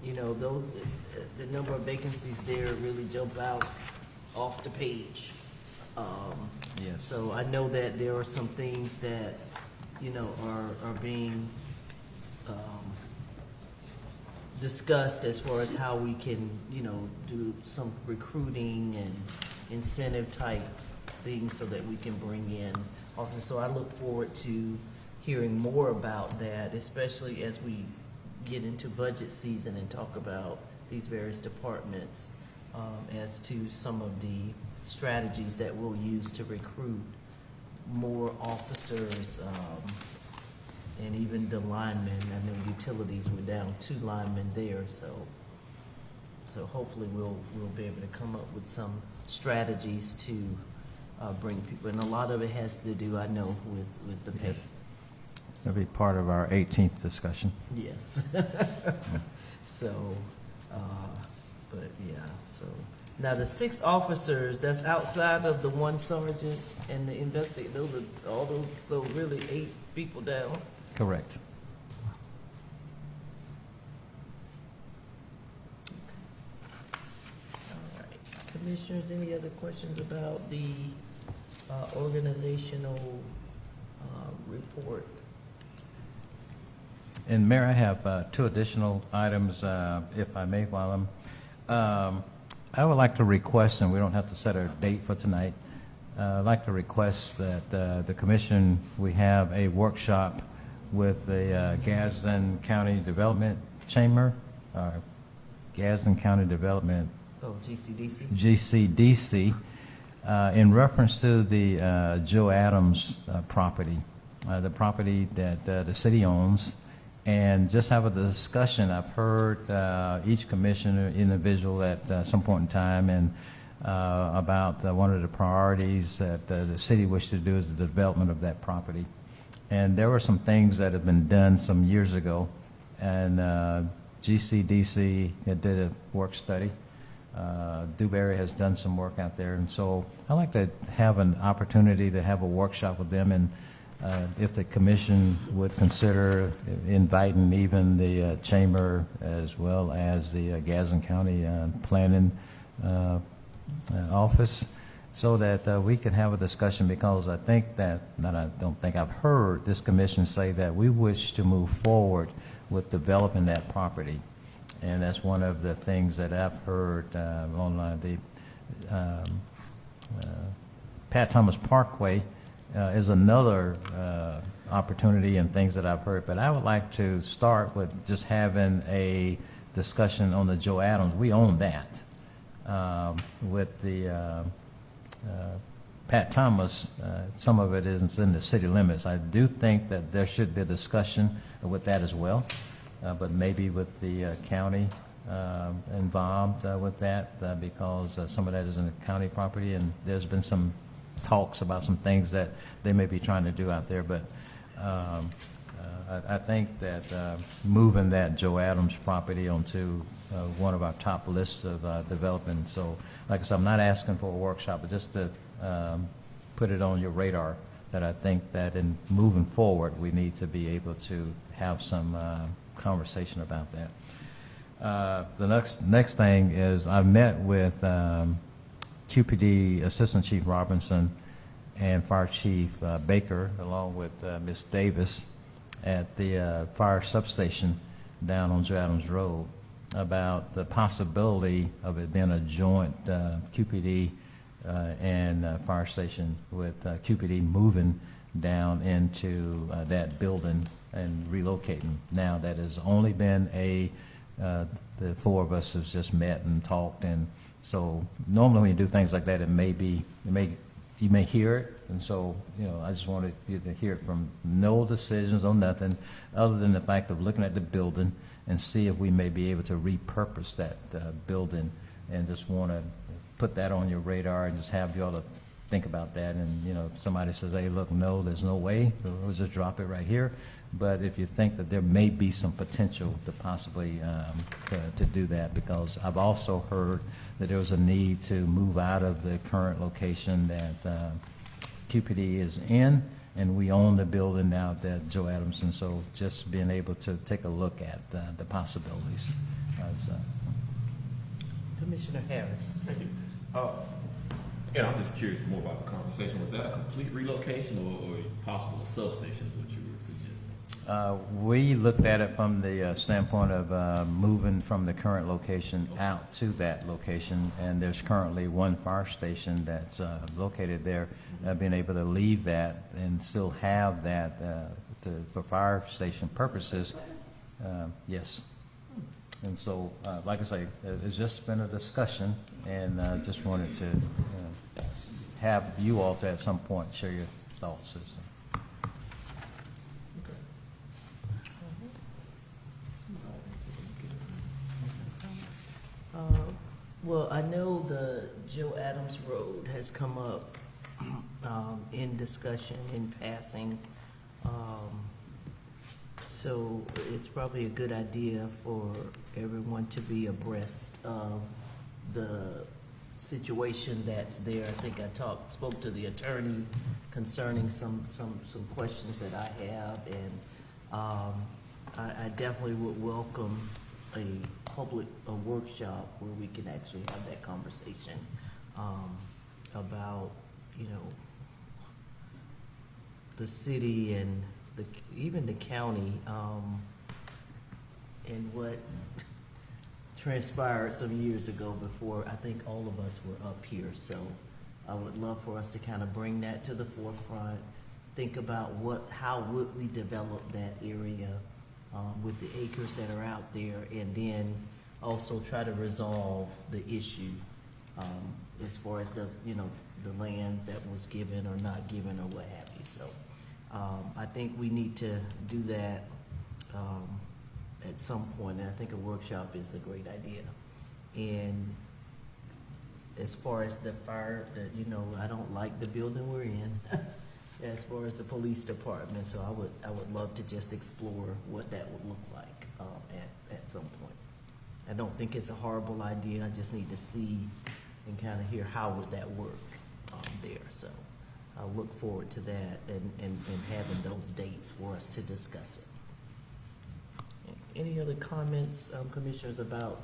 You know, the number of vacancies there really jump out off the page. Yes. So I know that there are some things that, you know, are being discussed as far as how we can, you know, do some recruiting and incentive type things so that we can bring in officers. So I look forward to hearing more about that, especially as we get into budget season and talk about these various departments as to some of the strategies that we'll use to recruit more officers, and even the linemen. I know utilities, we're down 2 linemen there, so hopefully we'll be able to come up with some strategies to bring people, and a lot of it has to do, I know, with the pay. Yes. That'll be part of our 18th discussion. Yes. So, but yeah, so. Now, the 6 officers, that's outside of the 1 sergeant and the investigator, those are all those, so really 8 people down. Correct. All right. Commissioners, any other questions about the organizational report? And Mayor, I have 2 additional items, if I may, while I would like to request, and we don't have to set a date for tonight, I'd like to request that the commission, we have a workshop with the Gadsden County Development Chamber, Gadsden County Development Oh, GCDC? GCDC, in reference to the Joe Adams property, the property that the city owns, and just have a discussion. I've heard each commissioner individual at some point in time, and about one of the priorities that the city wished to do is the development of that property. And there were some things that have been done some years ago, and GCDC did a work study. Dewberry has done some work out there, and so I'd like to have an opportunity to have a workshop with them, and if the commission would consider inviting even the chamber as well as the Gadsden County Planning Office, so that we could have a discussion, because I think that, I don't think I've heard this commission say that we wish to move forward with developing that property. And that's one of the things that I've heard online. Pat Thomas Parkway is another opportunity and things that I've heard. But I would like to start with just having a discussion on the Joe Adams. We own that. With the Pat Thomas, some of it isn't in the city limits. I do think that there should be a discussion with that as well, but maybe with the county involved with that, because some of that is in the county property, and there's been some talks about some things that they may be trying to do out there. But I think that moving that Joe Adams property onto one of our top lists of development. So, like I said, I'm not asking for a workshop, but just to put it on your radar that I think that in moving forward, we need to be able to have some conversation about that. The next thing is I've met with QPD Assistant Chief Robinson and Fire Chief Baker, along with Ms. Davis, at the fire substation down on Joe Adams Road, about the possibility of it being a joint QPD and fire station, with QPD moving down into that building and relocating. Now, that has only been the four of us have just met and talked, and so normally when you do things like that, you may hear it, and so, I just wanted you to hear it from no decisions on nothing, other than the fact of looking at the building and see if we may be able to repurpose that building, and just want to put that on your radar and just have you all to think about that. And, if somebody says, hey, look, no, there's no way, we'll just drop it right here. But if you think that there may be some potential to possibly to do that, because I've also heard that there was a need to move out of the current location that QPD is in, and we own the building now that Joe Adams, and so just being able to take a look at the possibilities. Commissioner Harris. I'm just curious more about the conversation. Was that a complete relocation or possible substation, is what you were suggesting? We looked at it from the standpoint of moving from the current location out to that location, and there's currently one fire station that's located there. Being able to leave that and still have that for fire station purposes, yes. And so, like I say, it's just been a discussion, and just wanted to have you all to at some point share your thoughts. Well, I know the Joe Adams Road has come up in discussion, in passing. So it's probably a good idea for everyone to be abreast of the situation that's there. I think I spoke to the attorney concerning some questions that I have, and I definitely would welcome a workshop where we can actually have that conversation about, the city and even the county, and what transpired some years ago before I think all of us were up here. So I would love for us to kind of bring that to the forefront, think about how would we develop that area with the acres that are out there, and then also try to resolve the issue as far as the land that was given or not given or what have you. So I think we need to do that at some point, and I think a workshop is a great idea. And as far as the fire, I don't like the building we're in as far as the police department, so I would love to just explore what that would look like at some point. I don't think it's a horrible idea. I just need to see and kind of hear how would that work there. So I'll look forward to that and having those dates for us to discuss it. Any other comments, commissioners, about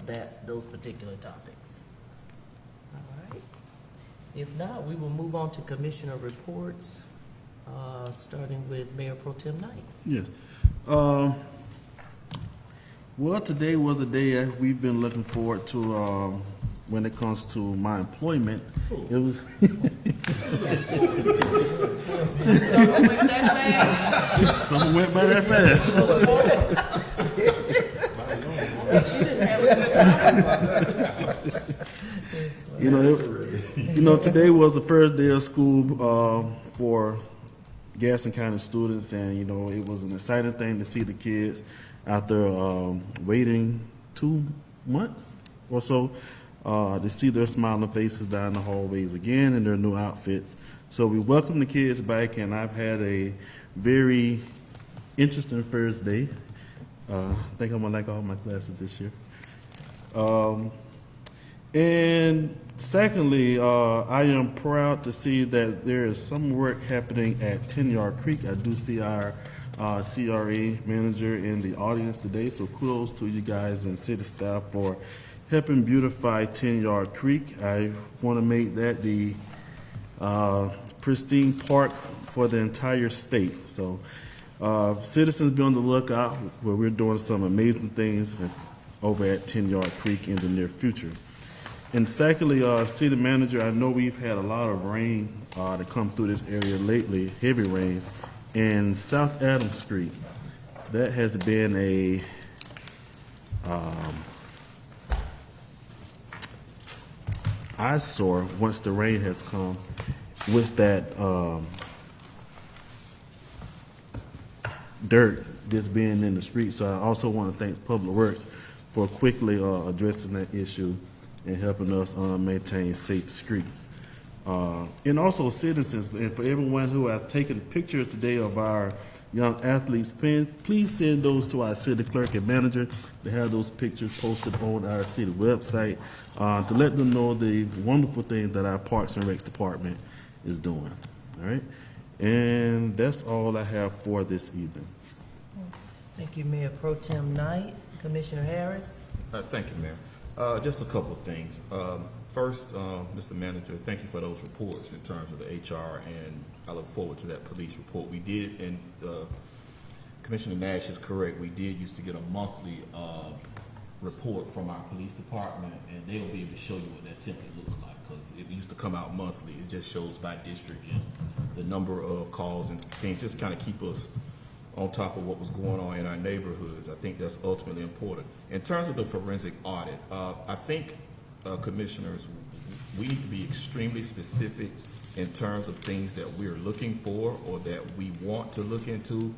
those particular topics? All right. If not, we will move on to commissioner reports, starting with Mayor Pro Tem Knight. Yes. Well, today was a day that we've been looking forward to when it comes to my employment. It was Someone went that fast. someone went by that fast. She didn't have a good time. Today was the first day of school for Gaston County students, and it was an exciting thing to see the kids after waiting 2 months or so to see their smiling faces down the hallways again in their new outfits. So we welcome the kids back, and I've had a very interesting first day. I think I'm gonna like all my classes this year. And secondly, I am proud to see that there is some work happening at 10-Yard Creek. I do see our CRA manager in the audience today, so kudos to you guys and city staff for helping beautify 10-Yard Creek. I want to make that the pristine park for the entire state. So citizens be on the lookout where we're doing some amazing things over at 10-Yard Creek in the near future. And secondly, city manager, I know we've had a lot of rain to come through this area lately, heavy rains. And South Adams Street, that has been a eyesore once the rain has come with that dirt just being in the street. So I also want to thank Public Works for quickly addressing that issue and helping us maintain safe streets. And also citizens, and for everyone who has taken pictures today of our young athletes, please send those to our city clerk and manager to have those pictures posted on our city website to let them know the wonderful things that our Parks and Recs department is doing. All right, and that's all I have for this evening. Thank you, Mayor Pro Tem Knight. Commissioner Harris. Thank you, Mayor. Just a couple of things. First, Mr. Manager, thank you for those reports in terms of the HR, and I look forward to that police report. We did, and Commissioner Nash is correct, we did used to get a monthly report from our police department, and they'll be able to show you what that template looks like, because it used to come out monthly. It just shows by district and the number of calls and things, just kind of keep us on top of what was going on in our neighborhoods. I think that's ultimately important. In terms of the forensic audit, I think commissioners, we need to be extremely specific in terms of things that we're looking for or that we want to look into.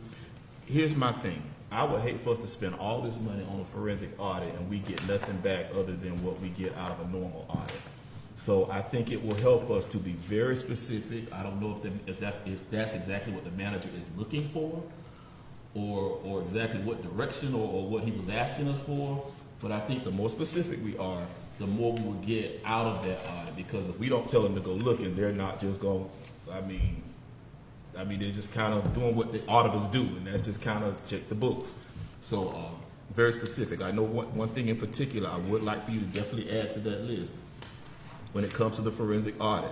Here's my thing. I would hate for us to spend all this money on a forensic audit and we get nothing back other than what we get out of a normal audit. So I think it will help us to be very specific. I don't know if that's exactly what the manager is looking for, or exactly what direction or what he was asking us for. But I think the more specific we are, the more we will get out of that audit. Because if we don't tell them to go look, and they're not just going, I mean, they're just kind of doing what the auditors do, and that's just kind of check the books. So very specific. I know one thing in particular I would like for you to definitely add to that list. When it comes to the forensic audit,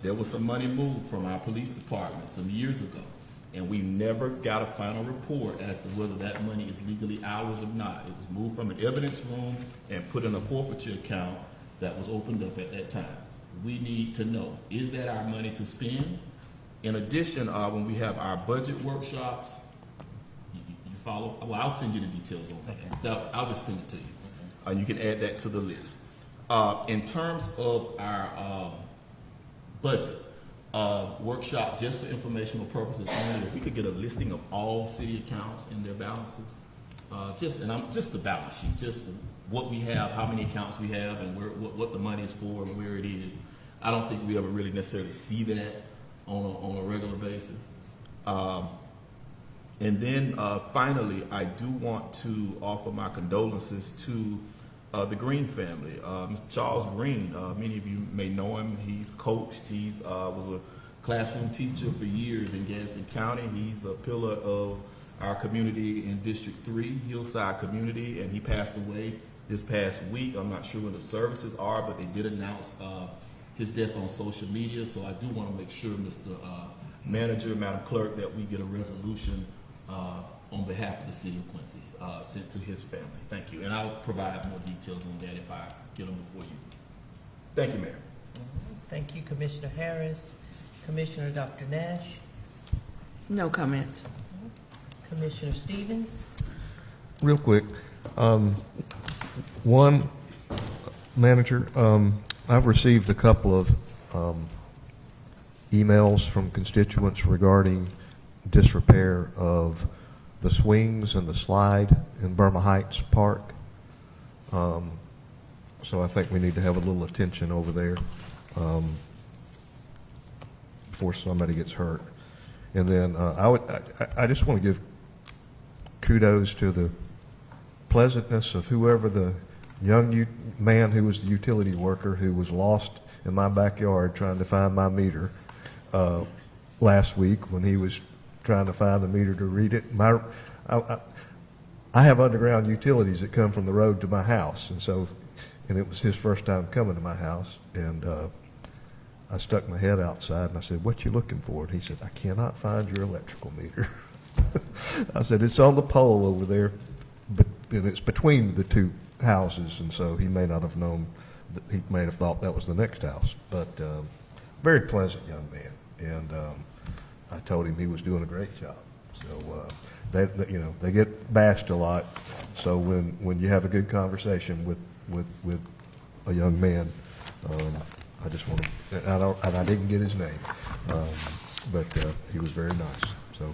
there was some money moved from our police department some years ago, and we never got a final report as to whether that money is legally ours or not. It was moved from an evidence room and put in a forfeiture account that was opened up at that time. We need to know, is that our money to spend? In addition, when we have our budget workshops, you follow? Well, I'll send you the details on that. I'll just send it to you. You can add that to the list. In terms of our budget, workshop, just for informational purposes only, if we could get a listing of all city accounts and their balances, just the balance sheet, just what we have, how many accounts we have, and what the money is for and where it is. I don't think we ever really necessarily see that on a regular basis. And then finally, I do want to offer my condolences to the Green family. Mr. Charles Green, many of you may know him. He's coached. He's was a classroom teacher for years in Gaston County. He's a pillar of our community in District 3, Hillside community, and he passed away this past week. I'm not sure when the services are, but they did announce his death on social media, so I do want to make sure, Mr. Manager, Madam Clerk, that we get a resolution on on behalf of the city of Quincy, sent to his family. Thank you. And I'll provide more details on that if I get them before you. Thank you, Mayor. Thank you, Commissioner Harris. Commissioner Dr. Nash, No comments. Commissioner Stevens. Real quick, one, Manager, I've received a couple of emails from constituents regarding disrepair of the swings and the slide in Burma Heights Park. So I think we need to have a little attention over there before somebody gets hurt. And then I just want to give kudos to the pleasantness of whoever the young man who was the utility worker who was lost in my backyard trying to find my meter last week when he was trying to find the meter to read it. I have underground utilities that come from the road to my house, and it was his first time coming to my house, and I stuck my head outside and I said, "What you looking for?" And he said, "I cannot find your electrical meter." I said, "It's on the pole over there, and it's between the two houses," and so he may not have known, he may have thought that was the next house, but very pleasant young man, and I told him he was doing a great job. So they get bashed a lot, so when you have a good conversation with a young man, I just want to, and I didn't get his name, but he was very nice. So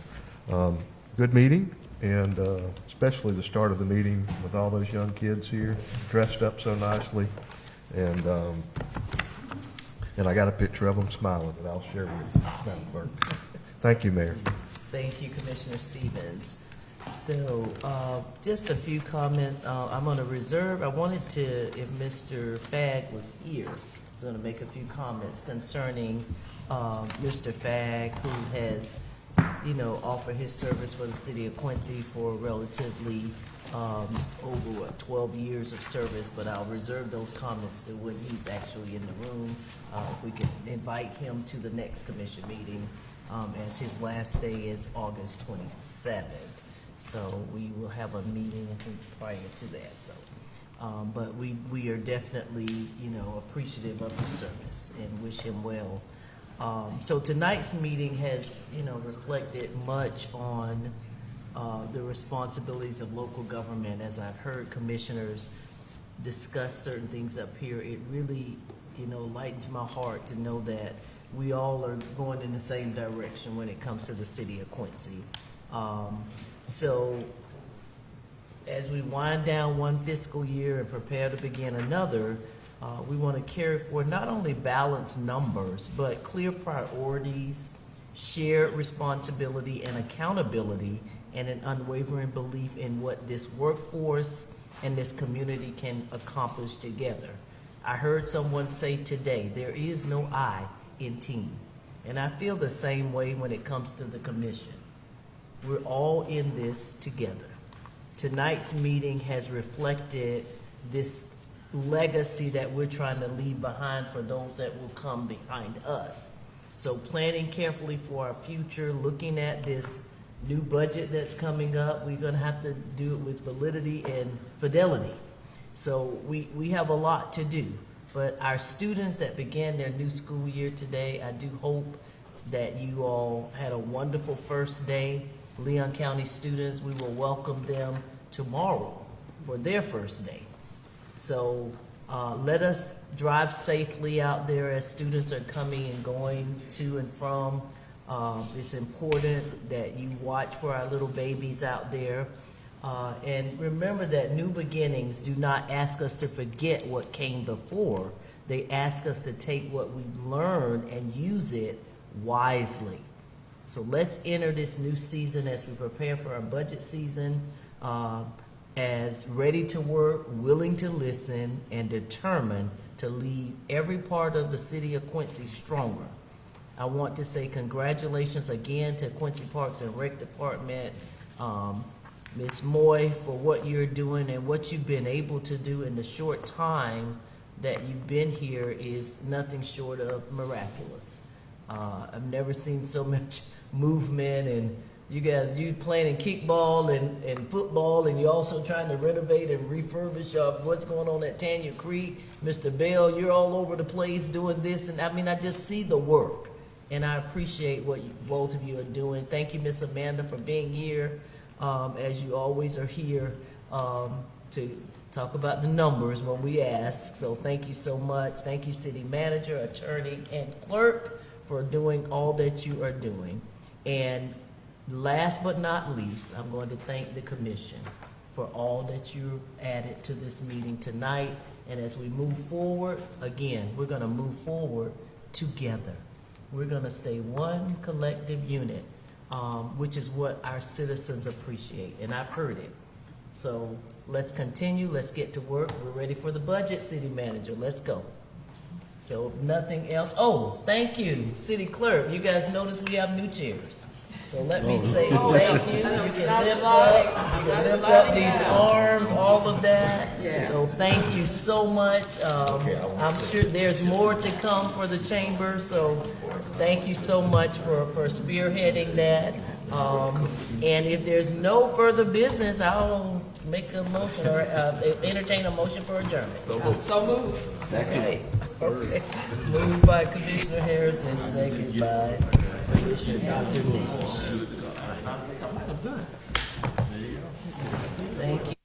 good meeting, and especially the start of the meeting with all those young kids here dressed up so nicely, and I got a picture of them smiling that I'll share with you. That'll work. Thank you, Mayor. Thank you, Commissioner Stevens. So, just a few comments. I'm going to reserve. I wanted to, if Mr. Fagg was here, I was going to make a few comments concerning Mr. Fagg, who has, offered his service for the city of Quincy for relatively over 12 years of service. But I'll reserve those comments to when he's actually in the room. If we can invite him to the next commission meeting, as his last day is August 27th. So we will have a meeting, I think, prior to that. So, but we are definitely, appreciative of his service and wish him well. So tonight's meeting has, reflected much on the responsibilities of local government. As I've heard commissioners discuss certain things up here, it really, lightens my heart to know that we all are going in the same direction when it comes to the city of Quincy. So as we wind down one fiscal year and prepare to begin another, we want to carry forward not only balanced numbers, but clear priorities, shared responsibility and accountability, and an unwavering belief in what this workforce and this community can accomplish together. I heard someone say today, there is no I in team. And I feel the same way when it comes to the commission. We're all in this together. Tonight's meeting has reflected this legacy that we're trying to leave behind for those that will come behind us. So planning carefully for our future, looking at this new budget that's coming up, we're going to have to do it with validity and fidelity. So we have a lot to do. But our students that began their new school year today, I do hope that you all had a wonderful first day. Leon County students, we will welcome them tomorrow for their first day. So let us drive safely out there as students are coming and going to and from. It's important that you watch for our little babies out there. And remember that new beginnings do not ask us to forget what came before. They ask us to take what we've learned and use it wisely. So let's enter this new season as we prepare for our budget season, as ready to work, willing to listen, and determined to leave every part of the city of Quincy stronger. I want to say congratulations again to Quincy Parks and Rec Department, Ms. Moy, for what you're doing and what you've been able to do in the short time that you've been here is nothing short of miraculous. I've never seen so much movement and, You guys, you playing in kickball and football, and you're also trying to renovate and refurbish what's going on at Tanya Creek. Mr. Bell, you're all over the place doing this, and I mean, I just see the work, and I appreciate what both of you are doing. Thank you, Miss Amanda, for being here, as you always are here to talk about the numbers when we ask. So thank you so much. Thank you, City Manager, Attorney, and Clerk, for doing all that you are doing. And last but not least, I'm going to thank the commission for all that you added to this meeting tonight. And as we move forward, again, we're going to move forward together. We're going to stay one collective unit, which is what our citizens appreciate. And I've heard it. So let's continue. Let's get to work. We're ready for the budget, City Manager. Let's go. So if nothing else. Oh, thank you, City Clerk. You guys notice we have new chairs. So let me say thank you. You can lift up these arms, all of that. So thank you so much. I'm sure there's more to come for the chamber. So thank you so much for spearheading that. And if there's no further business, I'll make a motion or entertain a motion for adjournment. So moved. Second. Okay. Moved by Commissioner Harris and second by Commissioner Dr. Davis. Thank you.